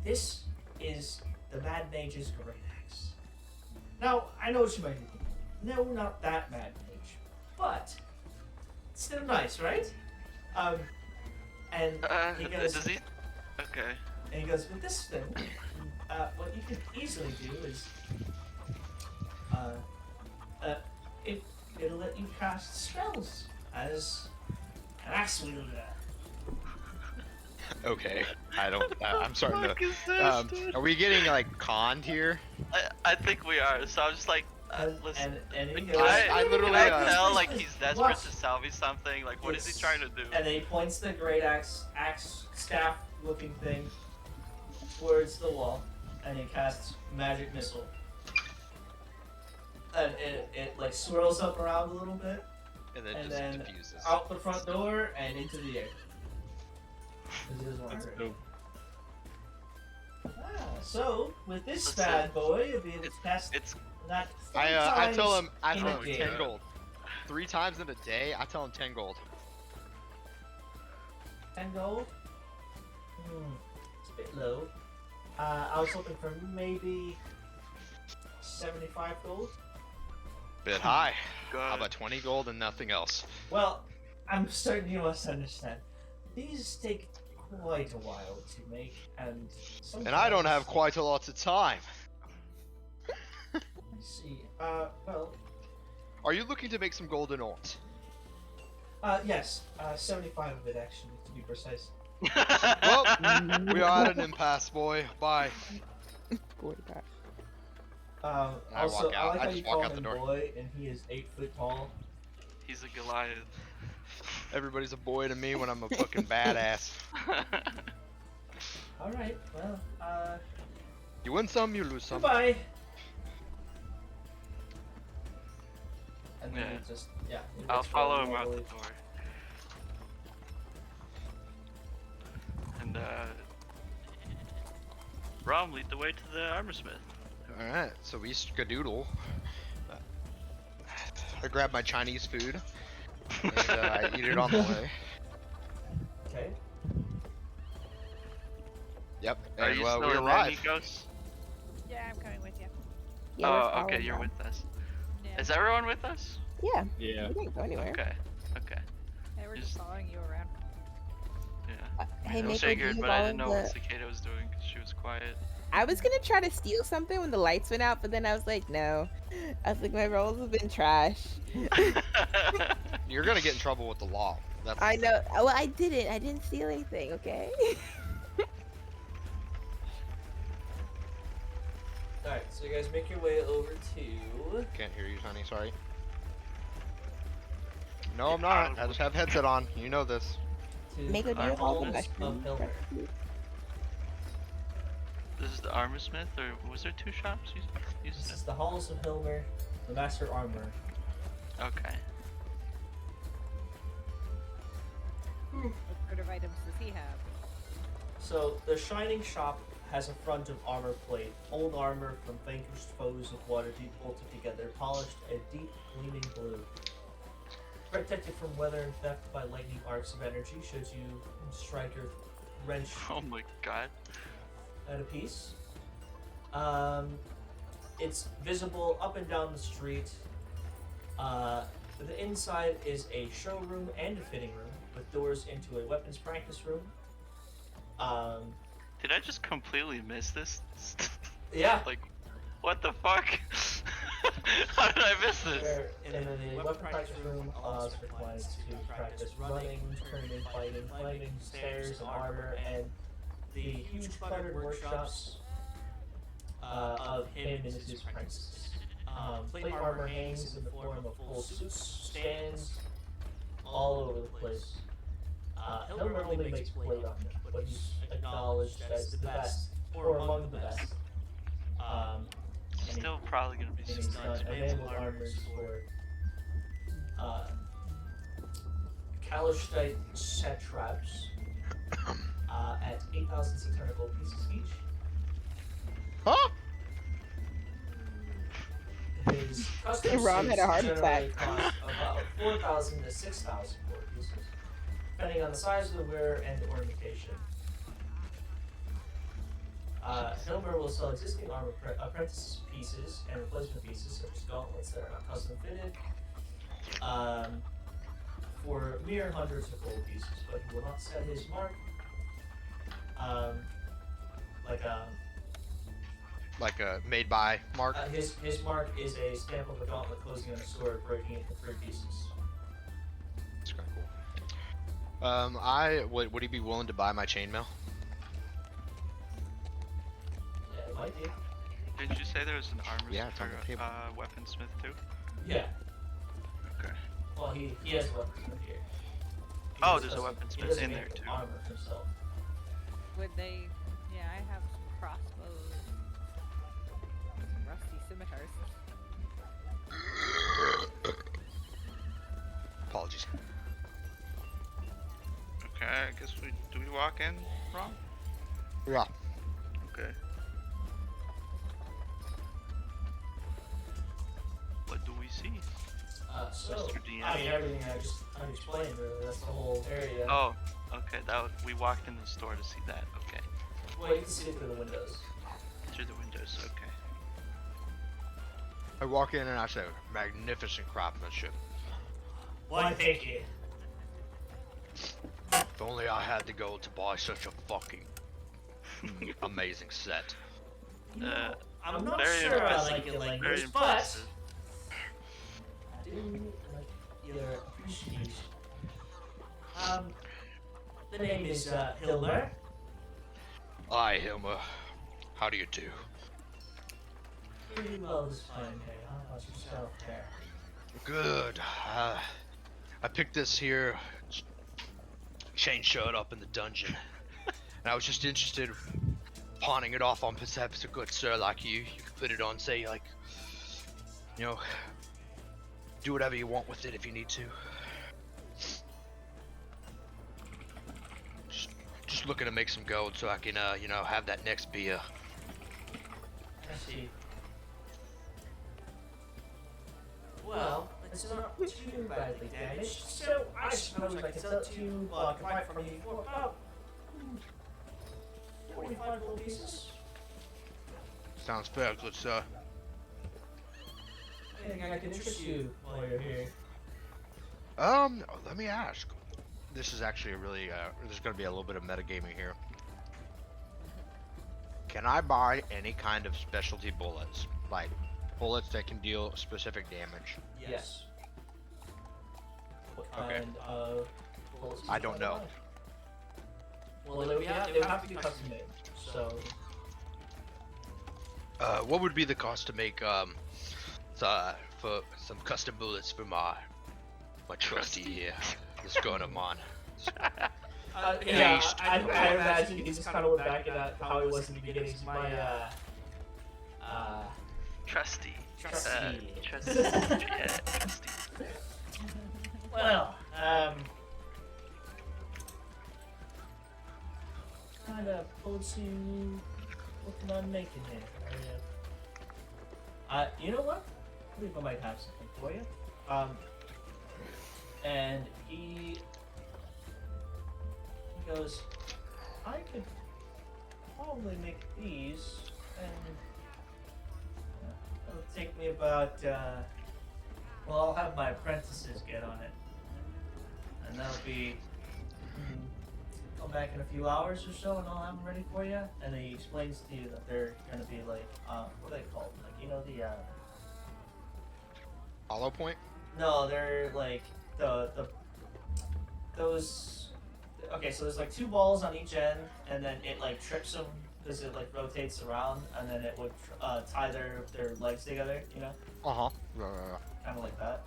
S1: This is the Mad Mage's great axe. Now, I know what you might be thinking. No, not that Mad Mage. But, it's still nice, right? And he goes,
S4: does he? Okay.
S1: and he goes, with this thing, what you could easily do is, it'll let you cast spells as an axe wielder.
S7: Okay. I don't. I'm starting
S4: What
S7: to.
S4: is this, dude?
S7: Are we getting like conned here?
S4: I think we are. So I'm just like, listen.
S1: And he
S4: Can
S1: goes,
S7: I literally,
S4: can I
S7: uh,
S4: tell like he's desperate
S1: What?
S4: to sell me something? Like, what is he
S1: It's-
S4: trying to do?
S1: And then he points the great axe staff looking thing towards the wall, and he casts magic missile. And it like swirls up around a little bit,
S7: And then
S1: and
S7: just
S1: then
S7: diffuses.
S1: out the front door and into the air. 'Cause he doesn't want to hurt you. So with this
S4: Let's
S1: bad
S4: see.
S1: boy, you'll be able to cast
S4: It's
S1: that.
S7: I tell
S1: times
S7: him. I
S1: in
S7: tell
S1: a
S7: him
S1: day.
S7: 10 gold. 3 times in a day. I tell him 10 gold.
S1: 10 gold? It's a bit low. I was hoping for maybe 75 gold.
S7: Bit high.
S4: God.
S7: How about 20 gold and nothing else?
S1: Well, I'm certain you must understand. These take quite a while to make, and
S7: And I don't have
S1: sometimes-
S7: quite a lot of time.
S1: I see. Well,
S7: Are you looking to make some golden ores?
S1: yes. 75 of it, actually, to be precise.
S7: Well, we are at an impasse, boy. Bye.
S6: Boy, God.
S7: I
S1: Also,
S7: walk
S1: I
S7: out.
S1: like
S7: I
S1: how
S7: just
S1: you
S7: walk
S1: call
S7: out the
S1: him
S7: door.
S1: boy, and he is 8 foot tall.
S4: He's a Goliath.
S7: Everybody's a boy to me when I'm a fucking badass.
S1: Alright, well,
S7: You win some, you lose some.
S1: goodbye! And then
S4: Yeah.
S1: you just, yeah. you
S4: I'll
S1: just
S4: follow
S1: roll
S4: him out the
S1: normally.
S4: door. And Rom, lead the way to the armorsmith.
S7: Alright, so we skadoodle. I grab my Chinese food. And I eat it on the way.
S1: Okay.
S7: Yep,
S4: Are
S7: and
S4: you
S7: well,
S4: still
S7: we
S4: in there,
S7: arrive.
S4: Nikos?
S2: Yeah, I'm coming with you.
S6: Yeah, we're
S4: Oh, okay,
S6: following
S4: you're
S6: them.
S4: with us.
S2: Yeah.
S4: Is everyone with us?
S6: Yeah,
S5: Yeah.
S6: we didn't go anywhere.
S4: Okay, okay.
S2: Yeah, we're just
S4: Just-
S2: following you around.
S4: Yeah.
S6: Hey,
S4: I
S6: Mako, do
S4: figured,
S6: you
S4: but I
S6: have
S4: didn't
S6: all
S4: know
S6: of
S4: what
S6: the...
S4: Cicada was doing because she was quiet.
S6: I was gonna try to steal something when the lights went out, but then I was like, no. I was like, my rolls have been trash.
S7: You're gonna get in trouble with the law. That's the
S6: I
S7: thing.
S6: know. Well, I didn't. I didn't steal anything. Okay.
S1: Alright, so you guys make your way over to...
S7: Can't hear you, honey. Sorry. No, I'm not. I just have headset on. You know this.
S6: Mako, do you have all the
S1: halls of
S6: mushrooms?
S1: Hilmer.
S4: This is the armorsmith, or was there two shops? You
S1: This
S4: said?
S1: is the halls of Hilmer, the master armorer.
S4: Okay.
S2: What sort of items does he have?
S1: So, the Shining Shop has a front of armor plate, old armor from vanquished foes of Waterdeep bolted together, polished a deep gleaming blue. Protected from weather and theft by lightning arcs of energy, should you strike or wrench
S4: Oh my god.
S1: at a piece. It's visible up and down the street. The inside is a showroom and a fitting room with doors into a weapons practice room.
S4: Did I just completely miss this?
S1: Yeah.
S4: Like, what the fuck? How did I miss this?
S1: Where in the weapon practice room allows for clients to practice running, turning, fighting, climbing stairs, armor, and the huge cluttered workshops of him and his apprentices. Plate armor hangs in the form of full suits, stands all over the place. Hilmer only makes plate armor, but he's acknowledged as the best, or among the best.
S4: Still probably gonna be
S1: And he's
S4: stunned.
S1: done available armors for Kalistite satraps at 8,600 gold pieces each.
S7: Huh?
S1: His custom
S6: Rob had a heart
S1: suits
S6: attack.
S1: generally cost about 4,000 to 6,000 gold pieces, depending on the size of the wearer and the ornamentation. Hilmer will sell existing armor apprentice pieces and replacement pieces, such as gauntlets that are not custom fitted, for mere hundreds of gold pieces, but he will not set his mark.
S7: Like a made by Mark.
S1: His mark is a stamp of a gauntlet closing on a sword, breaking it into 3 pieces.
S7: That's kind of cool. Would he be willing to buy my chainmail?
S1: Yeah, it might be.
S4: Didn't you say there was an armor
S7: Yeah, it's on the table.
S4: weaponsmith too?
S1: Yeah.
S4: Okay.
S1: Well, he has weapons here. He
S4: Oh,
S1: just
S4: there's a
S1: doesn't-
S4: weaponsmith
S1: he doesn't
S4: in
S1: make
S4: there,
S1: the
S4: too.
S1: Armor himself.
S2: Would they? Yeah, I have some crossbows, some rusty scimitars.
S7: Apologies.
S4: Okay, I guess do we walk in, Ron?
S7: Yeah.
S4: Okay. What do we see?
S1: So,
S4: Mr. DM.
S1: I mean, everything I just explained, really, that's the whole area.
S4: Oh, okay. We walked in the store to see that. Okay.
S1: Well, you can see it through the windows.
S4: Through the windows. Okay.
S7: I walk in and I say, magnificent craftsmanship.
S1: Why, thank you.
S3: If only I had the gold to buy such a fucking amazing set.
S1: I'm not
S4: very
S1: sure I
S4: impressive.
S1: like your
S4: Very
S1: language, but
S4: impressive.
S1: I do like your appreciation. The name is Hilmer.
S3: Aye, Hilma. How do you do?
S1: Pretty well this fine day. How about yourself there?
S3: Good. I picked this here chain shirt up in the dungeon, and I was just interested in pawning it off on perhaps a good sir like you. You could put it on, say, like, you know, do whatever you want with it if you need to. Just looking to make some gold so I can, you know, have that next beer.
S1: I see. Well, it's not too badly damaged, so I suppose I can sell it to you, I can buy it from you for about 45 gold pieces.
S3: Sounds fair, good sir.
S1: Anything I can interest you while you're here?
S3: Let me ask. This is actually a really, there's gonna be a little bit of metagaming here. Can I buy any kind of specialty bullets? Like, bullets that can deal specific damage?
S1: Yes. What
S3: Okay.
S1: kind of bullets?
S3: I don't know.
S1: Well, they would have to be custom made, so...
S3: What would be the cost to make, for some custom bullets for my trusty, this gun of mine?
S1: Yeah, I imagine he just kind of went back at how he was in the beginning. My,
S4: Trusty.
S1: Trusty.
S4: Trusty. Yeah, trusty.
S1: Well, kind of bullets you looking on making here? You know what? I believe I might have something for you. And he goes, I could probably make these, and it'll take me about, well, I'll have my apprentices get on it, and that'll be, come back in a few hours or so, and I'll have them ready for you. And he explains to you that they're gonna be like, what are they called? Like, you know, the,
S3: Hollow point?
S1: no, they're like, those, okay, so there's like two balls on each end, and then it like trips them because it like rotates around, and then it would tie their legs together, you know,
S3: Uh-huh.
S1: kind of like that.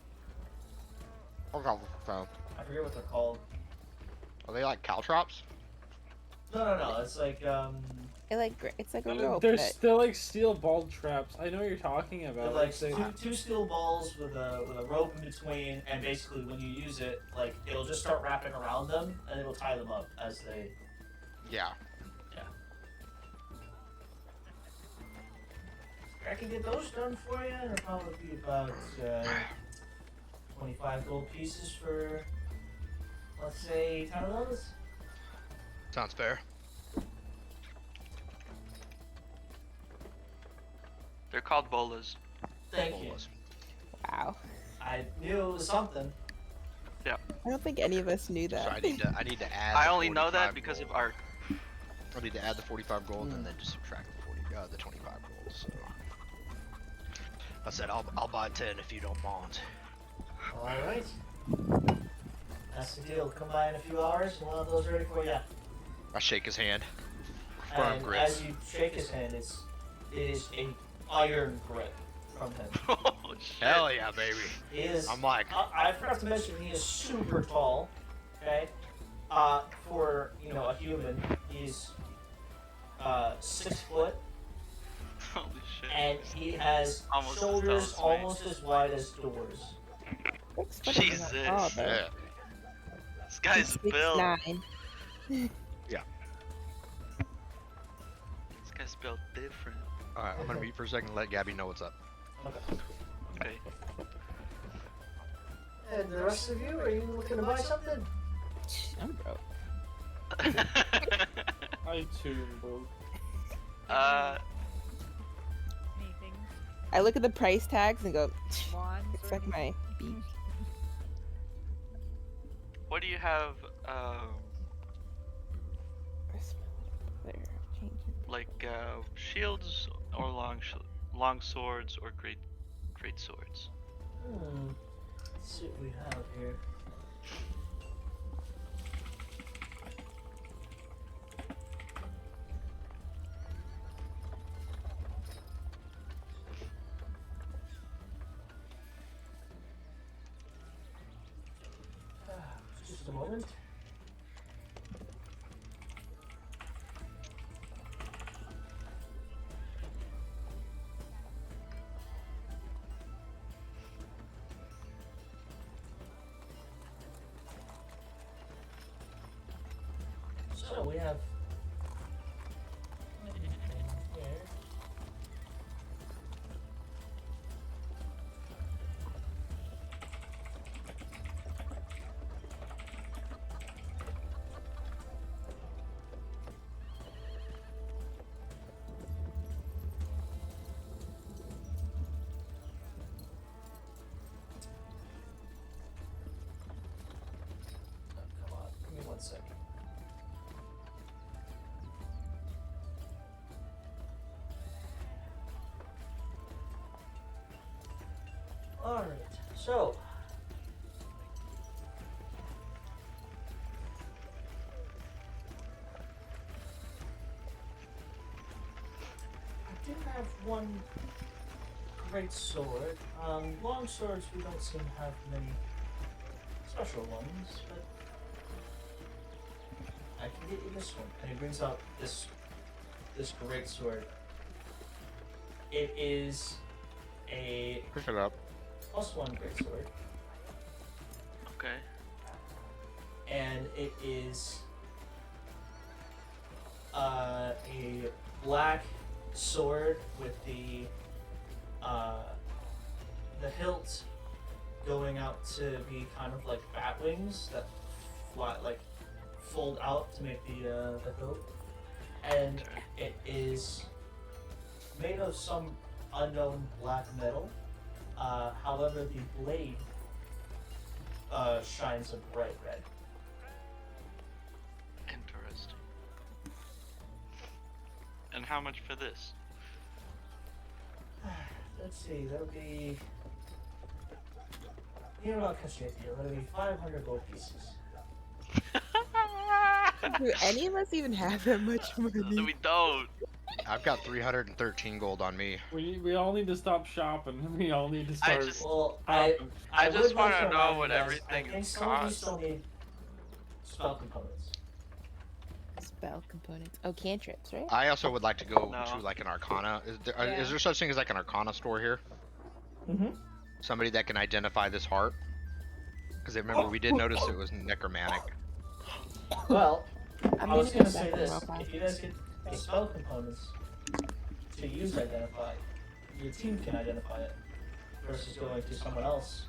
S3: Okay, so,
S1: I forget what they're called.
S3: are they like caltrops?
S1: No, it's like
S6: It's like a rope.
S5: There's still like steel ball traps. I know what you're talking
S1: they're
S5: about.
S1: like
S5: they-
S1: two steel balls with a rope in between, and basically when you use it, like it'll just start wrapping around them, and it'll tie them up as they.
S3: Yeah.
S1: I can get those done for you, and it'll probably be about 25 gold pieces for, let's say, 10 of those.
S3: Sounds fair.
S4: They're called bolas.
S1: Thank you.
S6: Wow.
S1: I knew it was something.
S6: I don't think any of us knew
S3: So
S6: that.
S3: I need to add.
S4: I
S3: the
S4: only know that
S3: 45
S4: because
S3: gold.
S4: of Ark.
S3: I need to add the 45 gold and then just subtract the 25 gold. So I said I'll buy 10 if you don't mind.
S1: All right. That's the deal. Come by in a few hours, and we'll have those ready for you.
S3: I shake his hand. Firm
S1: And
S3: grip.
S1: as you shake his hand, it is a iron grip from him.
S4: Oh shit.
S3: Hell yeah, baby.
S1: He is.
S3: I'm like,
S1: I forgot to mention he is super tall. Okay. For a human, he's 6 foot,
S4: Holy shit.
S1: and he has
S4: Almost as
S1: shoulders
S4: tall as me.
S1: almost as wide as doors.
S6: 6 foot
S4: Jesus.
S6: isn't that tall, though.
S3: yeah.
S4: This guy's
S6: He's
S4: built.
S6: 6'9".
S4: This guy's built different.
S3: All right, I'm gonna mute for a second and let Gabby know what's up.
S1: Okay.
S4: Okay.
S1: And the rest of you, are you looking to buy something?
S6: I'm broke.
S5: I too, bro.
S2: Anything.
S6: I look at the price tags and go,
S2: Wands
S6: it's
S2: or
S6: like my beak.
S4: what do you have like shields or long swords or great swords.
S1: Let's see what we have here. Just a moment. So we have here. Oh, come on, give me 1 second. Alright, so I do have one great sword. Long swords we don't seem to have many special ones, but I can get you this one. And he brings out this great sword. It is a
S7: Pick it up.
S1: +1 great sword.
S4: Okay.
S1: And it is a black sword with the hilt going out to be kind of like bat wings that fly, like fold out to make the hilt, and it is made of some unknown black metal. However, the blade shines a bright red.
S4: Interesting. And how much for this?
S1: Let's see, that'll be. You know, I'll cut you a deal. That'll be 500 gold pieces.
S6: Do any of us even have that much money?
S4: We don't.
S7: I've got 313 gold on me.
S5: We all need to stop shopping. We all need to
S4: I
S5: start.
S4: just-
S1: Well,
S5: shopping.
S4: I just
S1: would like
S4: wanna know
S1: remind
S4: what
S1: you guys,
S4: everything
S1: I think some of you
S4: costs.
S1: still need spell components.
S6: Spell components. Oh, cantrips, right?
S7: I also would like to go
S4: No.
S7: to like an Arcana. Is there,
S2: Yeah.
S7: is there such thing as like an Arcana store here?
S1: Mm-hmm.
S7: Somebody that can identify this heart? Because remember we did notice it was necromantic.
S1: Well,
S6: I'm
S1: I was
S6: go
S1: gonna
S6: back
S1: say
S6: to
S1: this:
S6: Roll
S1: if you guys get the spell components to use identify, your team can identify it versus going to someone else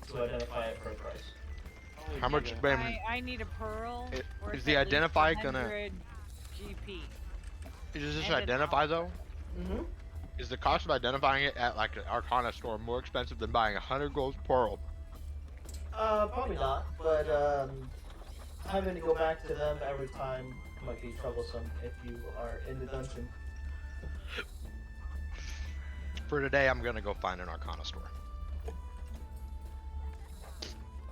S1: to identify it for a price.
S7: How much?
S2: I need a pearl.
S7: It-
S2: worth
S7: is the
S2: at least
S7: identify gonna-
S2: 100 GP.
S7: Is this
S2: And an
S7: identify though?
S1: Mm-hmm.
S7: Is the cost of identifying it at like an Arcana store more expensive than buying 100 gold pearl?
S1: Probably not, but having to go back to them every time might be troublesome if you are in the dungeon.
S7: For today, I'm gonna go find an Arcana store,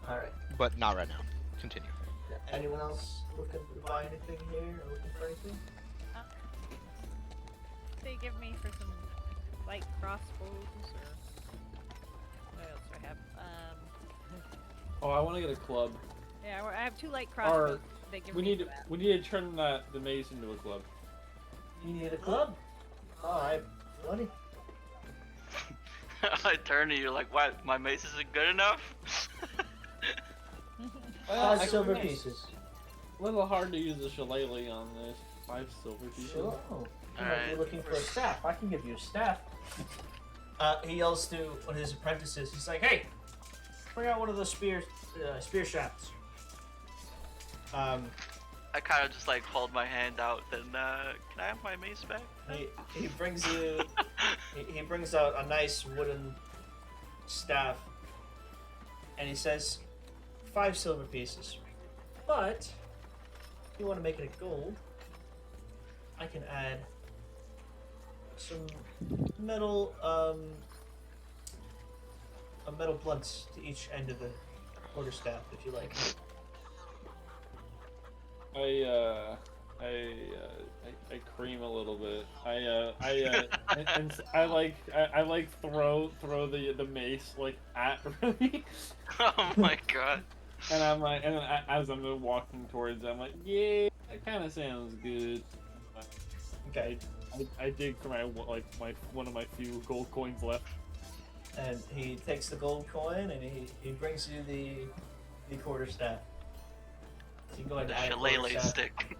S1: Alright.
S7: but not right now. Continue.
S1: Anyone else looking to buy anything here or looking for anything?
S2: They give me for some light crossbows or what else do I have?
S5: Oh, I want to get a club.
S2: Yeah, I have 2 light crossbows. They give
S5: We
S2: me
S5: need
S2: for that.
S5: we need to turn the maze into a club.
S1: You need a club? Alright, money.
S4: I turn to you like, what? My mace isn't good enough?
S5: Well,
S1: 5
S5: I
S1: silver
S5: can-
S1: pieces.
S5: A little hard to use the shillelagh on this. 5 silver pieces.
S1: Sure. You might be
S4: Alright.
S1: looking for a staff. I can give you a staff. He yells to one of his apprentices. He's like, "Hey, bring out one of those spear shafts."
S4: I kind of just like hold my hand out. Then, can I have my mace back?
S1: He brings you. he brings out a nice wooden staff, and he says, 5 silver pieces. But if you want to make it a gold, I can add some metal, a metal blunts to each end of the quarterstaff, if you like.
S5: I cream a little bit. I like throw the mace like at Remy,
S4: Oh my god.
S5: and I'm like, and then as I'm walking towards, I'm like, yeah, that kind of sounds good.
S1: Okay.
S5: I dig for my one of my few gold coins left.
S1: And he takes the gold coin and he brings you the quarterstaff. So you can go ahead
S4: The
S1: and add a
S4: shillelagh
S1: quarterstaff.
S4: stick.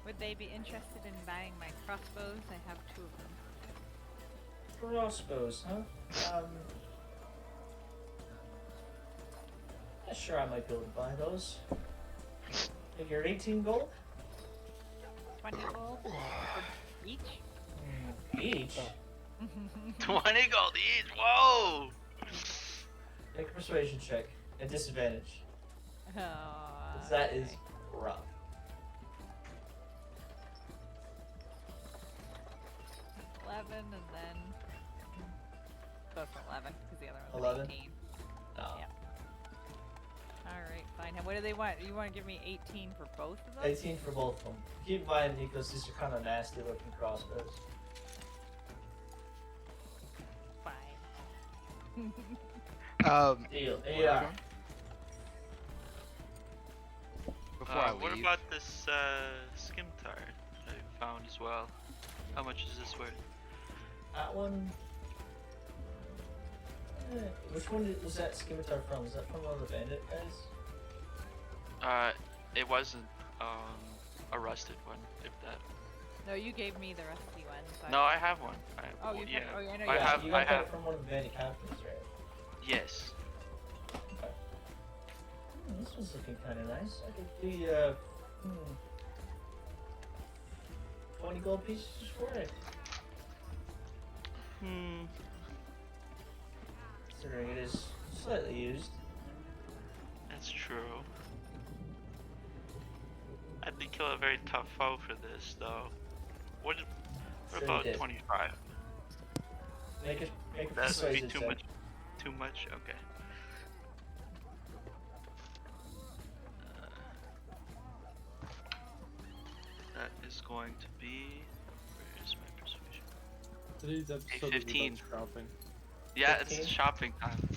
S2: Would they be interested in buying my crossbows? I have 2 of them.
S1: Crossbows, huh? Yeah, sure, I might be able to buy those. You're 18 gold?
S2: 20 gold for each?
S1: Each?
S4: 20 gold each. Whoa.
S1: Make a persuasion check at disadvantage. 'Cause that is rough.
S2: 11 and then both 11 because the other one
S1: 11?
S2: was 18.
S1: No.
S2: Yeah. All right, fine. And what do they want? You want to give me 18 for both of them?
S1: 18 for both of them. Keep in mind, Nikos, these are kind of nasty looking crossbows.
S2: Fine.
S1: Deal.
S7: where
S1: Yeah.
S7: are we going? Before I leave,
S4: What about this scimitar I found as well? How much is this worth?
S1: That one. Which one was that scimitar from? Is that from one of the bandit guys?
S4: It wasn't a rusted one, if that.
S2: No, you gave me the rusty one. So
S4: No, I have one.
S2: Oh, you
S4: yeah.
S2: have- oh, I know
S4: I
S2: you
S4: have.
S1: You
S4: I
S1: got that
S4: have.
S1: from one of the bandit captains, right?
S4: Yes.
S1: This one's looking kind of nice. I could do 20 gold pieces for it. Considering it is slightly used.
S4: That's true. I think kill a very tough foe for this, though. What
S1: Sure
S4: about
S1: did.
S4: 25?
S1: Make a
S4: That would be
S1: persuasion
S4: too
S1: check.
S4: much. Too much? Okay. That is going to be. Where is my persuasion?
S5: Today's episode is
S4: 15.
S5: about shopping.
S4: Yeah,
S1: 15?
S4: it's shopping time.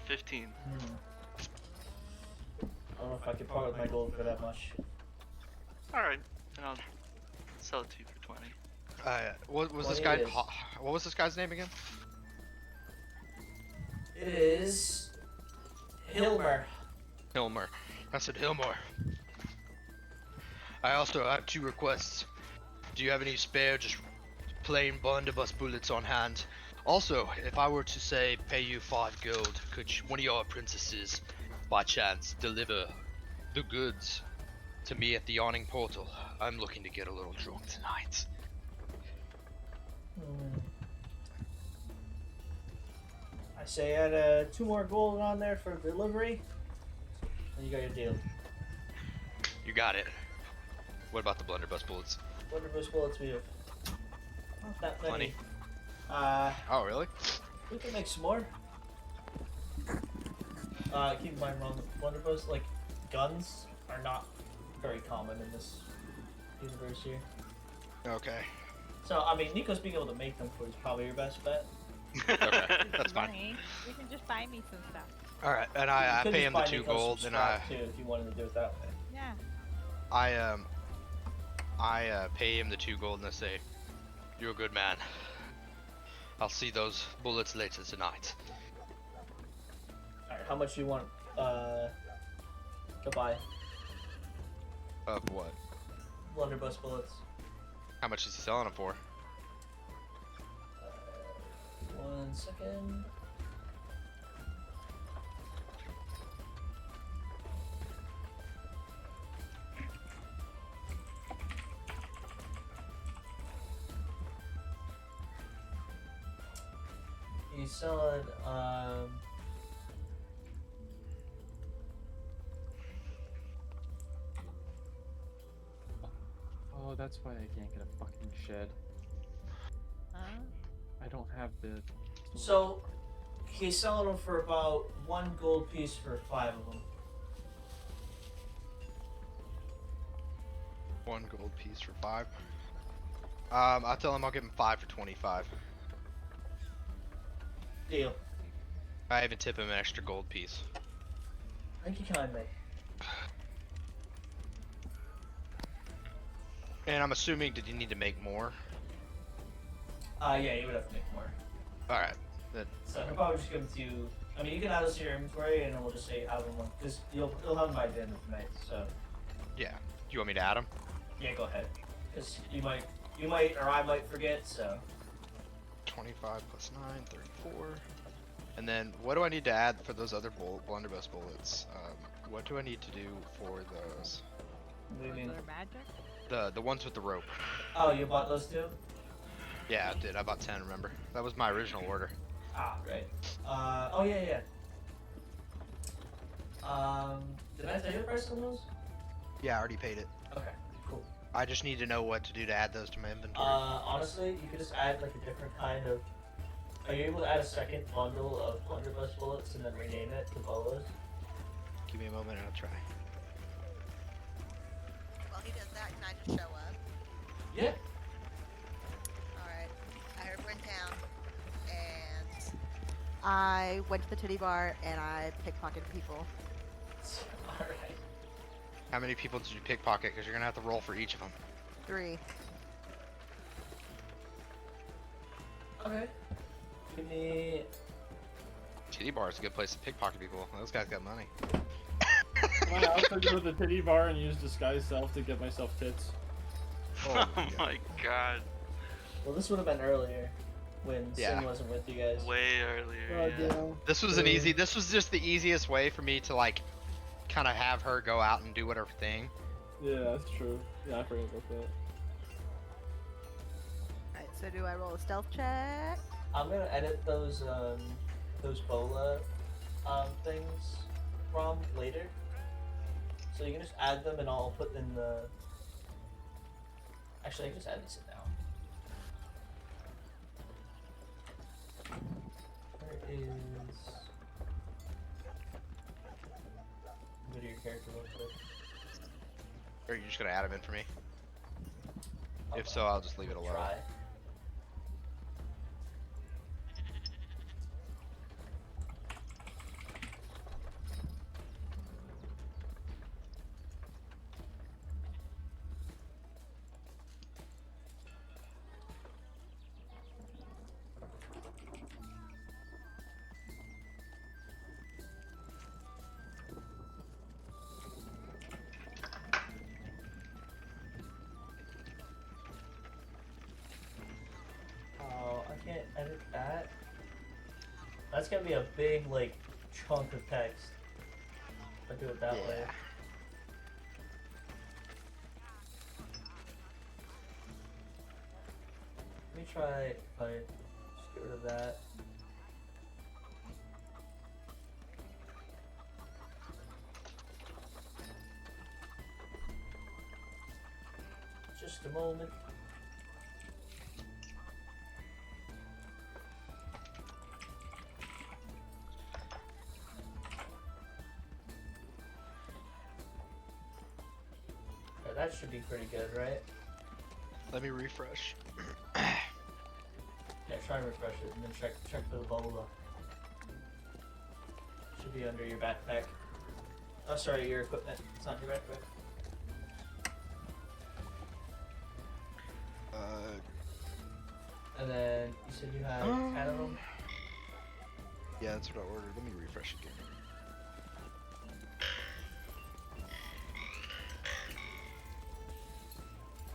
S4: 15.
S1: I don't know if I could part with my gold for that much.
S4: Alright, then I'll sell it to you for 20.
S7: what was this
S1: 20
S7: guy?
S1: it is.
S7: What was this guy's name again?
S1: It is Hilmer.
S7: Hilmer. I said Hilmer. I also have 2 requests. Do you have any spare, just plain blunderbuss bullets on hand? Also, if I were to say pay you 5 gold, could one of your princesses, by chance, deliver the goods to me at the awning portal? I'm looking to get a little drunk tonight.
S1: I say add 2 more gold on there for delivery, and you got your deal.
S7: You got it. What about the blunderbuss bullets?
S1: Blunderbuss bullets we have not that many.
S7: Plenty.
S1: Uh,
S7: Oh, really?
S1: we can make some more. Keep in mind, blunderbuss, like, guns are not very common in this universe here.
S7: Okay.
S1: So, I mean, Nico's being able to make them for is probably your best bet.
S7: Okay, that's fine.
S2: Money. You can just buy me some stuff.
S7: Alright, and
S1: You
S7: I
S1: could
S7: pay
S1: just
S7: him the
S1: buy
S7: 2
S1: Nico some
S7: gold, and I
S1: scrap, too, if you wanted to do it that way.
S2: Yeah.
S7: I pay him the 2 gold and I say, you're a good man. I'll see those bullets later tonight.
S1: Alright, how much you want to buy
S7: Of what?
S1: blunderbuss bullets?
S7: How much is he selling them for?
S1: 1 second. He's selling
S5: that's why I can't get a fucking shed.
S2: Huh?
S5: I don't have the.
S1: So he's selling them for about 1 gold piece for 5 of them.
S7: 1 gold piece for 5. I'll tell him I'll give him 5 for 25.
S1: Deal.
S7: I even tip him an extra gold piece.
S1: Thank you kindly.
S7: And I'm assuming, did you need to make more?
S1: Yeah, you would have to make more.
S7: Alright.
S1: So he'll probably just give them to you. I mean, you can add this to your inventory, and then we'll just say have them because you'll have them by the end of the night. So
S7: Yeah. Do you want me to add him?
S1: yeah, go ahead. Because you might, or I might forget. So
S7: 25 plus 9, 34. And then, what do I need to add for those other blunderbuss bullets? What do I need to do for those?
S1: what do you mean?
S2: Those are magic?
S7: The ones with the rope.
S1: Oh, you bought those too?
S7: Yeah, I did. I bought 10, remember? That was my original order.
S1: Ah, right. Oh yeah. Did I tell you the price on those?
S7: Yeah, I already paid it.
S1: Okay, cool.
S7: I just need to know what to do to add those to my inventory.
S1: Honestly, you could just add like a different kind of. Are you able to add a second bundle of blunderbuss bullets and then rename it to bolas?
S7: Give me a moment and I'll try.
S8: While he does that, can I just show up?
S1: Yeah.
S8: Alright. I heard we're in town. And I went to the titty bar and I pickpocketed people.
S1: All right.
S7: How many people did you pickpocket? Because you're going to have to roll for each of them.
S8: 3.
S1: Okay. Give me.
S7: Titty bar is a good place to pickpocket people. Those guys got money.
S5: I also go to the titty bar and use disguise self to get myself tits.
S4: Oh my god.
S1: Well, this would have been earlier, when
S7: Yeah.
S1: Sin wasn't with you guys.
S4: Way earlier. yeah.
S7: This was an easy. This was just the easiest way for me to like, kind of have her go out and do whatever thing.
S5: Yeah, that's true. Yeah, I forgot about that.
S8: Alright, so do I roll a stealth check?
S1: I'm gonna edit those bola things from later. So you can just add them and I'll put in the. Actually, I can just add these in now. Where is. Go to your character real quick.
S7: Or are you just gonna add them in for me? If so, I'll just leave it alone.
S1: Try. Oh, I can't edit that. That's gonna be a big, like, chunk of text. If I do it that way.
S7: Yeah.
S1: Let me try if I just get rid of that. Just a moment. Okay, that should be pretty good, right?
S7: Let me refresh.
S1: Yeah, try and refresh it and then check for the bola. Should be under your backpack. Oh, sorry, your equipment. It's not your backpack. And then you said you had 10 of them?
S7: Yeah, that's what I ordered. Let me refresh again.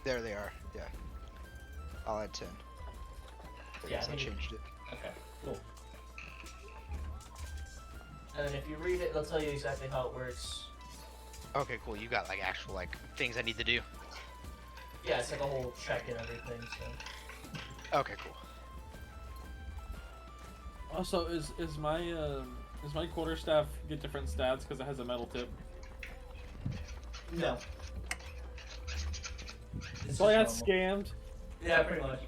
S7: There they are. Yeah. I'll add 10.
S1: Yeah,
S7: I
S1: I think you-
S7: changed it.
S1: Okay, cool. And then if you read it, it'll tell you exactly how it works.
S7: Okay, cool. You got like actual like things I need to do.
S1: Yeah, it's like a whole check and everything, so.
S7: Okay, cool.
S5: Also, is my quarterstaff get different stats because it has a metal tip?
S1: No. It's
S5: So I got
S1: just
S5: scammed.
S1: yeah, pretty much.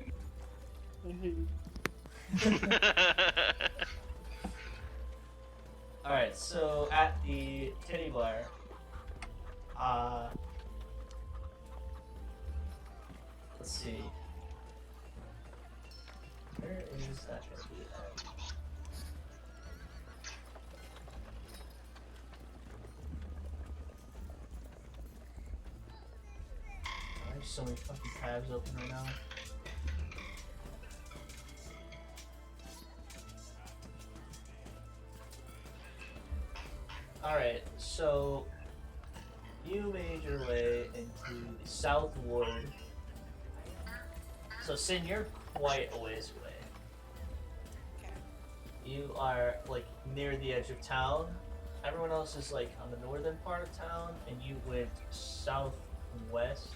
S1: Alright, so at the titty bar, let's see. Where is that gonna be at? I have so many fucking tabs open right now. Alright, so you made your way into the South Ward. So Sin, you're quite a ways away.
S8: Okay.
S1: You are like near the edge of town. Everyone else is like on the northern part of town, and you went southeast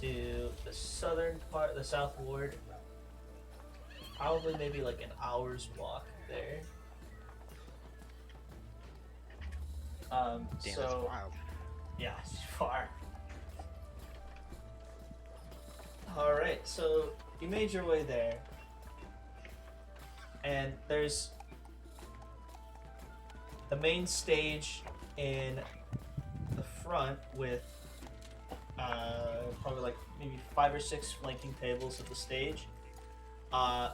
S1: to the southern part, the South Ward. Probably maybe like an hour's walk there.
S7: Damn, that's
S1: so
S7: wild.
S1: yeah, it's far. All right, so you made your way there, and there's the main stage in the front with probably like maybe 5 or 6 flanking tables at the stage.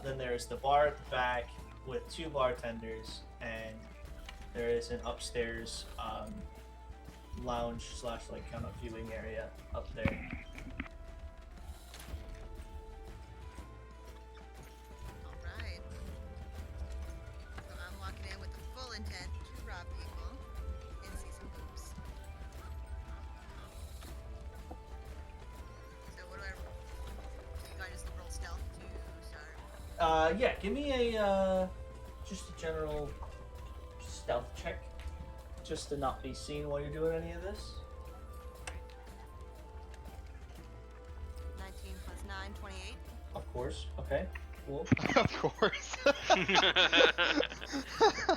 S1: Then there's the bar at the back with 2 bartenders, and there is an upstairs lounge / like kind of viewing area up there.
S8: Alright. So I'm walking in with the full intent to rob people and see some boobs. So what do I just roll stealth to start?
S1: Yeah, give me a just a general stealth check, just to not be seen while you're doing any of this.
S8: 19 plus 9, 28.
S1: Of course. Okay. Cool.
S7: Of course.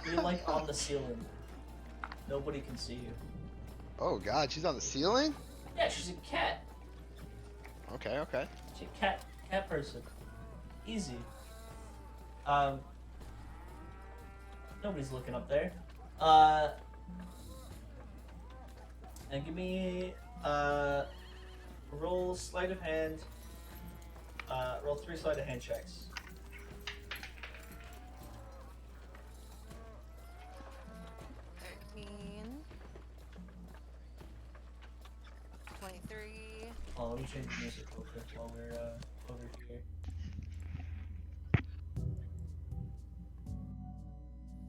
S1: You're like on the ceiling. Nobody can see you.
S7: Oh god, she's on the ceiling?
S1: Yeah, she's a cat.
S7: Okay, okay.
S1: She's a cat person. Easy. Nobody's looking up there. And give me roll sleight of hand. Roll 3 sleight of hand checks.
S8: 13. 23.
S1: Oh, let me change the music real quick while we're over here.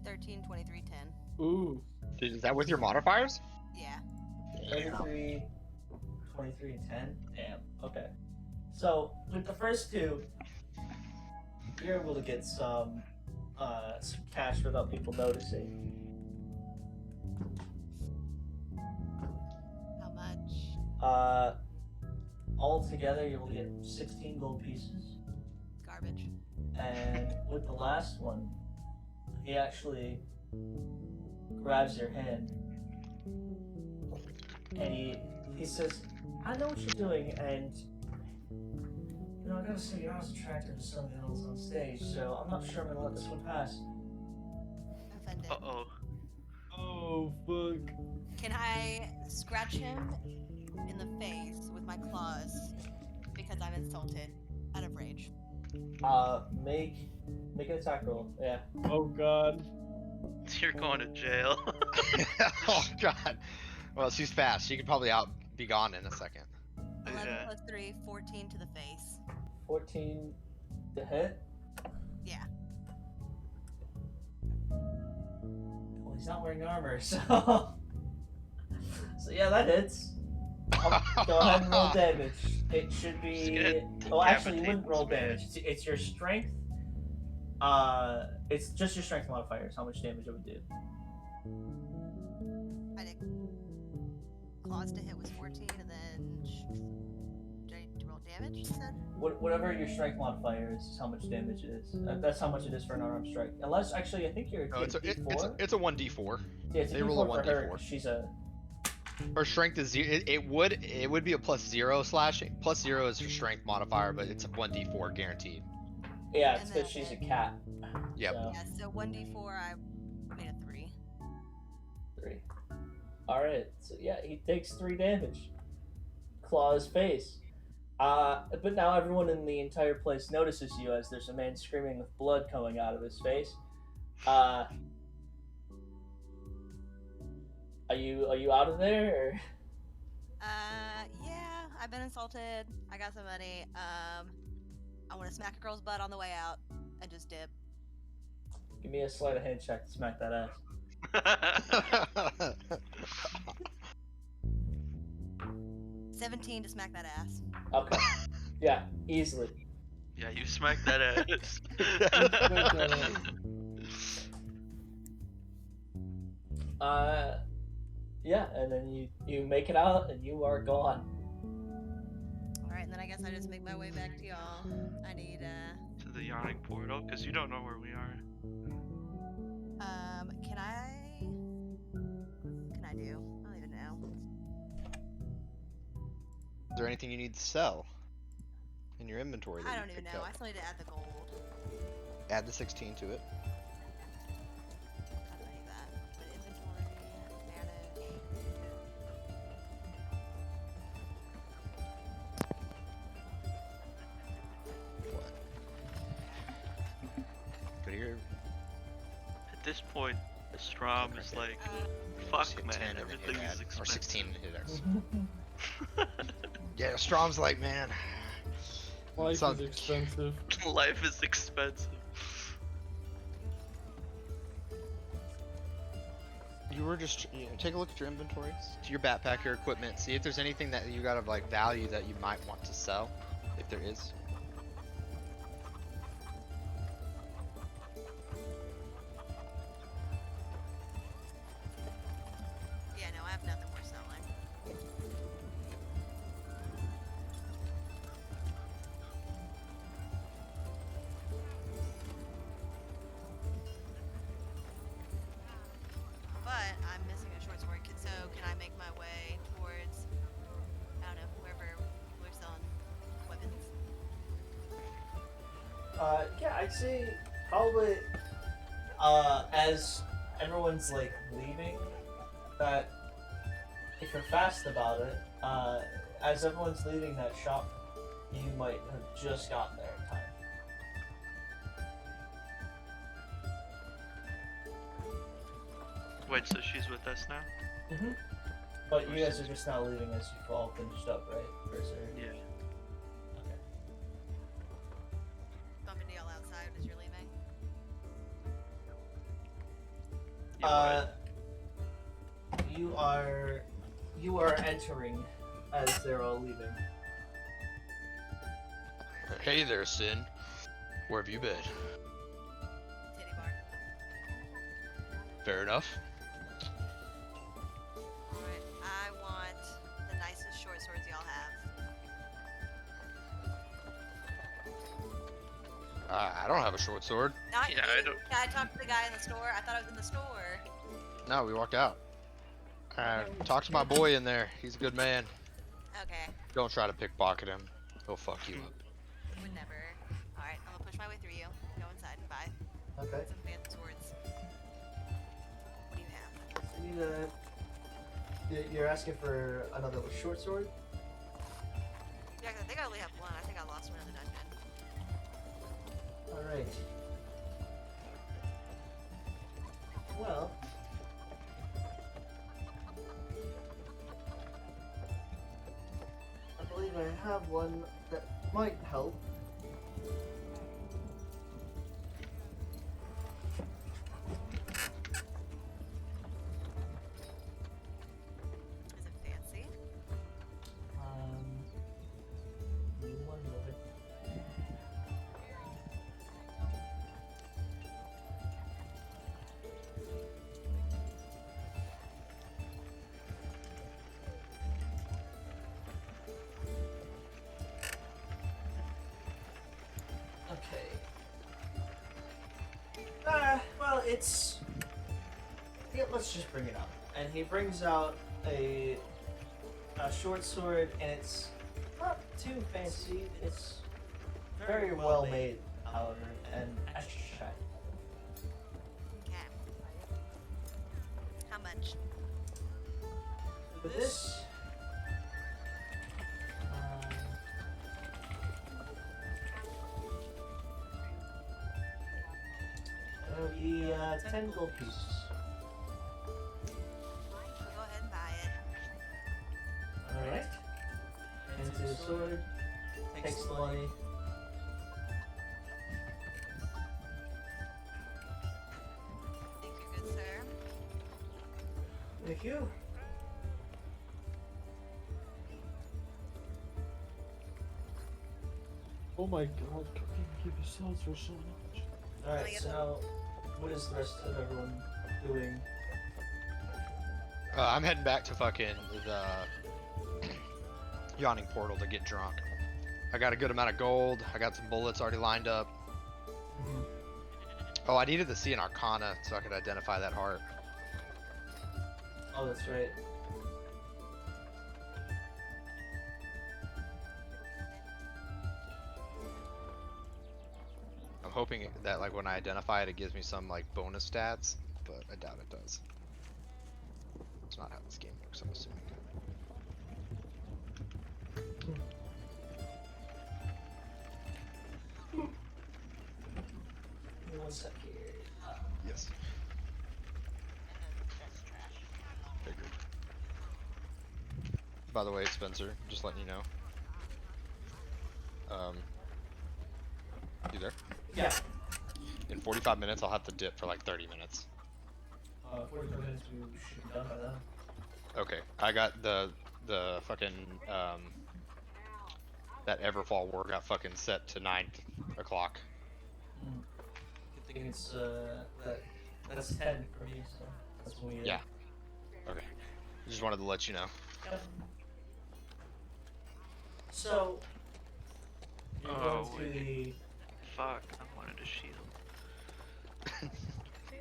S8: 13, 23, 10.
S5: Ooh.
S7: Is that with your modifiers?
S8: Yeah.
S1: 33, 23, and 10. Damn. Okay. So with the first 2, you're able to get some cash without people noticing.
S8: How much?
S1: All together, you'll get 16 gold pieces.
S8: Garbage.
S1: And with the last one, he actually grabs your hand, and he says, "I know what you're doing, and you know I gotta say you're not as attractive as some of the adults on stage, so I'm not sure I'm gonna let this one pass."
S8: Offended.
S4: Uh-oh.
S5: Oh fuck.
S8: Can I scratch him in the face with my claws because I'm insulted out of rage?
S1: Make an attack roll. Yeah.
S5: Oh god.
S4: You're going to jail.
S7: Oh god. Well, she's fast. She could probably be gone in a second.
S8: 11
S4: Yeah.
S8: plus 3, 14 to the face.
S1: 14 to hit.
S8: Yeah.
S1: Well, he's not wearing armor, so so yeah, that hits. Go ahead and roll damage. It should be. Oh, actually, you wouldn't roll damage. It's your strength. It's just your strength modifier. Is how much damage it would do.
S8: I did. Claws to hit was 14, and then. Do I need to roll damage, you said?
S1: Whatever your strength modifier is how much damage it is. That's how much it is for an unarmed strike. Unless, actually, I think you're.
S7: No, it's a 1d4.
S1: Yeah, it's a
S7: they
S1: D4
S7: roll a
S1: for her,
S7: 1d4.
S1: 'cause she's a
S7: Her strength is zero. It would be a +0 slashing. +0 is her strength modifier, but it's a 1d4 guaranteed.
S1: Yeah, it's
S8: And
S1: because she's a cat.
S7: Yep.
S1: So,
S8: Yeah, so 1d4, I made a 3.
S1: 3. Alright, so yeah, he takes 3 damage. Claw his face. But now everyone in the entire place notices you as there's a man screaming with blood coming out of his face. Are you out of there? Or?
S8: Yeah, I've been insulted. I got some money. I want to smack a girl's butt on the way out and just dip.
S1: Give me a sleight of hand check to smack that ass.
S8: 17 to smack that ass.
S1: Okay. Yeah, easily.
S4: Yeah, you smacked that ass.
S1: Yeah, and then you make it out and you are gone.
S8: Alright, and then I guess I just make my way back to y'all. I need,
S4: To the yawning portal, because you don't know where we are.
S8: Can I do? I don't even know.
S7: Is there anything you need to sell in your inventory? That
S8: I
S7: you
S8: don't even
S7: picked
S8: know.
S7: up?
S8: I still need to add the gold.
S7: Add the 16 to it.
S8: I don't need that. But inventory, manage.
S7: What? Go to your
S4: At this point, the Strom is like,
S7: just
S4: fuck
S7: hit
S4: man,
S7: 10 and then
S4: everything
S7: hit
S4: is
S7: add, or
S4: expensive.
S7: 16 and hit X. Yeah, Strom's like, man.
S5: Life
S7: Sounds-
S5: is expensive.
S4: Life is expensive.
S7: You were just take a look at your inventories, to your backpack, your equipment, see if there's anything that you got of like value that you might want to sell, if there is.
S8: Yeah, no, I have nothing worth selling. But I'm missing a short sword, so can I make my way towards, I don't know, wherever we're selling weapons?
S1: Yeah, I'd say probably as everyone's like leaving, that if you're fast about it, as everyone's leaving that shop, you might have just gotten there in time.
S4: Wait, so she's with us now?
S1: Mm-hmm. But you guys are just now leaving as you've all finished up, right? Or is there...
S4: Yeah.
S1: Okay.
S8: Bump into y'all outside as you're leaving.
S1: You are entering as they're all leaving.
S7: Hey there, Sin. Where have you been?
S8: Titty bar.
S7: Fair enough.
S8: Alright, I want the nicest short swords y'all have.
S7: I don't have a short sword.
S8: Not
S4: Yeah,
S8: you.
S4: I don't-
S8: I talked to the guy in the store. I thought I was in the store.
S7: No, we walked out. Talk to my boy in there. He's a good man.
S8: Okay,
S7: Don't try to pickpocket him. He'll fuck you up.
S8: would never. Alright, I'm gonna push my way through you. Go inside and buy
S1: Okay.
S8: some fancy swords. What do you have?
S1: So you're asking for another short sword?
S8: Yeah, 'cause I think I only have one. I think I lost one in the dungeon.
S1: All right. Well. I believe I have one that might help.
S8: Is it fancy?
S1: One moment. Okay. Well, it's. Yeah, let's just bring it up. And he brings out a short sword, and it's not too fancy. It's very well made, however, and extra shiny.
S8: Okay. How much?
S1: For this, it'll be 10 gold pieces.
S8: Go ahead and buy it.
S1: Alright. Into the sword, takes the money.
S8: Thank you, good sir.
S1: Thank you.
S5: Oh my god, cooking keep yourselves for so much.
S1: Alright, so now, what is the rest of everyone doing?
S7: I'm heading back to fucking the yawning portal to get drunk. I got a good amount of gold. I got some bullets already lined up. Oh, I needed to see an arcana so I could identify that heart.
S1: Oh, that's right.
S7: I'm hoping that like when I identify it, it gives me some like bonus stats, but I doubt it does. It's not how this game works, I'm assuming.
S1: Give me one sec here.
S7: Yes. Figured. By the way, Spencer, just letting you know. You there?
S1: Yeah.
S7: In 45 minutes, I'll have to dip for like 30 minutes.
S1: 45 minutes we should be done by then.
S7: Okay, I got the fucking that Everfall war got fucking set to 9 o'clock.
S1: Good thing it's that's 10 for me, so that's when we
S7: Yeah. Okay. Just wanted to let you know.
S1: Yep. So you're
S4: Oh,
S1: going to the
S4: Fuck, I wanted a shield.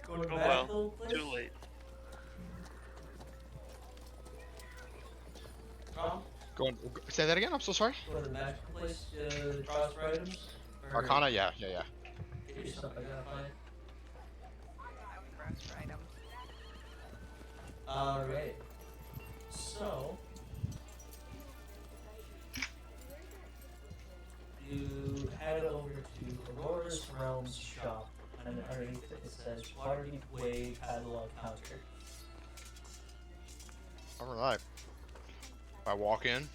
S1: going to the
S4: Oh
S1: battlefield
S4: well,
S1: place?
S4: too late.
S1: Tom?
S7: Say that again. I'm so sorry.
S1: Go to the magical place to draw for items? Or
S7: Arcana, yeah.
S1: get your stuff identified?
S2: I would browse for items.
S1: Alright. So you head over to Aurora's Realms shop, and underneath it says Waterdeep Way Catalog Counter.
S7: All right. I walk in.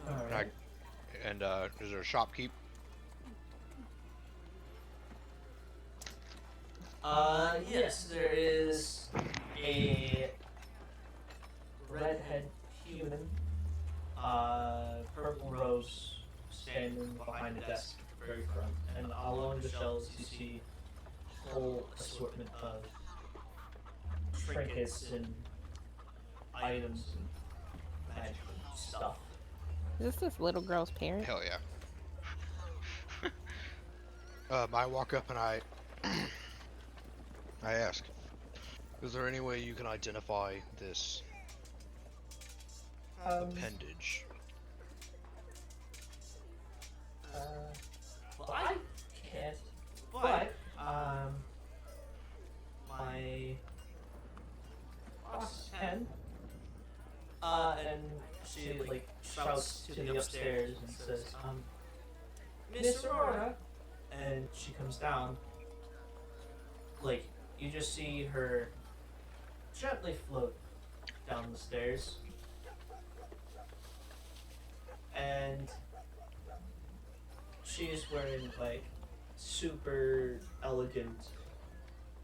S1: Alright.
S7: And is there a shopkeep?
S1: Yes, there is a redhead human, purple rose, standing behind the desk at the very front, and along the shelves you see a whole assortment of trinkets and items and magic stuff.
S6: Is this little girl's parent?
S7: Hell yeah. I walk up and I ask, is there any way you can identify this appendage?
S1: Well, I can't, but, my boss can. And she, like, shouts to the upstairs and says, Miss Aurora! And she comes down. Like, you just see her gently float down the stairs. And she's wearing, like, super elegant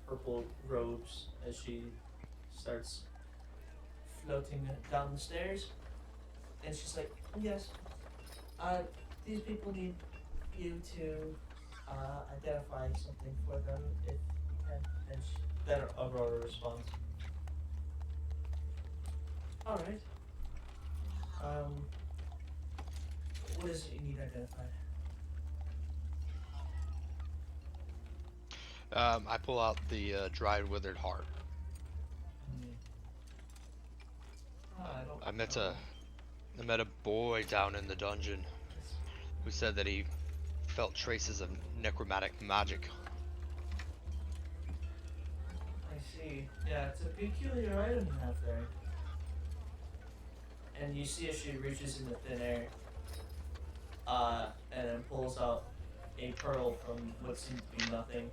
S1: purple robes as she starts floating down the stairs. And she's like, yes, these people need you to identify something for them if you can. And then Aurora responds, alright. What is it you need identified?
S7: I pull out the dried withered heart. I met a boy down in the dungeon who said that he felt traces of necromantic magic.
S1: I see. Yeah, it's a peculiar item you have there. And you see as she reaches into thin air, and then pulls out a pearl from what seems to be nothing.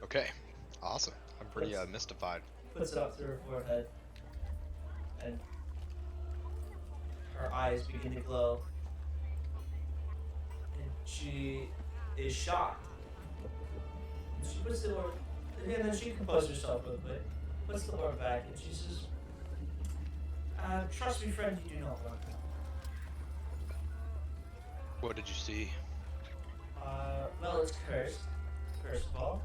S7: Okay, awesome. I'm pretty mystified.
S1: Puts it up to her forehead, and her eyes begin to glow. And she is shocked. And she puts the orb, and then she composes herself real quick, puts the orb back, and she says, trust me, friend, you do not want that.
S7: What did you see?
S1: Well, it's cursed, first of all.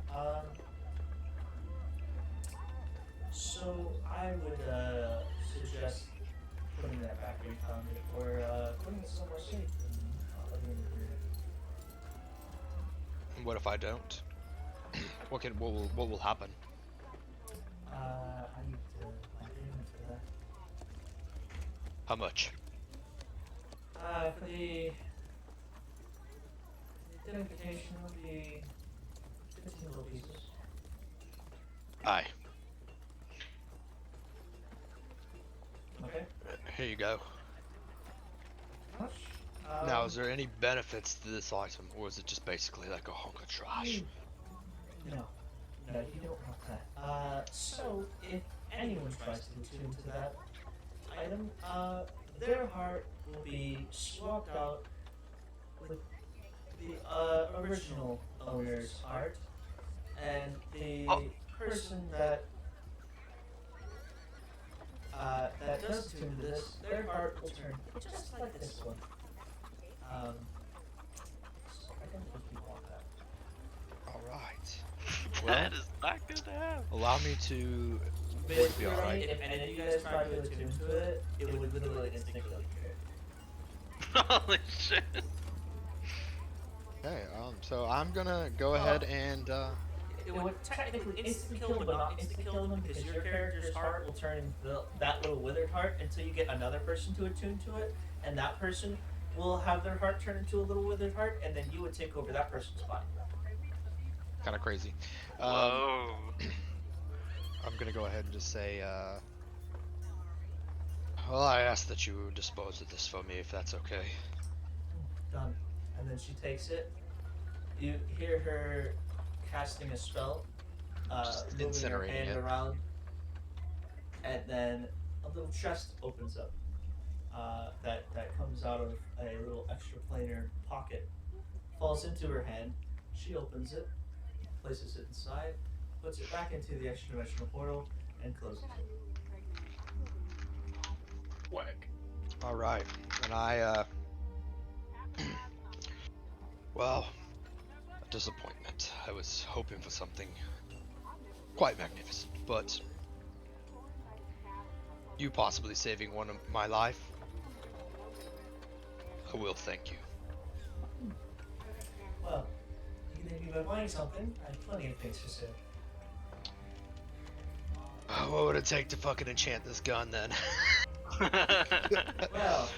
S1: So I would suggest putting that back where you found it, or putting it somewhere safe and not letting it hurt it.
S7: And what if I don't? What will happen?
S1: I need to find payment for that.
S7: How much?
S1: For the identification would be 15 gold pieces.
S7: Aye.
S1: Okay.
S7: Here you go.
S1: How much?
S7: Now, is there any benefits to this item, or is it just basically like a hunk of trash?
S1: No, you don't want that. So if anyone tries to attune to that item, their heart will be swapped out with the original owner's heart, and the person that does attune to this, their heart will turn just like this one. So I don't think you want that.
S7: All right.
S4: That is not good to have.
S7: Allow me to.
S1: But
S7: Would be all right.
S1: if any of you guys try to attune to it, it would literally instantly kill you.
S4: Holy shit.
S7: Okay. So I'm gonna go ahead and.
S1: It would technically instant kill them, but not instant kill them because your character's heart will turn into that little withered heart until you get another person to attune to it, and that person will have their heart turn into a little withered heart, and then you would take over that person's body.
S7: Kind of crazy.
S4: Whoa.
S7: I'm gonna go ahead and just say. Well, I ask that you dispose of this for me, if that's okay.
S1: Done. And then she takes it. You hear her casting a spell,
S7: Just
S1: moving her
S7: incinerating
S1: hand
S7: it.
S1: around, and then a little chest opens up. That comes out of a little extra planar pocket, falls into her hand. She opens it, places it inside, puts it back into the extra dimensional portal, and closes it.
S5: Whack.
S7: All right, and I. Well, a disappointment. I was hoping for something quite magnificent, but you possibly saving one of my life, I will thank you.
S1: Well, you can thank me by buying something. I have plenty of things to say.
S7: What would it take to fucking enchant this gun then?
S1: Well,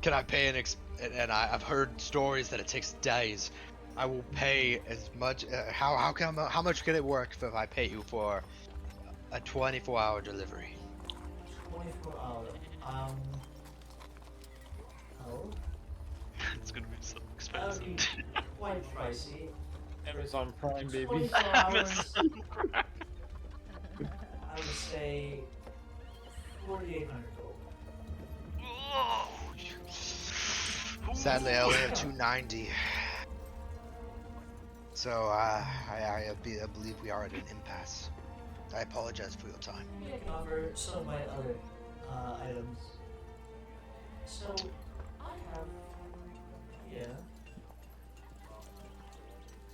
S7: Can I pay and I've heard stories that it takes days. I will pay as much. How much can it work if I pay you for a 24-hour delivery?
S1: 24 hours. Oh,
S4: It's gonna be so
S1: that would
S4: expensive.
S1: be quite pricey.
S5: Amazon Prime, baby.
S1: 24 hours.
S4: Amazon
S1: I would say 4,800 gold.
S4: Whoa.
S7: Sadly, I only have 290. So I believe we are at an impasse. I apologize for your time.
S1: I can offer some of my other items. So I have here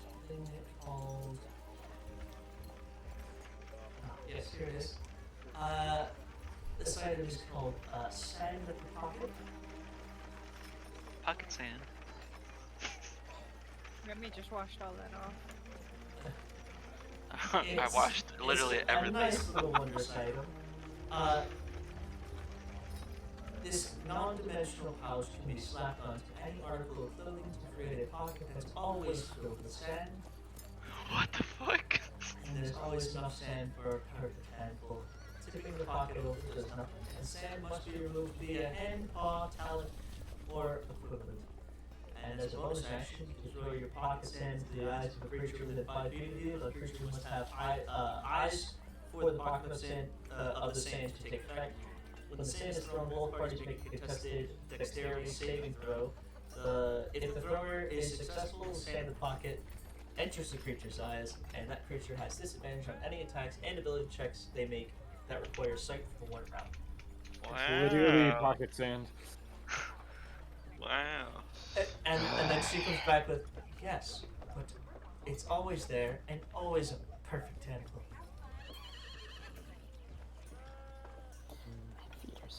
S1: something called. Yes, here it is. This item is called Sand of the Pocket.
S4: Pocket sand.
S2: Remy just washed all that off.
S4: I watched literally
S1: it's
S4: everything.
S1: A nice little wondrous item. This non-dimensional pouch can be slapped onto any article of clothing to create a pocket that's always filled with sand,
S4: What the fuck?
S1: and there's always enough sand for a perfect handful. Tipping the pocket over does nothing, and sand must be removed via hand, paw, talent, or equivalent. And as a bonus action, you can throw your pocket sand into the eyes of a creature within 5 feet of you. The creature must have eyes for the pocket of sand of the sand to take effect. When the sand is thrown, both parties make a contested dexterity saving throw. If the thrower is successful, the sand in the pocket enters the creature's eyes, and that creature has disadvantage on any attacks and ability checks they make that require sight for 1 round.
S5: It's literally
S4: Wow.
S5: pocket sand.
S4: Wow.
S1: And then she comes back with, yes, but it's always there and always a perfect handful.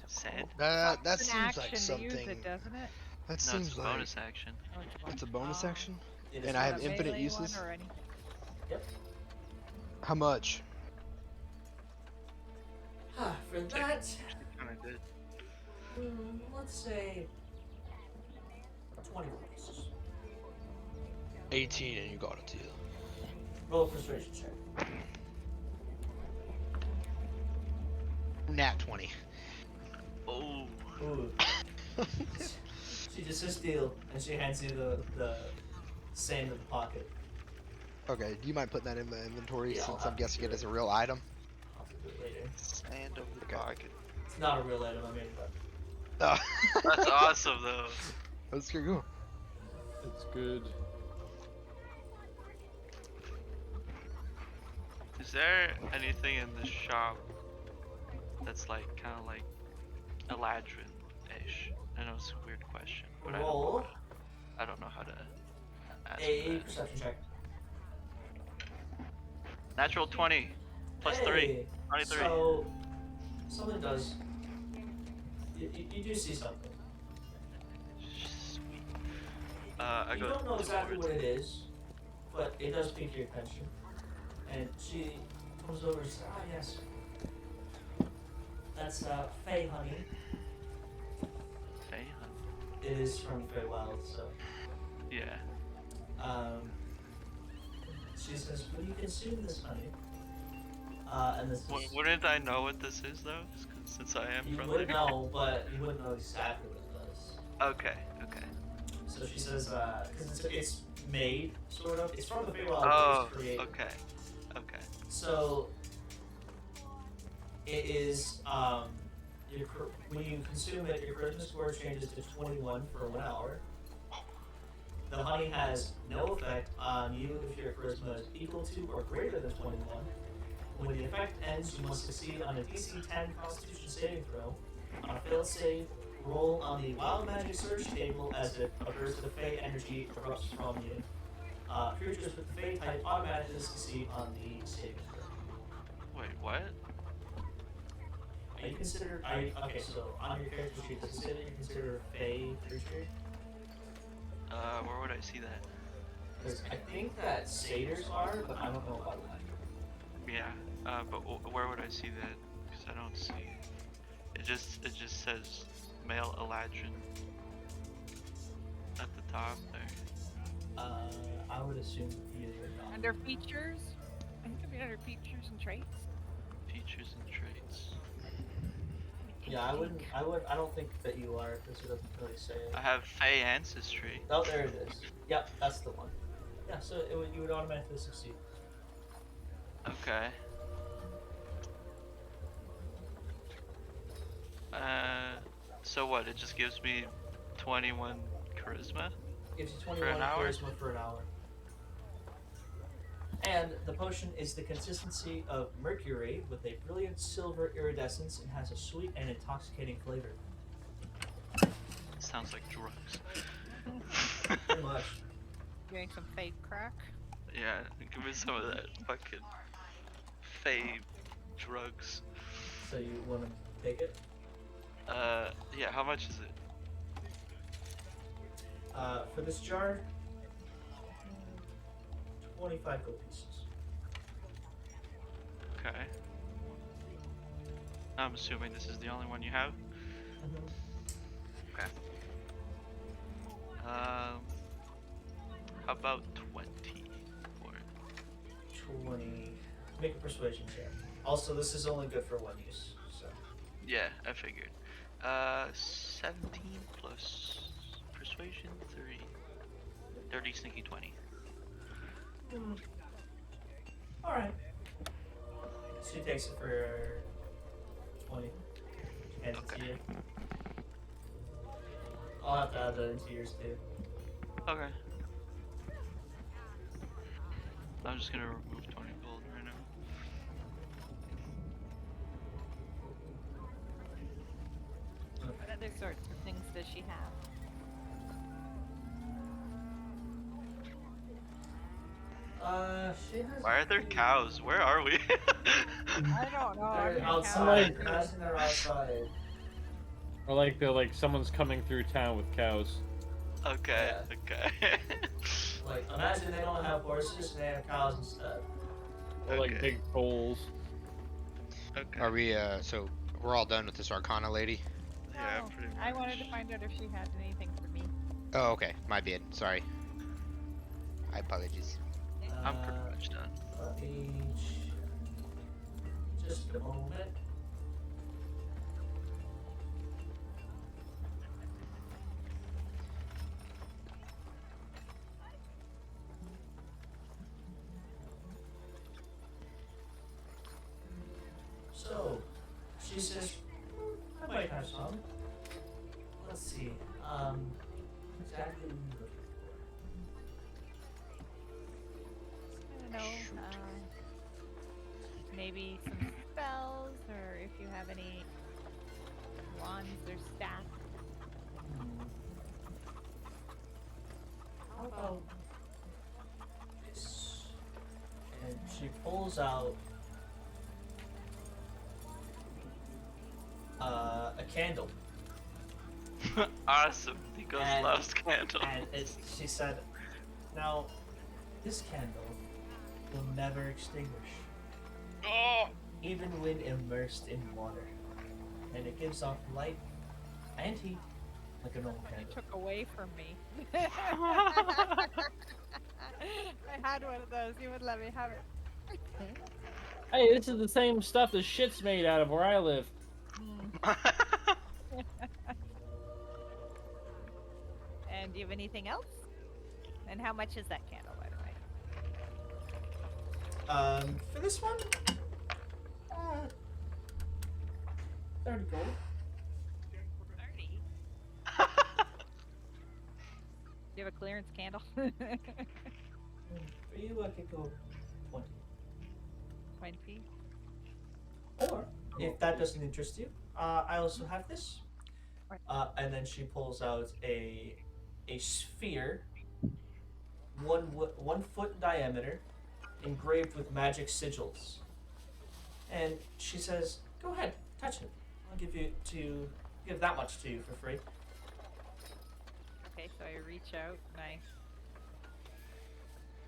S4: Sand?
S3: That
S2: It's an
S3: seems like
S2: action to use
S3: something.
S2: it, doesn't it?
S3: That
S4: No, it's
S3: seems
S4: a
S3: like
S4: bonus action.
S2: Oh,
S3: it's a bonus
S2: Oh.
S3: action,
S1: It is
S3: and I
S1: not
S3: have
S2: a
S3: infinite
S2: melee
S3: uses.
S2: One or any...
S1: Yep.
S3: How much?
S1: For that,
S4: Kinda good.
S1: let's say 20 points.
S3: 18, and you got it too.
S1: Roll a persuasion check.
S3: Nat 20.
S4: Oh.
S1: Ooh. She just says deal, and she hands you the sand in the pocket.
S3: Okay, do you mind putting that in my inventory
S1: Yeah, I'll
S3: since
S1: have
S3: I'm
S1: to
S3: guessing
S1: do
S3: it
S1: it.
S3: as a real item?
S1: I'll have to do it later.
S4: Sand of the
S3: Okay.
S4: pocket.
S1: It's not a real item, I made it up.
S3: Oh.
S4: That's awesome though.
S3: That's pretty cool.
S5: It's good.
S4: Is there anything in the shop that's like kind of like Eladrin-ish? I know it's a weird question, but
S1: Roll
S4: I don't know how to ask
S1: a
S4: that.
S1: perception check.
S4: Natural 20 plus 3.
S1: Hey,
S4: 23.
S1: So, something does. You do see something.
S4: Sweet. I
S1: You
S4: go
S1: don't know exactly
S4: towards
S1: what it is, but it does pique your attention. And she comes over and says, ah, yes. That's Fey honey.
S4: Fey hunt.
S1: It is from Feywild, so.
S4: Yeah.
S1: She says, when you consume this honey, and this is,
S4: Wouldn't I know what this is though? Since I am
S1: you
S4: from
S1: would
S4: there.
S1: know, but you wouldn't know exactly what it does.
S4: Okay. Okay.
S1: So she says, because it's made, sort of. It's from the Feywild,
S4: Oh.
S1: but it's created.
S4: Okay. Okay.
S1: So it is when you consume it, your charisma score changes to 21 for 1 hour. The honey has no effect on you if your charisma is equal to or greater than 21. When the effect ends, you must succeed on a DC 10 Constitution saving throw. On a failed save, roll on the Wild Magic search table as it occurs the Fey energy erupts from you. Creatures with the Fey type automatically succeed on the saving throw.
S4: Wait, what?
S1: Are you considered? Okay, so on your character sheet, does it say that you're considered a Fey creature?
S4: Where would I see that?
S1: Because I think that satyrs are, but I don't know about that.
S4: Yeah. But where would I see that? Because I don't see it. It just says male Eladrin at the top there.
S1: I would assume either not.
S2: Under features? I think it'd be under features and traits.
S4: Features and traits.
S1: Yeah, I don't think that you are, because it doesn't really say it.
S4: I have Fey ancestry.
S1: Oh, there it is. Yep, that's the one. Yeah, so you would automatically succeed.
S4: Okay. So what? It just gives me 21 charisma?
S1: Gives you
S4: For
S1: 21
S4: an hour?
S1: charisma for an hour. And the potion is the consistency of mercury with a brilliant silver iridescence and has a sweet and intoxicating flavor.
S4: Sounds like drugs.
S1: Pretty much.
S2: Getting some fake crack.
S4: Yeah, give me some of that fucking Fey drugs.
S1: So you want to take it?
S4: Yeah, how much is it?
S1: For this jar, 25 gold pieces.
S4: Okay. I'm assuming this is the only one you have. Okay. How about 20 for it?
S1: 20. Make a persuasion check. Also, this is only good for one use, so.
S4: Yeah, I figured. 17 plus persuasion 3. 30 sneaky 20.
S1: Alright. She takes it for 20. Hands it to
S4: Okay.
S1: you. I'll have to add that into yours too.
S4: Okay. I'm just gonna remove 20 gold right now.
S2: What other sorts of things does she have?
S1: She has.
S4: Why are there cows? Where are we?
S2: I don't know. I'm
S1: They're
S2: in
S1: outside.
S2: California.
S1: Imagine they're outside.
S5: Or like they're like someone's coming through town with cows.
S4: Okay, okay.
S1: Like, imagine they don't have horses and they have cows instead.
S5: Or like
S4: Okay.
S5: big bulls.
S4: Okay.
S7: Are we, so we're all done with this Arcana lady?
S4: Yeah,
S2: No,
S4: pretty much.
S2: I wanted to find out if she had anything for me.
S7: Oh, okay. My bad. Sorry. I apologize.
S4: I'm pretty much done.
S1: Let me just a moment. So, she says, I might have some. Let's see. Exactly what are you looking for?
S2: I don't know. Maybe some spells, or if you have any wands or staff.
S1: How about this? And she pulls out a candle.
S4: Awesome. Nikos
S1: And-
S4: loves candles.
S1: And she said, now, this candle will never extinguish,
S4: Oh!
S1: even when immersed in water. And it gives off light and heat like a normal
S2: You
S1: candle.
S2: took away from me. I had one of those. You would let me have it.
S5: Hey, this is the same stuff the shit's made out of where I live.
S2: And do you have anything else? And how much is that candle, by the way?
S1: For this one, 30 gold.
S2: 30. Do you have a clearance candle?
S1: For you, I could go 20.
S2: 20.
S1: Or, if that doesn't interest you, I also have this. And then she pulls out a sphere, 1 foot in diameter, engraved with magic sigils. And she says, "Go ahead, touch it. I'll give that much to you for free."
S2: Okay, so I reach out and I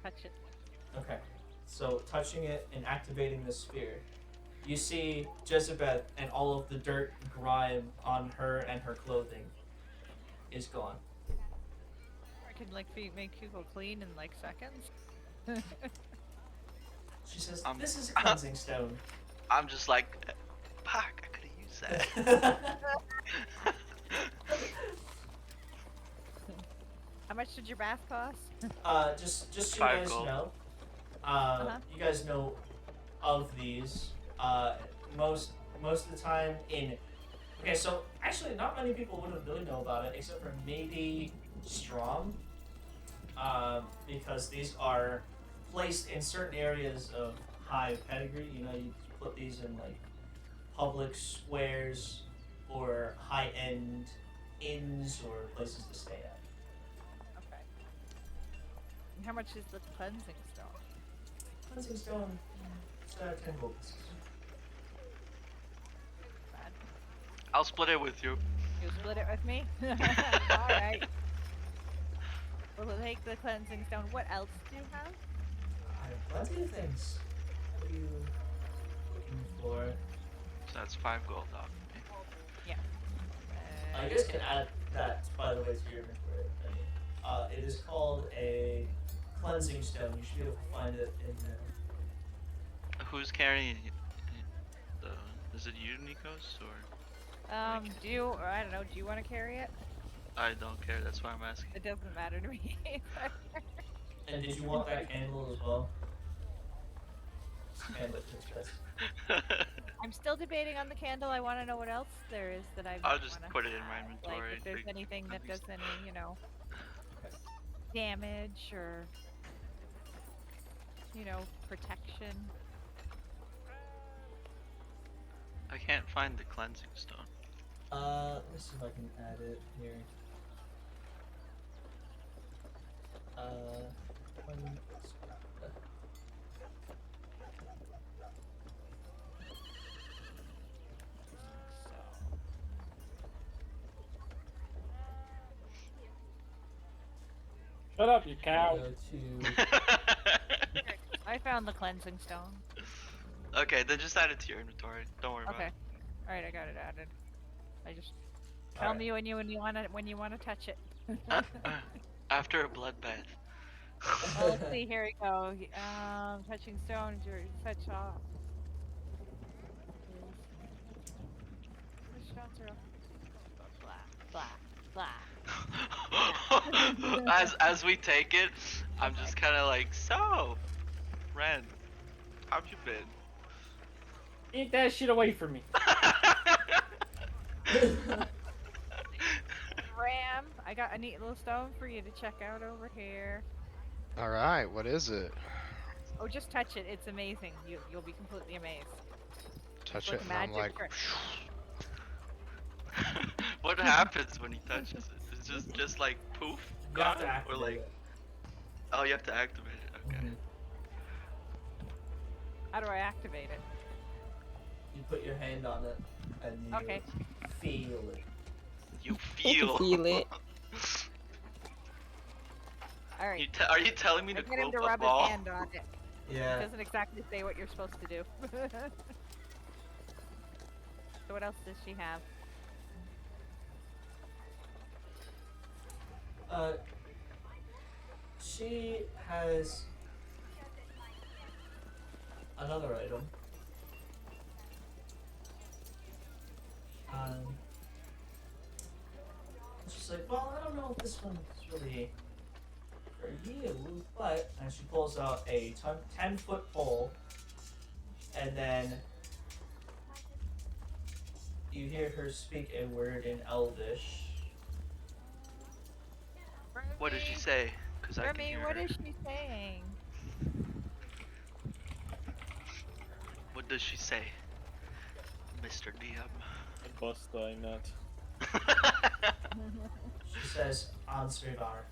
S2: touch it.
S1: Okay. So touching it and activating the sphere, you see Jezebel and all of the dirt and grime on her and her clothing is gone.
S2: I can like make people clean in like seconds.
S1: She says,
S4: Um,
S1: "This is a cleansing stone."
S4: I'm just like, fuck, I could have used that.
S2: How much did your bath cost?
S1: Just so you
S4: 5
S1: guys
S4: gold.
S1: know, you guys know of these. Most of the time in. Okay, so actually, not many people would really know about it, except for maybe Strom, because these are placed in certain areas of high pedigree. You know, you put these in like public squares or high-end inns or places to stay at.
S2: Okay. And how much is the cleansing stone?
S1: Cleansing stone, it's 10 gold pieces.
S2: Bad.
S4: I'll split it with you.
S2: You split it with me? Alright. We'll take the cleansing stone. What else do you have?
S1: plenty of things. What are you looking for?
S4: So that's 5 gold off me.
S1: You guys can add that, by the way, to your inventory. It is called a cleansing stone. You should be able to find it in there.
S4: Who's carrying the? Is it you, Nikos, or?
S2: I don't know, do you want to carry it?
S4: I don't care. That's why I'm asking.
S2: It doesn't matter to me.
S1: And did you want that candle as well? Candle is
S2: I'm still debating on the candle. I want to know what else there is that I.
S4: I'll just
S2: wanna
S4: put it in my
S2: have.
S4: inventory.
S2: Like if there's anything that does any, damage or, protection.
S4: I can't find the cleansing stone.
S1: Let me see if I can add it here.
S5: Shut up, you cow.
S1: Go to
S2: I found the cleansing stone.
S4: Okay, then just add it to your inventory. Don't worry
S2: Okay.
S4: about it.
S2: All right, I got it added. I just tell me when you wanna touch it.
S4: After a bloodbath.
S2: Well, let's see. Here we go. Touching stones or touch off. Which stones are blah blah blah.
S4: as we take it, I'm just kind of like, so, Ren, how'd you been?
S5: Get that shit away from me.
S2: Ram, I got a neat little stone for you to check out over here.
S7: All right, what is it?
S2: Oh, just touch it. It's amazing. You'll be completely amazed.
S7: Touch
S2: like
S7: it, and I'm
S2: magic
S7: like,
S2: trick.
S4: What happens when he touches it? It's just like poof,
S1: You have to
S4: gone? Or
S1: activate
S4: like,
S1: it.
S4: oh, you have to activate it. Okay.
S1: Mhm.
S2: How do I activate it?
S1: You put your hand on it and you
S2: Okay.
S1: feel it.
S4: You
S6: I
S4: feel.
S6: can feel it.
S2: All right.
S4: Are you telling me
S2: I
S4: to
S2: get him
S4: quote
S2: to
S4: a
S2: rub
S4: ball?
S2: his hand on it. It
S1: Yeah.
S2: doesn't exactly say what you're supposed to do. So what else does she have?
S1: She has another item. She's like, well, I don't know if this one's really for you, but, and she pulls out a 10-foot pole, and then you hear her speak a word in Elvish.
S4: What did she say? Because I can
S2: Remy,
S4: hear
S2: what
S4: her.
S2: is she saying?
S4: What does she say, Mr. DM?
S5: Bust I nut.
S1: She says Ansrivar,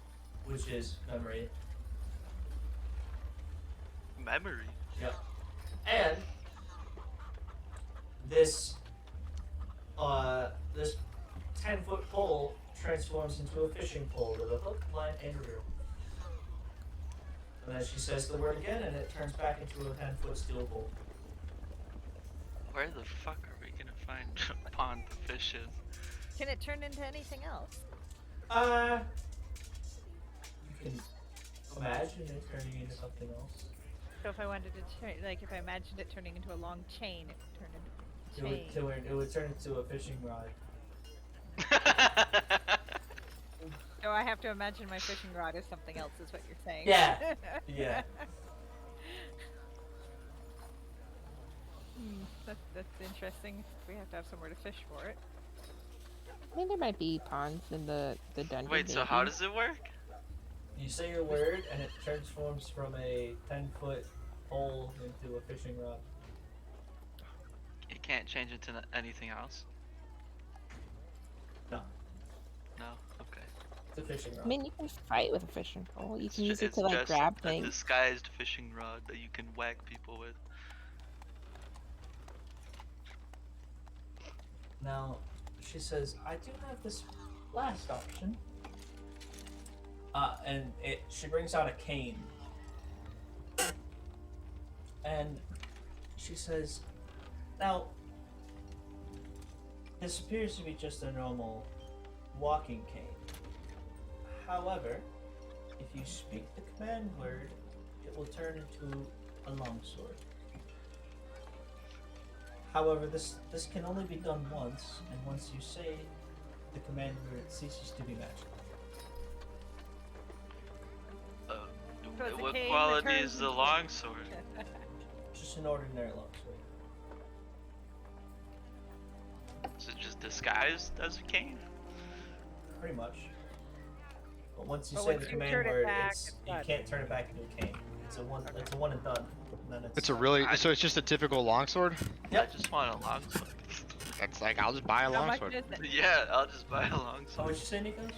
S1: which is memory.
S4: Memory.
S1: Yep. And this 10-foot pole transforms into a fishing pole with a hook, line, and a reel. And then she says the word again, and it turns back into a 10-foot steel pole.
S4: Where the fuck are we gonna find a pond to fish in?
S2: Can it turn into anything else?
S1: You can imagine it turning into something else.
S2: So if I wanted to turn, like if I imagined it turning into a long chain, it would turn into a chain.
S1: It would turn into a fishing rod.
S2: So I have to imagine my fishing rod is something else, is what you're saying.
S1: Yeah. Yeah.
S2: That's interesting. We have to have somewhere to fish for it.
S6: I think there might be ponds in the dungeon.
S4: Wait, so how does it work?
S1: You say your word, and it transforms from a 10-foot pole into a fishing rod.
S4: It can't change into anything else?
S1: No.
S4: No? Okay.
S1: It's a fishing rod.
S6: I mean, you can fight with a fishing pole. You can use it
S4: It's
S6: to like
S4: just
S6: grab
S4: a
S6: things.
S4: disguised fishing rod that you can whack people with.
S1: Now, she says, I do have this last option. And she brings out a cane. And she says, now, this appears to be just a normal walking cane. However, if you speak the command word, it will turn into a longsword. However, this can only be done once, and once you say the command word, it ceases to be magical.
S2: So it's a
S4: What
S2: cane that
S4: quality
S2: turns
S4: is the
S2: into-
S4: longsword?
S1: Just an ordinary longsword.
S4: Is it just disguised as a cane?
S1: Pretty much. But once you
S2: But
S1: say
S2: once
S1: the
S2: you
S1: command
S2: turn it
S1: word,
S2: back,
S1: it's
S2: it's
S1: you
S2: done.
S1: can't turn it back into a cane. It's a one. It's a one and done. And then
S7: It's a really so it's just a typical longsword.
S1: Yep.
S4: I just want a longsword.
S7: That's like I'll just buy a
S2: How much
S7: longsword.
S2: is it?
S4: Yeah, I'll just buy a
S1: How
S4: longsword.
S1: much you say, Nikos?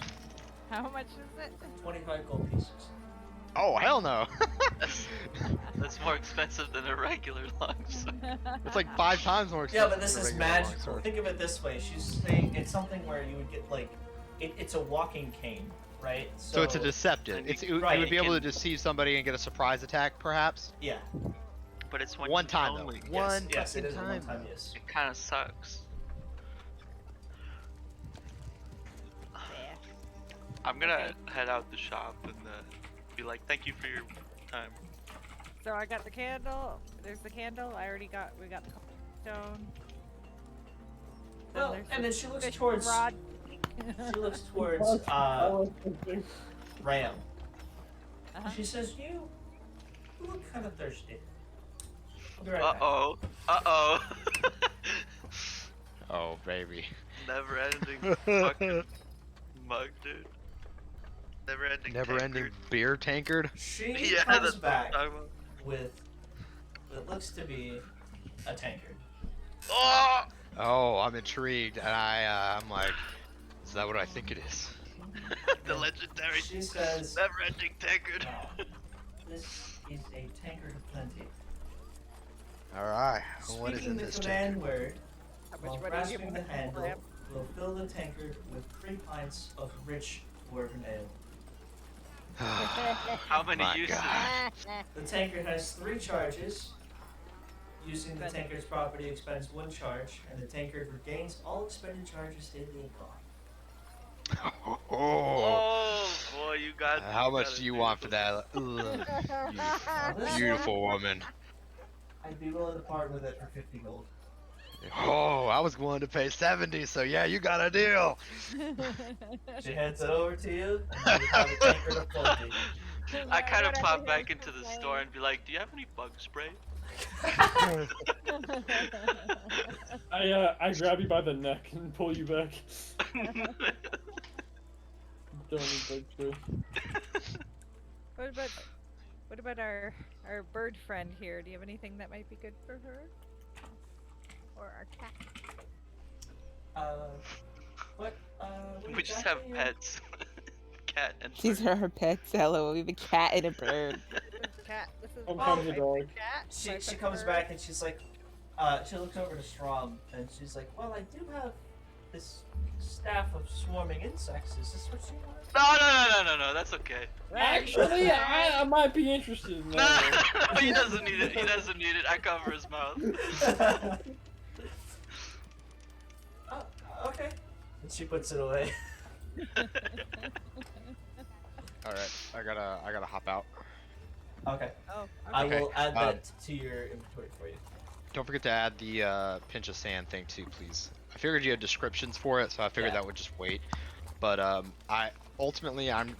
S2: How much is it?
S1: 25 gold pieces.
S7: Oh hell no!
S4: That's more expensive than a regular longsword.
S7: It's like 5 times more
S1: Yeah,
S7: expensive.
S1: but this
S7: than a
S1: is
S7: regular
S1: magical.
S7: longsword.
S1: Think of it this way. She's saying it's something where you would get like, it's a walking cane, right?
S7: So it's a deceptive.
S4: and
S7: It's
S4: you-
S7: you
S1: right,
S7: would be
S4: it
S7: able to
S4: can-
S7: deceive somebody and get a surprise attack, perhaps.
S1: Yeah.
S4: But it's
S7: One
S4: use
S7: time though.
S4: only.
S7: One
S1: Yes, it
S7: fucking
S1: is a
S7: time.
S1: one-time
S7: though.
S1: use.
S4: It kind of sucks.
S2: Yeah.
S4: I'm gonna
S2: Okay.
S4: head out the shop and be like, thank you for your time.
S2: So I got the candle. There's the candle. We got the stone.
S1: Well,
S2: there's
S1: and
S2: the
S1: then she looks
S2: fishing
S1: towards.
S2: rod.
S1: She looks towards
S5: I was thinking.
S1: Ram.
S2: Uh-huh.
S1: She says, "You look kind of thirsty." I'll be right back.
S4: Uh-oh. Uh-oh.
S7: Oh baby.
S4: Never ending fucking mug, dude. Never ending
S7: Never-ending beer tankard.
S1: She
S4: Yeah,
S1: comes
S4: that's what I'm
S1: back
S4: talking about.
S1: with what looks to be a tankard.
S4: Oh!
S7: Oh, I'm intrigued, and I'm like, is that what I think it is?
S4: The legendary
S1: She says,
S4: never ending tankard.
S1: "Now, this is a tankard of plenty.
S7: All right. What is
S1: Speaking
S7: in
S1: the
S7: this
S1: command
S7: tankard?
S1: word,
S2: How
S1: while
S2: much money do you
S1: grasping
S2: want
S1: the
S2: to
S1: handle,
S2: grab?
S1: will fill the tankard with 3 pints of rich dwarven ale.
S4: How many
S7: My
S4: uses?
S7: God.
S1: The tankard has 3 charges. Using the
S2: But-
S1: tankard's property expends 1 charge, and the tankard regains all expended charges daily and gone.
S7: Oh.
S4: Oh, boy, you got.
S7: How much
S4: gotta
S7: do you
S4: do
S7: want for
S4: this.
S7: that? Ugh,
S1: Now, this
S7: beautiful
S1: one,
S7: woman.
S1: I'd be willing to part with it for 50 gold.
S7: Oh, I was willing to pay 70, so yeah, you got a deal.
S1: She hands it over to you, and you have a tankard of plenty.
S4: I kind of pop back into the store and be like, do you have any bug spray?
S5: I grab you by the neck and pull you back. Don't need bug spray.
S2: What about our bird friend here? Do you have anything that might be good for her? Or our cat?
S1: What
S4: We just
S1: exactly
S4: have
S1: you-
S4: pets. Cat and
S6: These
S4: bird.
S6: are her pets. Hello, we have a cat and a bird.
S2: Cat. This is
S5: Sometimes
S2: my
S5: a dog.
S2: cat.
S1: She
S2: my
S1: she
S2: pet
S1: comes
S2: bird.
S1: back and she's like, she looks over to Strom and she's like, well, I do have this staff of swarming insects. Is this what you want?
S4: No, that's okay.
S5: Actually, I might be interested in
S4: No,
S5: that.
S4: no, he doesn't need it. He doesn't need it. I cover his mouth.
S1: Oh, okay. And she puts it away.
S7: All right, I gotta hop out.
S1: Okay.
S2: Oh,
S1: I
S2: okay.
S1: will add
S7: Um,
S1: that to your inventory for you.
S7: Don't forget to add the pinch of sand thing too, please. I figured you had descriptions for it, so I figured
S1: Yeah.
S7: that would just wait. But I'm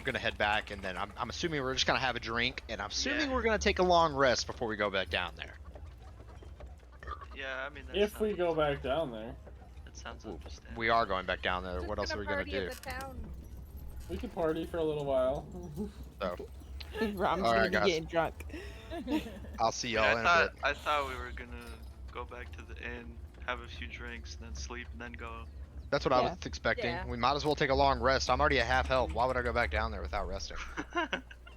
S7: gonna head back, and then I'm assuming we're just gonna have a drink, and I'm assuming
S4: Yeah.
S7: we're gonna take a long rest before we go back down there.
S4: Yeah, I mean, that
S5: If we
S4: sounds-
S5: go back down there,
S4: That sounds understandable.
S7: We are going back down there.
S2: Just
S7: What else are we gonna
S2: party
S7: do?
S2: in the town.
S5: we could party for a little while.
S7: So
S6: Rom's
S7: All
S6: gonna
S7: right,
S6: be
S7: guys.
S6: getting drunk.
S7: I'll see
S4: I, mean,
S7: y'all in a bit.
S4: I thought we were gonna go back to the inn, have a few drinks, then sleep, and then go.
S7: That's what I
S6: Yeah.
S7: was expecting.
S2: Yeah.
S7: We might as well take a long rest. I'm already at half health. Why would I go back down there without resting?
S5: How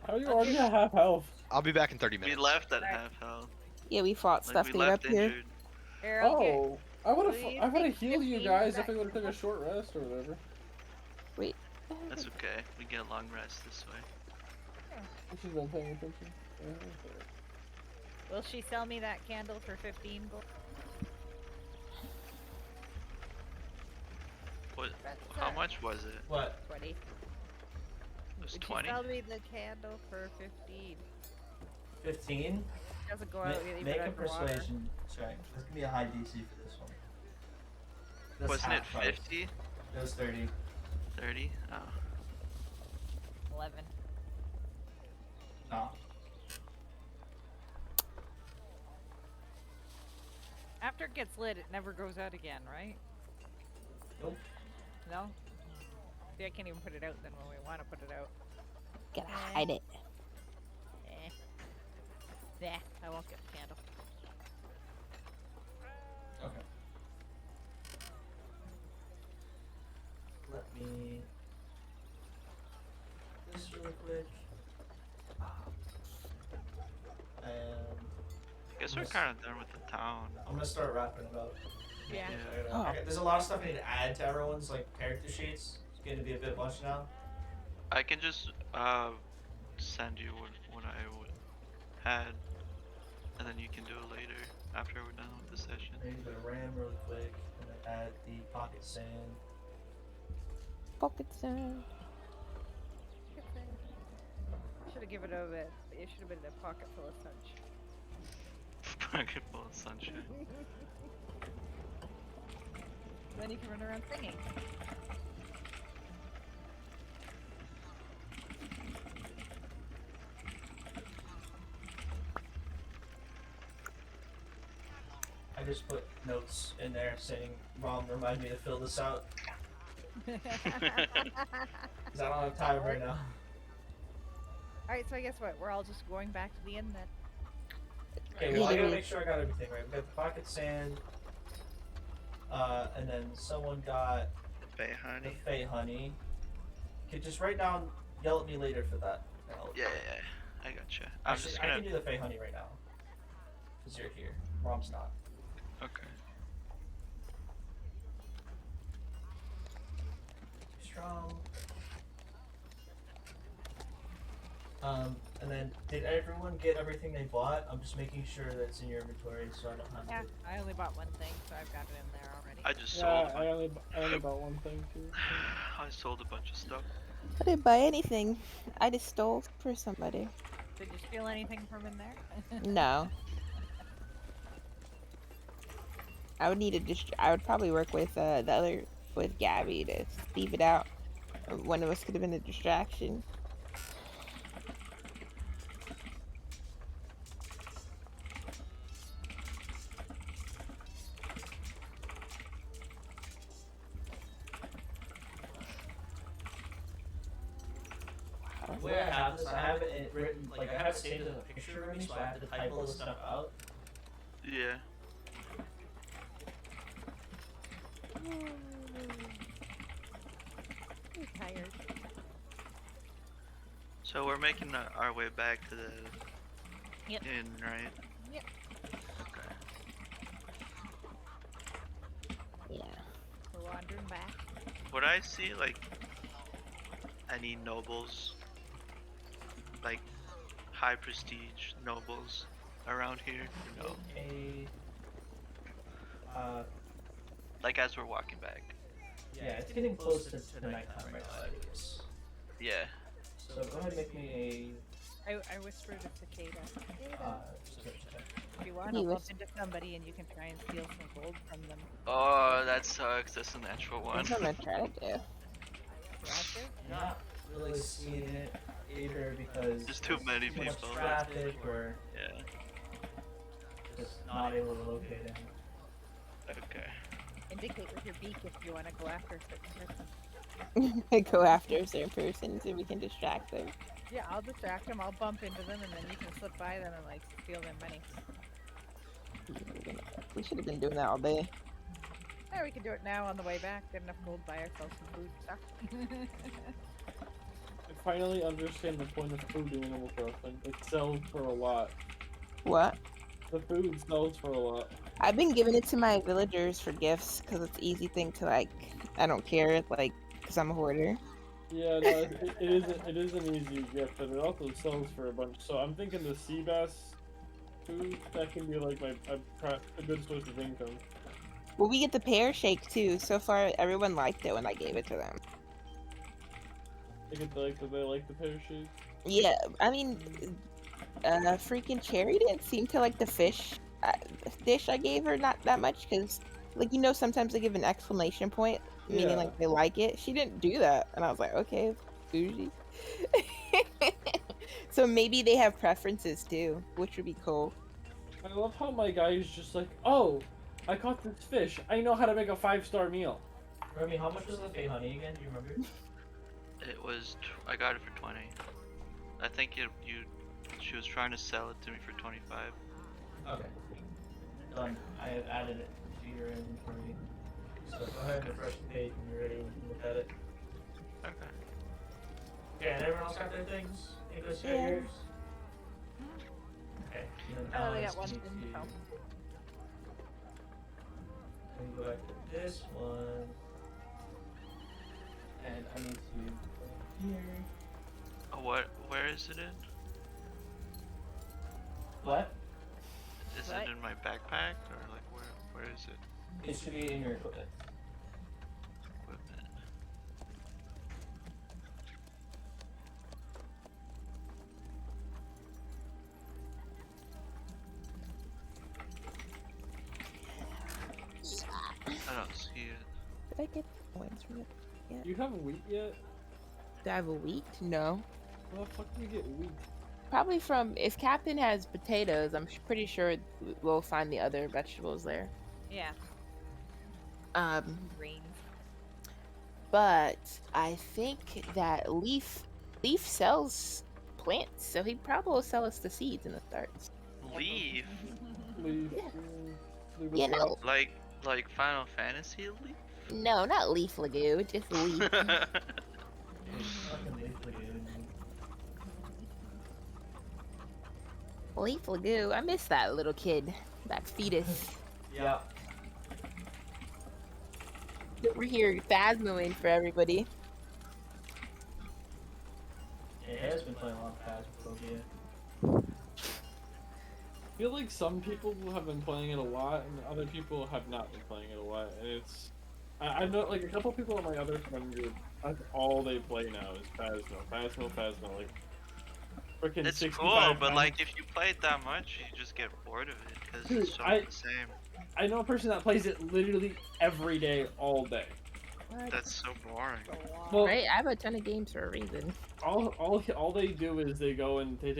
S5: are you already at half health?
S7: I'll be back in 30
S4: We
S7: minutes.
S4: left at half health.
S6: Yeah, we fought
S4: Like
S6: stuff
S4: we
S6: to get
S4: left
S6: up here.
S4: injured.
S2: Here, I'll get-
S5: Oh, I would
S2: Please
S5: have
S2: take
S5: healed you
S2: 15
S5: guys
S2: back.
S5: if I would have took a short rest or whatever.
S4: That's okay. We get a long rest this way.
S5: I should have been paying attention. Yeah,
S2: Will she sell me that candle for 15 gold?
S4: What?
S2: That's
S4: How
S2: it.
S4: much was it?
S1: What?
S2: 20.
S4: It was
S2: Would
S4: 20.
S2: you sell me the candle for 15?
S1: 15?
S2: Doesn't go out even
S1: Make a
S2: underwater.
S1: persuasion check. There's gonna be a high DC for this one. That's
S4: Wasn't it
S1: half price.
S4: 50?
S1: It was 30.
S4: 30? Oh.
S2: 11.
S1: No.
S2: After it gets lit, it never goes out again, right?
S1: Nope.
S2: No? See, I can't even put it out then when we want to put it out.
S6: Gotta hide it.
S2: Eh. Nah, I won't get the candle.
S1: Okay. Let me this really quick. And
S4: I guess we're kind of done with the town.
S1: I'm gonna start wrapping it up.
S2: Yeah.
S6: Oh.
S1: There's a lot of stuff I need to add to everyone's like character sheets. It's getting to be a bit much now.
S4: I can just send you what I had, and then you can do it later after we're done with the session.
S1: I need to go to RAM really quick and then add the pocket sand.
S6: Pocket sand.
S2: Should have given it a bit. It should have been a pocket full of sunshine.
S4: Pocket full of sunshine.
S2: Then you can run around singing.
S1: I just put notes in there saying, "Mom, remind me to fill this out," because I don't have time right now.
S2: Alright, so I guess what? We're all just going back to the inn then.
S1: Okay, well I gotta make sure I got everything right. We got the pocket sand, and then someone got
S4: Bay
S1: the
S4: honey.
S1: Fey honey. Okay, just write down. Yell at me later for that.
S4: Yeah, I gotcha. I'm
S1: Actually,
S4: just
S1: I
S4: gonna.
S1: can do the Fey honey right now. Cause you're here. Mom's not.
S4: Okay.
S1: Too strong. And then did everyone get everything they bought? I'm just making sure that it's in your inventory so I don't have
S2: Yeah,
S1: to.
S2: I only bought one thing, so I've got it in there already.
S4: I just
S5: Yeah,
S4: sold.
S5: I only bought one thing too.
S4: I sold a bunch of stuff.
S6: I didn't buy anything. I just stole for somebody.
S2: Did you steal anything from in there?
S6: No. I would need to I would probably work with the other with Gabby to thieve it out. One of us could have been a distraction.
S1: The way I have this, I have it written, like I have it saved as a picture of me, so I have to type all this stuff out.
S4: Yeah.
S2: I'm tired.
S4: So we're making our way back to the
S2: Yep.
S4: inn, right?
S2: Yep.
S4: Okay.
S6: Yeah.
S2: We're wandering back.
S4: Would I see like any nobles, like high prestige nobles around here? Or no? Like as we're walking back.
S1: Yeah, it's getting close to nighttime right now, anyways.
S4: Yeah.
S1: So go ahead and make me
S2: I whispered a cicada.
S1: perception check.
S2: If you want,
S6: You
S2: I'll bump
S6: whis-
S2: into somebody and you can try and steal some gold from them.
S4: Oh, that sucks. That's a natural one.
S6: That's what I'm gonna try to do.
S2: You want to?
S1: Not really seeing it either because
S4: There's too many
S1: too much
S4: people.
S1: traffic or
S4: Yeah.
S1: just not able to locate him.
S4: Okay.
S2: Indicate with your beak if you want to go after a certain person.
S6: Go after a certain person so we can distract them.
S2: Yeah, I'll distract them, I'll bump into them, and then you can slip by them and like steal their money.
S6: We should have been doing that all day.
S2: Yeah, we can do it now on the way back. Get enough gold, buy ourselves some food and stuff.
S5: I finally understand the point of food in Animal Crossing. It sells for a lot.
S6: What?
S5: The food sells for a lot.
S6: I've been giving it to my villagers for gifts because it's an easy thing to like. I don't care, like, because I'm a hoarder.
S5: Yeah, no, it is an easy gift, and it also sells for a bunch. So I'm thinking the sea bass food, that can be like a good source of income.
S6: Well, we get the pear shake too. So far, everyone liked it when I gave it to them.
S5: They like the pear shake.
S6: Yeah, I mean, freaking Cherry didn't seem to like the dish I gave her not that much because, like, sometimes they give an exclamation point, meaning
S5: Yeah.
S6: like they like it. She didn't do that, and I was like, okay, bougie. So maybe they have preferences too, which would be cool.
S5: I love how my guy is just like, oh, I caught this fish. I know how to make a 5-star meal.
S1: Remy, how much was the fake honey again? Do you remember?
S4: It was. I got it for 20. I think she was trying to sell it to me for 25.
S1: Okay. Done. I have added it to your inventory. So go ahead and refresh the page when you're ready. We can look at it.
S4: Okay.
S1: Okay, and everyone else got their things? Nicholas, you got
S6: Yeah.
S1: yours? Okay. And then
S2: I only
S1: Alex,
S2: got one
S1: you
S2: thing,
S1: need
S2: so.
S1: Let me go back to this one. And I need to go here.
S4: Oh, what? Where is it in?
S1: What?
S4: Is
S2: What?
S4: it in my backpack or like where is it?
S1: It should be in your equipment.
S4: Equipment. I don't see it.
S6: Did I get points from it?
S5: You have wheat yet?
S6: Do I have a wheat? No.
S5: Where the fuck do you get wheat?
S6: Probably from, if Captain has potatoes, I'm pretty sure we'll find the other vegetables there.
S2: Yeah, greens.
S6: But I think that Leaf sells plants, so he probably will sell us the seeds and the starts.
S4: Leave?
S5: Leave.
S6: Yeah.
S5: Leave
S6: You
S5: us
S6: know,
S5: out.
S4: Like Final Fantasy leave?
S6: no, not Leaf Lagoo, just Leaf.
S1: Fucking basically,
S6: Leaf Lagoo. I miss that little kid, that fetus.
S1: yeah.
S6: We're here phasmoing for everybody.
S1: Yeah, he has been playing a lot of Phasmophobia.
S5: I feel like some people have been playing it a lot, and other people have not been playing it a lot. And it's, I know like a couple people in my other friend group. That's all they play now is Phasmo. Like freaking
S4: It's
S5: 65
S4: cool, but
S5: times.
S4: like if you play it that much, you just get bored of it because
S5: Dude,
S4: it's so the same.
S5: I know a person that plays it literally every day, all day.
S4: That's so boring.
S5: Well,
S6: Right? I have a ton of games for a reason.
S5: all they do is they go and they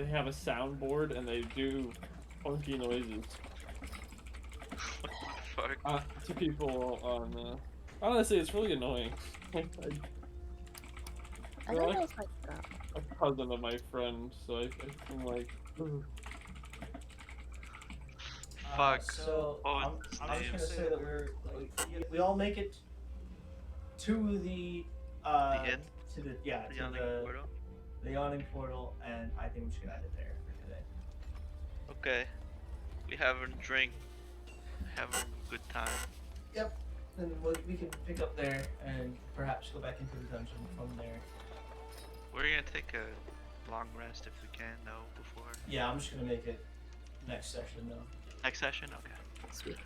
S5: have a soundboard and they do funky noises
S4: Fuck.
S5: to people on. Honestly, it's really annoying.
S6: I
S5: They're
S6: don't
S5: like
S6: know if I got.
S5: a cousin of my friend, so I'm like, ooh.
S4: Fuck.
S1: So
S4: What was
S1: I'm
S4: his
S1: just
S4: name?
S1: gonna say that we all make it to the
S4: The inn?
S1: to the
S4: The yawning portal?
S1: the yawning portal, and I think we should end it there for today.
S4: Okay. We have a drink. Have a good time.
S1: Yep. And we can pick up there and perhaps go back into the dungeon from there.
S4: We're gonna take a long rest if we can, though, before.
S1: Yeah, I'm just gonna make it next session though.
S4: Next session? Okay.
S6: Sweet.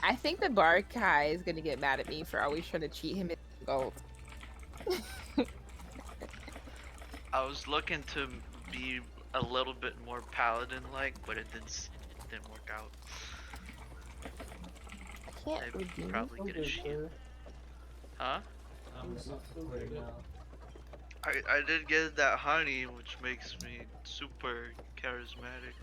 S6: I think the bar guy is gonna get mad at me for always trying to cheat him in gold.
S4: I was looking to be a little bit more paladin-like, but it didn't work out.
S6: I can't
S4: I'd
S6: redeem.
S4: probably get a
S5: Okay,
S4: shield.
S5: sir.
S4: Huh?
S1: I'm gonna stop recording now.
S4: I did get that honey, which makes me super charismatic.